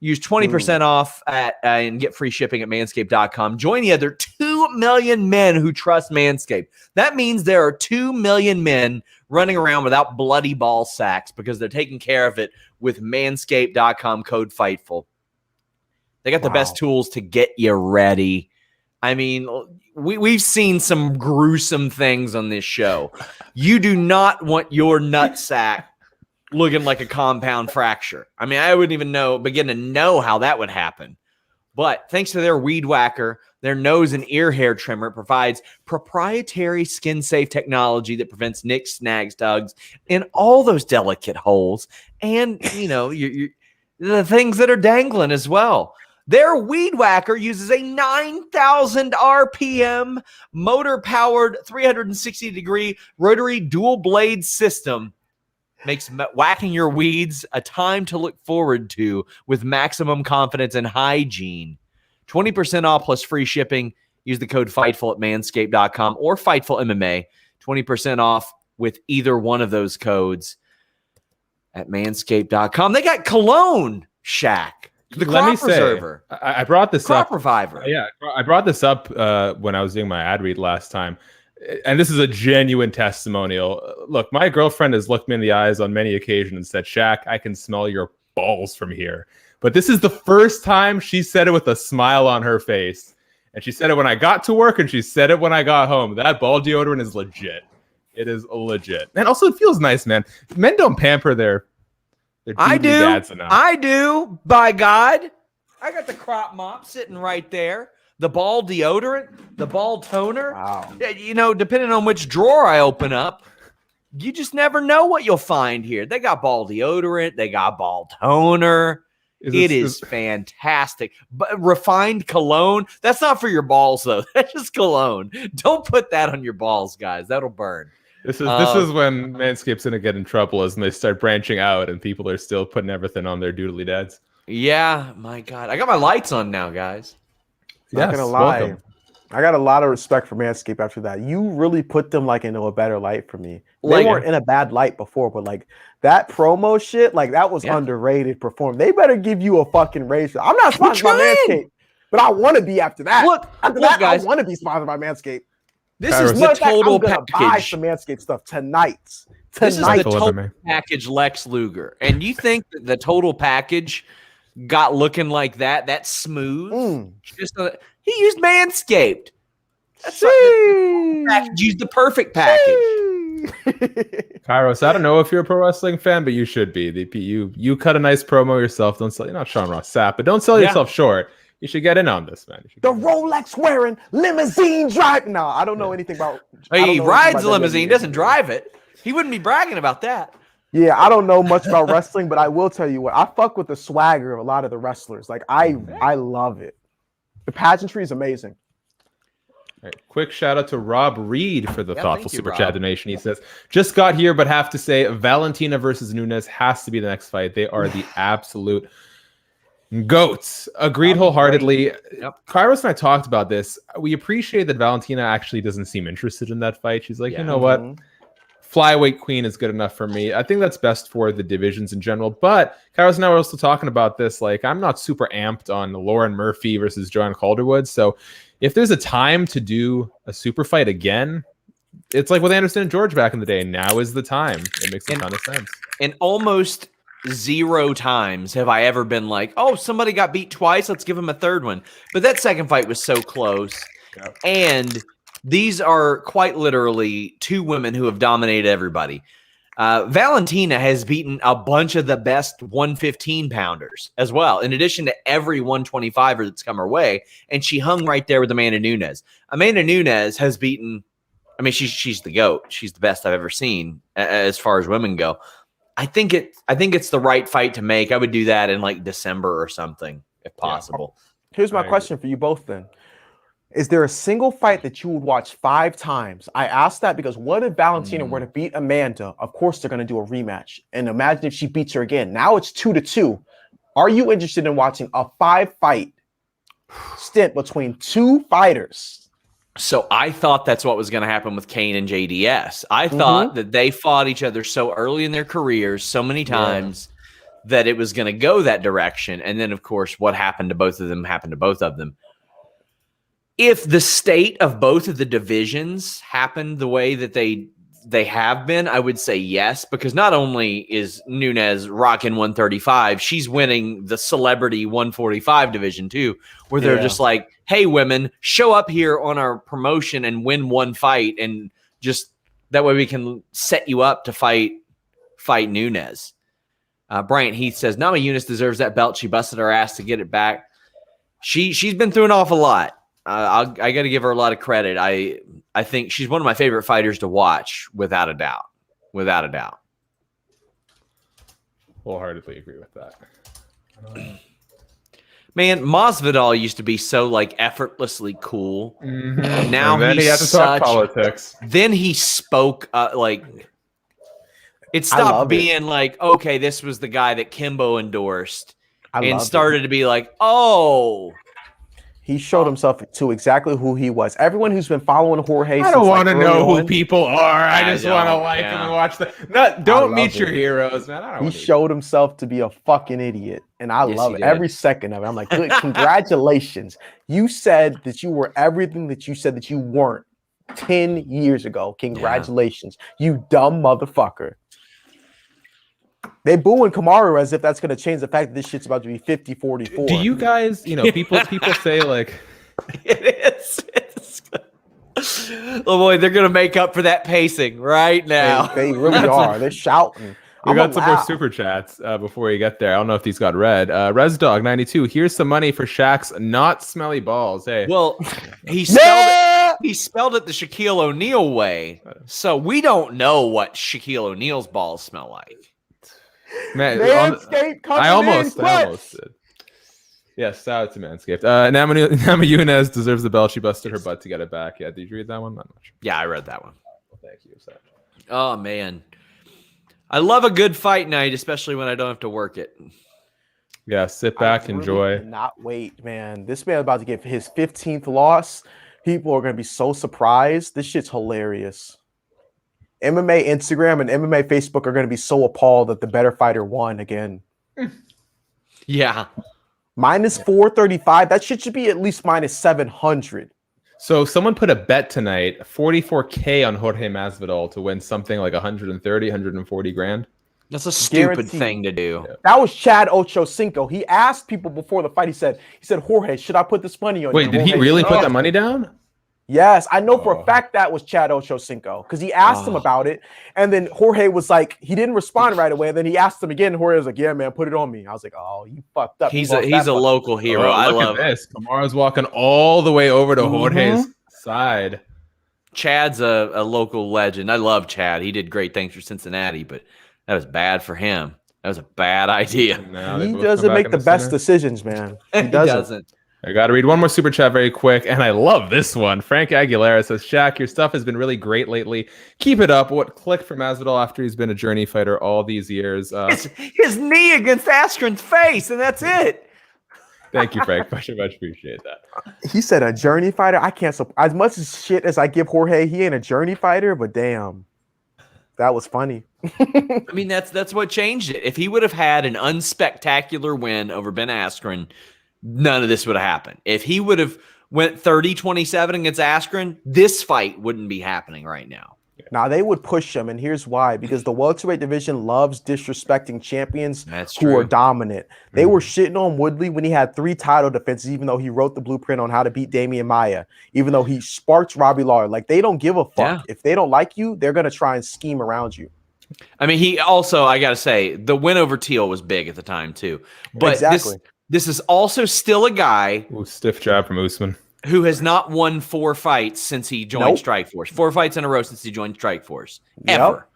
Use 20% off and get free shipping at manscaped.com. Join the other 2 million men who trust Manscaped. That means there are 2 million men running around without bloody ball sacks because they're taking care of it with manscaped.com code Fightful. They got the best tools to get you ready. I mean, we've seen some gruesome things on this show. You do not want your nutsack looking like a compound fracture. I mean, I wouldn't even begin to know how that would happen. But thanks to their Weed Whacker, their nose and ear hair trimmer provides proprietary skin-safe technology that prevents nicks, snags, tugs, and all those delicate holes. And, you know, the things that are dangling as well. Their Weed Whacker uses a 9,000 RPM motor-powered 360-degree rotary dual-blade system. makes whacking your weeds a time to look forward to with maximum confidence and hygiene. 20% off plus free shipping. Use the code FIGHTFUL at manscaped.com or Fightful MMA. 20% off with either one of those codes at manscaped.com. They got cologne, Shaq. The crop preserver. I brought this crop up. Reviver. Yeah, I brought this up when I was doing my ad read last time. And this is a genuine testimonial. Look, my girlfriend has looked me in the eyes on many occasions and said, Shaq, I can smell your balls from here. But this is the first time she said it with a smile on her face. And she said it when I got to work, and she said it when I got home. That ball deodorant is legit. It is legit. And also, it feels nice, man. Men don't pamper their dads enough. I do, by God. I got the crop mop sitting right there. The ball deodorant, the ball toner. Wow. You know, depending on which drawer I open up, you just never know what you'll find here. They got ball deodorant. They got ball toner. It is fantastic. But refined cologne, that's not for your balls, though. That's just cologne. Don't put that on your balls, guys. That'll burn. This is when Manscaped's going to get in trouble, as when they start branching out and people are still putting everything on their doodly dads. Yeah, my God. I got my lights on now, guys. Not gonna lie, welcome. I got a lot of respect for Manscaped after that. You really put them like into a better light for me. They weren't in a bad light before, but like that promo shit, like that was underrated performance. They better give you a fucking raise. I'm not sponsored by Manscaped, but I want to be after that. After that, guys, I want to be sponsored by Manscaped. This is the total package. Buy some Manscaped stuff tonight. This is the total package, Lex Luger. And you think that the total package got looking like that? That's smooth. He used Manscaped. That's package. Used the perfect package. Kairos, I don't know if you're a pro wrestling fan, but you should be. You cut a nice promo yourself. Don't sell. You're not Sean Ross Sapp, but don't sell yourself short. You should get in on this, man. The Rolex wearing limousine drive. No, I don't know anything about. He rides a limousine, doesn't drive it. He wouldn't be bragging about that. Yeah, I don't know much about wrestling, but I will tell you what, I fuck with the swagger of a lot of the wrestlers. Like I love it. The pageantry is amazing. All right, quick shout out to Rob Reed for the thoughtful super chat donation. He says, just got here, but have to say Valentina versus Nunes has to be the next fight. They are the absolute goats. Agreed wholeheartedly. Yep. Kairos and I talked about this. We appreciate that Valentina actually doesn't seem interested in that fight. She's like, you know what? Flyweight queen is good enough for me. I think that's best for the divisions in general. But Kairos and I were also talking about this. Like, I'm not super amped on Lauren Murphy versus Joanne Calderwood. So if there's a time to do a super fight again, it's like with Anderson and George back in the day. Now is the time. It makes a ton of sense. And almost 0 times have I ever been like, oh, somebody got beat twice. Let's give him a third one. But that second fight was so close. Yep. And these are quite literally 2 women who have dominated everybody. Valentina has beaten a bunch of the best 115 pounders as well, in addition to every 125er that's come her way. And she hung right there with Amanda Nunes. Amanda Nunes has beaten, I mean, she's the GOAT. She's the best I've ever seen as far as women go. I think it's the right fight to make. I would do that in like December or something, if possible. Here's my question for you both then. Is there a single fight that you would watch 5 times? I asked that because what if Valentina were to beat Amanda? Of course, they're going to do a rematch. And imagine if she beats her again. Now it's 2-2. Are you interested in watching a 5-fight stint between 2 fighters? So I thought that's what was going to happen with Kane and JDS. I thought that they fought each other so early in their careers, so many times, that it was going to go that direction. And then, of course, what happened to both of them happened to both of them. If the state of both of the divisions happened the way that they have been, I would say yes, because not only is Nunes rocking 135, she's winning the celebrity 145 division too, where they're just like, hey, women, show up here on our promotion and win 1 fight, and just that way we can set you up to fight Nunes. Bryant Heath says, Namajunas deserves that belt. She busted her ass to get it back. She's been through an awful lot. I got to give her a lot of credit. I think she's one of my favorite fighters to watch, without a doubt. Without a doubt. Wholeheartedly agree with that. Man, Masvidal used to be so like effortlessly cool. Now he had to talk politics. Then he spoke like It stopped being like, okay, this was the guy that Kimbo endorsed, and started to be like, oh. He showed himself to exactly who he was. Everyone who's been following Jorge, I don't want to know who people are. I just want to like him and watch the. Don't meet your heroes, man. He showed himself to be a fucking idiot, and I love it every second of it. I'm like, good, congratulations. You said that you were everything that you said that you weren't 10 years ago. Congratulations, you dumb motherfucker. They booing Kamaru as if that's going to change the fact that this shit's about to be 50-44. Do you guys, people say like it is. Oh boy, they're going to make up for that pacing right now. They really are. They're shouting. We got some more super chats before you get there. I don't know if these got read. ResDog92, here's some money for Shaq's not smelly balls. Hey. Well, he spelled it the Shaquille O'Neal way. So we don't know what Shaquille O'Neal's balls smell like. Man, I almost did. Yes, shout out to Manscaped. Namajunas deserves the belt. She busted her butt to get it back. Yeah, did you read that one? I'm not sure. Yeah, I read that one. Well, thank you. Oh man, I love a good fight night, especially when I don't have to work it. Yeah, sit back, enjoy. Not wait, man. This man about to get his 15th loss. People are gonna be so surprised. This shit's hilarious. MMA Instagram and MMA Facebook are going to be so appalled that the better fighter won again. Yeah. Minus 435. That shit should be at least minus 700. So someone put a bet tonight, 44K on Jorge Masvidal to win something like 130, 140 grand. That's a stupid thing to do. Yeah. That was Chad Ochocinco. He asked people before the fight. He said, Jorge, should I put this money on you? Wait, did he really put that money down? Yes, I know for a fact that was Chad Ochocinco because he asked him about it, and then Jorge was like, he didn't respond right away. And then he asked him again. And Jorge was like, "Yeah, man, put it on me." I was like, "Oh, you fucked up." He's a local hero. I love this. Kamaru's walking all the way over to Jorge's side. Chad's a local legend. I love Chad. He did great things for Cincinnati, but that was bad for him. That was a bad idea. He doesn't make the best decisions, man. He doesn't. I got to read one more super chat very quick, and I love this one. Frank Aguilera says, Shaq, your stuff has been really great lately. Keep it up. What clicked for Masvidal after he's been a journey fighter all these years? His knee against Askren's face, and that's it. Thank you, Frank. Much appreciate that. He said a journey fighter. I can't as much as shit as I give Jorge. He ain't a journey fighter, but damn, that was funny. I mean, that's what changed it. If he would have had an unspectacular win over Ben Askren, none of this would have happened. If he would have went 30-27 against Askren, this fight wouldn't be happening right now. Now, they would push him, and here's why. Because the welterweight division loves disrespecting champions who are dominant. They were shitting on Woodley when he had 3 title defenses, even though he wrote the blueprint on how to beat Damian Maia, even though he sparked Robbie Lawler. Like, they don't give a fuck. Yeah. If they don't like you, they're going to try and scheme around you. I mean, he also, I got to say, the win over Teal was big at the time, too. But exactly. This is also still a guy. Ooh, stiff jab from Usman. Who has not won 4 fights since he joined Strikeforce. 4 fights in a row since he joined Strikeforce. Ever.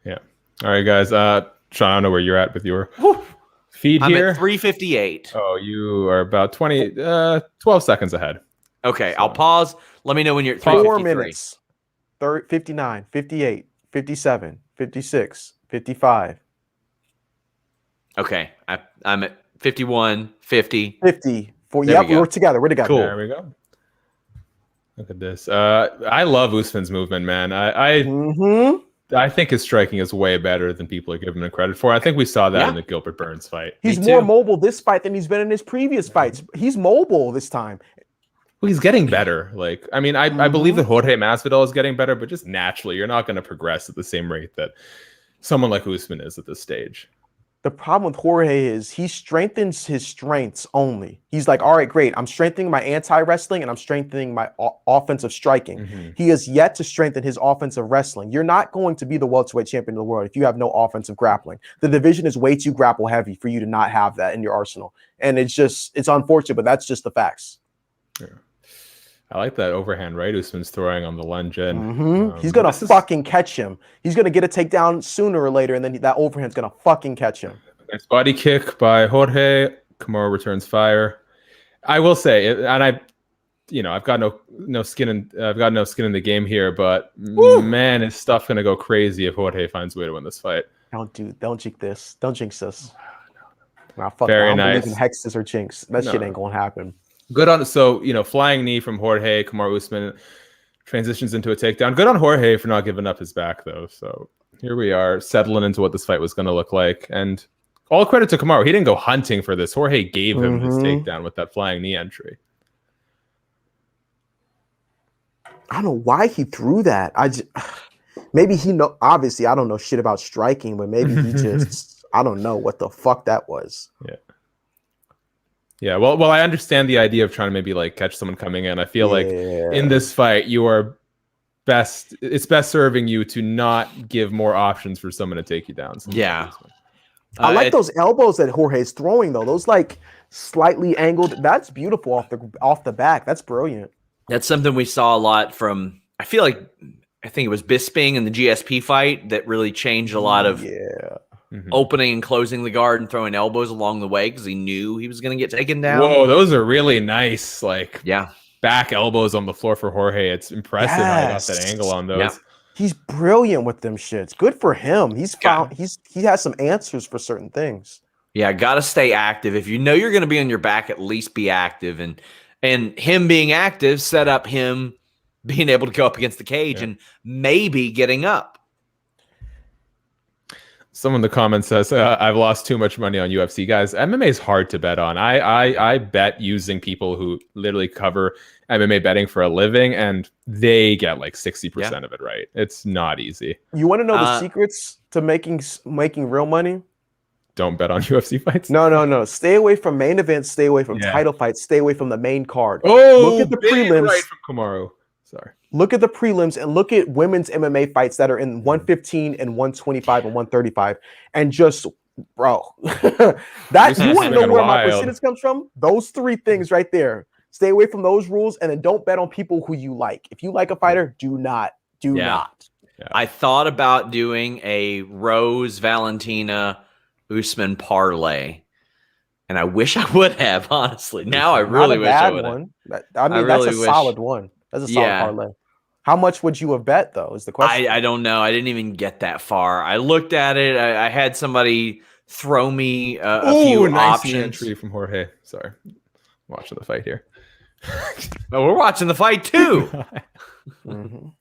Yeah. All right, guys. Sean, I don't know where you're at with your feed here. I'm at 358. Oh, you are about 12 seconds ahead. Okay, so I'll pause. Let me know when you're at 353. 4 minutes. 59, 58, 57, 56, 55. Okay, I'm at 51, 50. 50. Yep, we're together. We're together. Cool. There we go. Look at this. I love Usman's movement, man. I think his striking is way better than people are giving him credit for. I think we saw that in the Gilbert Burns fight. He's more mobile this fight than he's been in his previous fights. He's mobile this time. Well, he's getting better. Like, I mean, I believe that Jorge Masvidal is getting better, but just naturally, you're not going to progress at the same rate that someone like Usman is at this stage. The problem with Jorge is he strengthens his strengths only. He's like, all right, great. I'm strengthening my anti-wrestling and I'm strengthening my offensive striking. He has yet to strengthen his offensive wrestling. You're not going to be the welterweight champion of the world if you have no offensive grappling. The division is way too grapple heavy for you to not have that in your arsenal. And it's unfortunate, but that's just the facts. Yeah. I like that overhand right Usman's throwing on the lunge in. He's going to fucking catch him. He's going to get a takedown sooner or later, and then that overhand's going to fucking catch him. Nice body kick by Jorge. Kamaru returns fire. I will say, and I've got no skin in the game here, but man, is stuff gonna go crazy if Jorge finds a way to win this fight. Don't jinx this. Don't jinx this. Nah, fuck Very that. I don't nice. believe in hexes or jinx. That shit ain't gonna happen. Good on flying knee from Jorge. Kamaru Usman transitions into a takedown. Good on Jorge for not giving up his back though. So here we are settling into what this fight was going to look like, and all credit to Kamaru. He didn't go hunting for this. Jorge gave him this takedown with that flying knee entry. I don't know why he threw that. Maybe he know. Obviously, I don't know shit about striking, but maybe he just I don't know what the fuck that was. Yeah. Well, I understand the idea of trying to maybe like catch someone coming in. I feel like in this fight, it's best serving you to not give more options for someone to take you down. Yeah. I like those elbows that Jorge's throwing though. Those like slightly angled. That's beautiful off the back. That's brilliant. That's something we saw a lot from. I think it was Bisping in the GSP fight that really changed a lot of opening and closing the guard and throwing elbows along the way because he knew he was going to get taken down. Whoa, those are really nice. Back elbows on the floor for Jorge. It's impressive how he got that angle on those. Yeah. He's brilliant with them shits. Good for him. He has some answers for certain things. Yeah, got to stay active. If you know you're going to be on your back, at least be active. And him being active set up him being able to go up against the cage and maybe getting up. Someone in the comments says, I've lost too much money on UFC. Guys, MMA is hard to bet on. I bet using people who literally cover MMA betting for a living, and they get like 60% of it right. It's not easy. You want to know the secrets to making real money? Don't bet on UFC fights? No. Stay away from main events. Stay away from title fights. Stay away from the main card. Oh, look at the prelims. Right from Kamaru. Sorry. Look at the prelims and look at women's MMA fights that are in 115 and 125 and 135. And just, bro, that you want to know where my percentage comes from? Those three things right there. Stay away from those rules and then don't bet on people who you like. If you like a fighter, do not. Yeah. I thought about doing a Rose Valentina Usman parlay. And I wish I would have, honestly. Now I really wish I would have. I mean, that's a solid one. That's a solid parlay. How much would you have bet, though, is the question. I don't know. I didn't even get that far. I looked at it. I had somebody throw me a few options. Entry from Jorge. Sorry. Watching the fight here. Oh, we're watching the fight, too. Well,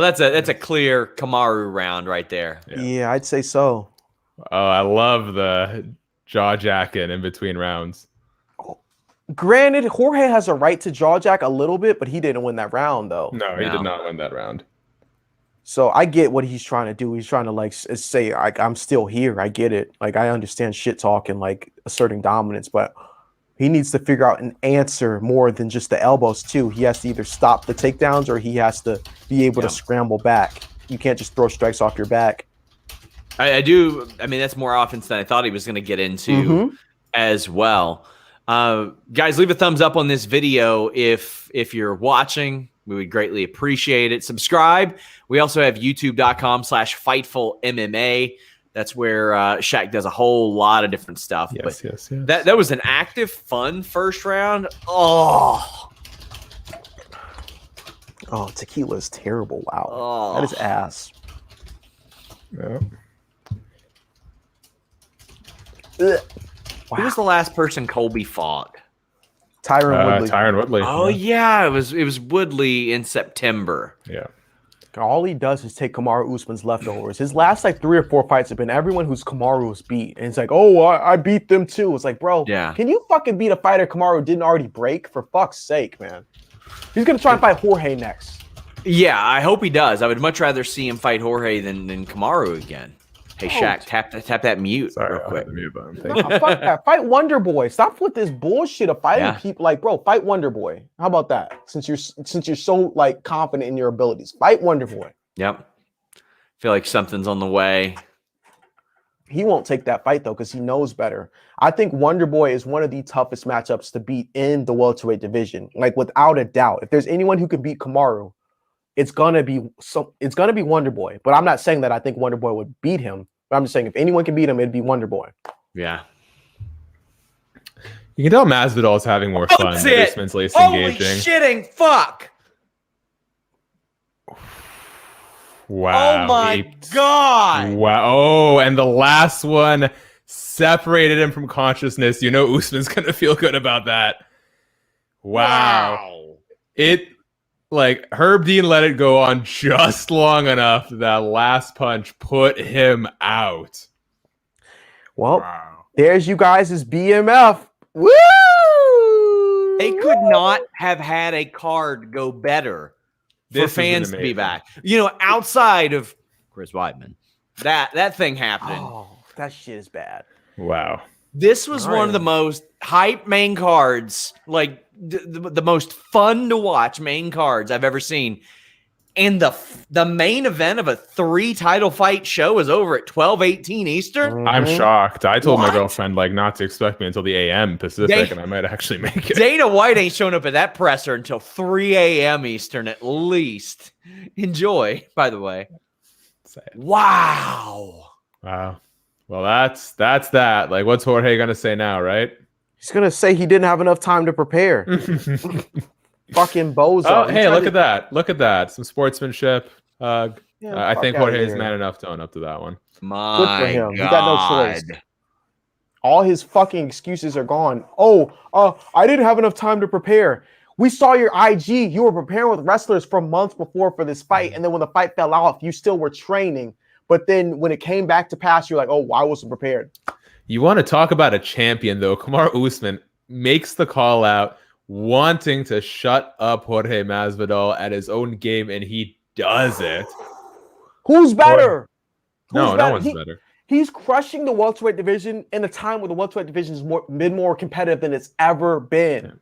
that's a clear Kamaru round right there. Yeah, I'd say so. Oh, I love the jaw jacking in between rounds. Granted, Jorge has a right to jaw jack a little bit, but he didn't win that round, though. No, he did not win that round. So I get what he's trying to do. He's trying to like say, I'm still here. I get it. Like, I understand shit talk and like asserting dominance, but he needs to figure out an answer more than just the elbows too. He has to either stop the takedowns or he has to be able to scramble back. You can't just throw strikes off your back. I do. I mean, that's more offense than I thought he was going to get into as well. Guys, leave a thumbs up on this video if you're watching. We would greatly appreciate it. Subscribe. We also have youtube.com/Fightful MMA. That's where Shaq does a whole lot of different stuff. Yes. That was an active, fun first round. Oh, tequila is terrible. Wow. Oh. That is ass. Yeah. Who was the last person Colby fought? Tyron Woodley. Oh yeah, it was Woodley in September. Yeah. All he does is take Kamaru Usman's leftovers. His last like 3 or 4 fights have been everyone who's Kamaru's beat. And it's like, oh, I beat them too. It's like, bro, can you fucking beat a fighter Kamaru didn't already break? For fuck's sake, man. He's going to try and fight Jorge next. Yeah, I hope he does. I would much rather see him fight Jorge than Kamaru again. Hey, Shaq, tap that mute real quick. Mute button. Fuck that. Fight Wonder Boy. Stop with this bullshit of fighting people. Like, bro, fight Wonder Boy. How about that? Since you're so like confident in your abilities, fight Wonder Boy. Yep. Feel like something's on the way. He won't take that fight though because he knows better. I think Wonder Boy is one of the toughest matchups to beat in the welterweight division. Like without a doubt, if there's anyone who can beat Kamaru, it's gonna be Wonder Boy. But I'm not saying that I think Wonder Boy would beat him. But I'm just saying if anyone can beat him, it'd be Wonder Boy. Yeah. You can tell Masvidal is having more fun. Usman's least engaging. Shitting fuck! Wow. Oh my God! Wow. Oh, and the last one separated him from consciousness. You know Usman's gonna feel good about that. Wow. Herb Dean let it go on just long enough. That last punch put him out. Well, there's you guys' BMF. Woo! They could not have had a card go better for fans to be back. You know, outside of Chris Weidman, that thing happened. Oh, that shit is bad. Wow. This was one of the most hype main cards, like the most fun to watch main cards I've ever seen. And the main event of a 3-title fight show is over at 12:18 Eastern. I'm shocked. I told my girlfriend not to expect me until the AM Pacific, and I might actually make it. Dana White ain't showing up at that presser until 3 a.m. Eastern at least. Enjoy, by the way. Wow. Well, that's that. Like, what's Jorge gonna say now, right? He's gonna say he didn't have enough time to prepare. Fucking bozo. Oh, hey, look at that. Look at that. Some sportsmanship. I think Jorge is man enough to own up to that one. My Good for him. God. He got no choice. All his fucking excuses are gone. I didn't have enough time to prepare. We saw your IG. You were preparing with wrestlers for months before for this fight. And then when the fight fell off, you still were training. But then when it came back to pass, you're like, oh, I wasn't prepared. You want to talk about a champion, though. Kamaru Usman makes the call out, wanting to shut up Jorge Masvidal at his own game, and he does it. Who's better? No one's better. He's crushing the welterweight division in a time where the welterweight division has been more competitive than it's ever been. Yeah.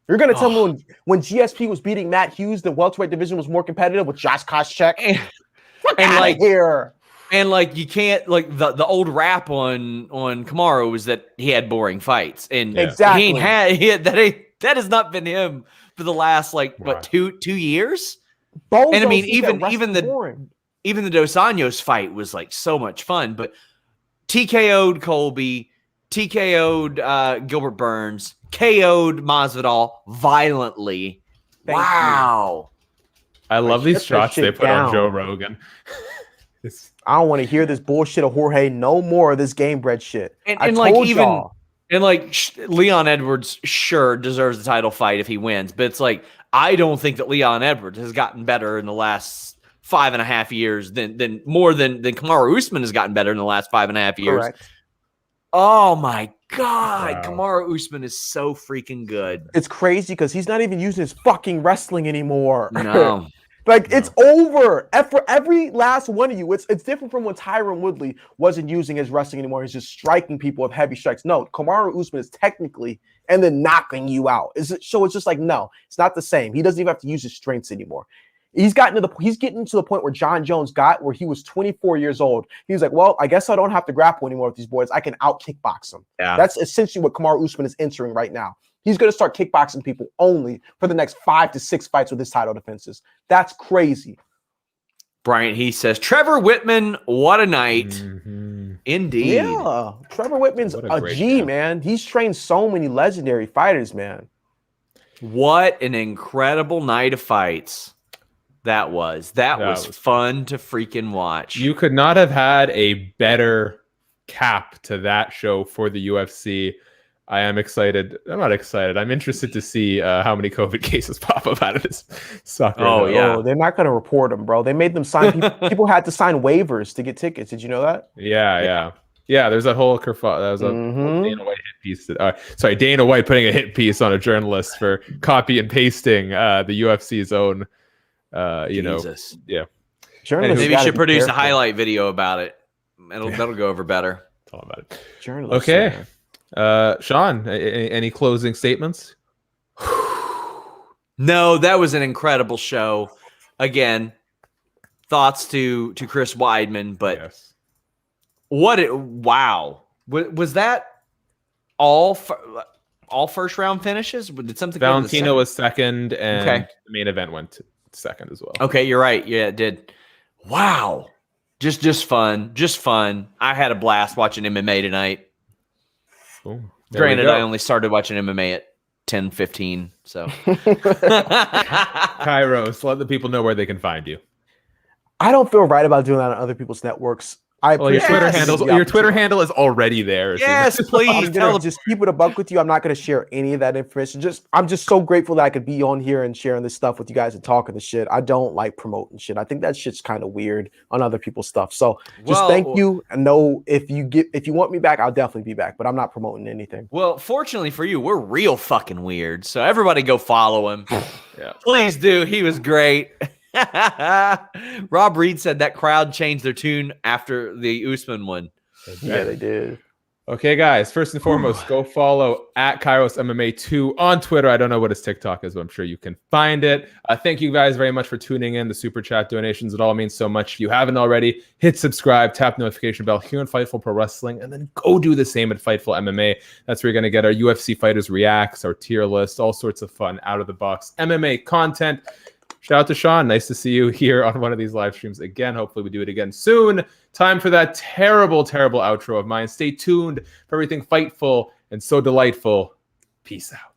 You're going to tell me when GSP was beating Matt Hughes, the welterweight division was more competitive with Josh Koscheck? And like here. And like you can't the old rap on Kamaru was that he had boring fights. And exactly. That has not been him for the last 2 years. Bozo, and I mean even the Dos Anjos fight was so much fun, but TKO'd Colby, TKO'd Gilbert Burns, KO'd Masvidal violently. Wow. I love these shots they put on Joe Rogan. I don't want to hear this bullshit of Jorge no more of this game bred shit. And Leon Edwards sure deserves the title fight if he wins, but it's I don't think that Leon Edwards has gotten better in the last 5.5 years than Kamaru Usman has gotten better in the last 5.5 years. Correct. Oh my God, wow. Kamaru Usman is so freaking good. It's crazy because he's not even using his fucking wrestling anymore. No. It's over. For every last one of you, it's different from when Tyron Woodley wasn't using his wrestling anymore. He's just striking people with heavy strikes. No, Kamaru Usman is technically and then knocking you out. So it's just no, it's not the same. He doesn't even have to use his strengths anymore. He's getting to the point where John Jones got, where he was 24 years old. He was like, well, I guess I don't have to grapple anymore with these boys. I can out kickbox them. Yeah. That's essentially what Kamaru Usman is entering right now. He's going to start kickboxing people only for the next 5 to 6 fights with his title defenses. That's crazy. Bryant, he says, Trevor Whitman, what a night. Mm-hmm. Indeed. Yeah. Trevor Whitman's a G, man. He's trained so many legendary fighters, man. What an incredible night of fights that was. That was fun to freaking watch. You could not have had a better cap to that show for the UFC. I am excited. I'm not excited. I'm interested to see how many COVID cases pop up out of this sucker. Oh, yeah. They're not going to report them, bro. They made them sign. People had to sign waivers to get tickets. Did you know that? Yeah. There's that whole kerfuffle. That was a Dana White hit piece. Dana White putting a hit piece on a journalist for copy and pasting the UFC's own. Jesus. Yeah. Maybe you should produce a highlight video about it. That'll go over better. Tell about it. Journalists. Okay. Sean, any closing statements? No, that was an incredible show. Again, thoughts to Chris Weidman, but yes. Wow. Was that all first round finishes? Did something Valentina was second, and the main event went to second as well. Okay, you're right. Yeah, it did. Wow. Just fun. I had a blast watching MMA tonight. Cool. Granted, I only started watching MMA at 10:15, so. Kairos, let the people know where they can find you. I don't feel right about doing that on other people's networks. Your Twitter handle is already there. Yes, please. Just keep it a buck with you. I'm not going to share any of that information. I'm just so grateful that I could be on here and sharing this stuff with you guys and talking the shit. I don't like promoting shit. I think that shit's kind of weird on other people's stuff. So thank you. And know if you want me back, I'll definitely be back. But I'm not promoting anything. Well, fortunately for you, we're real fucking weird. So everybody go follow him. Yeah, please do. He was great. Rob Reed said that crowd changed their tune after the Usman one. Yeah, they did. Okay, guys. First and foremost, go follow at Kairos MMA 2 on Twitter. I don't know what his TikTok is, but I'm sure you can find it. Thank you guys very much for tuning in. The super chat donations, it all means so much. If you haven't already, hit subscribe, tap the notification bell here on Fightful Pro Wrestling, and then go do the same at Fightful MMA. That's where you're going to get our UFC fighters reacts, our tier list, all sorts of fun out of the box MMA content. Shout out to Sean. Nice to see you here on one of these live streams again. Hopefully we do it again soon. Time for that terrible, terrible outro of mine. Stay tuned for everything Fightful and so delightful. Peace out.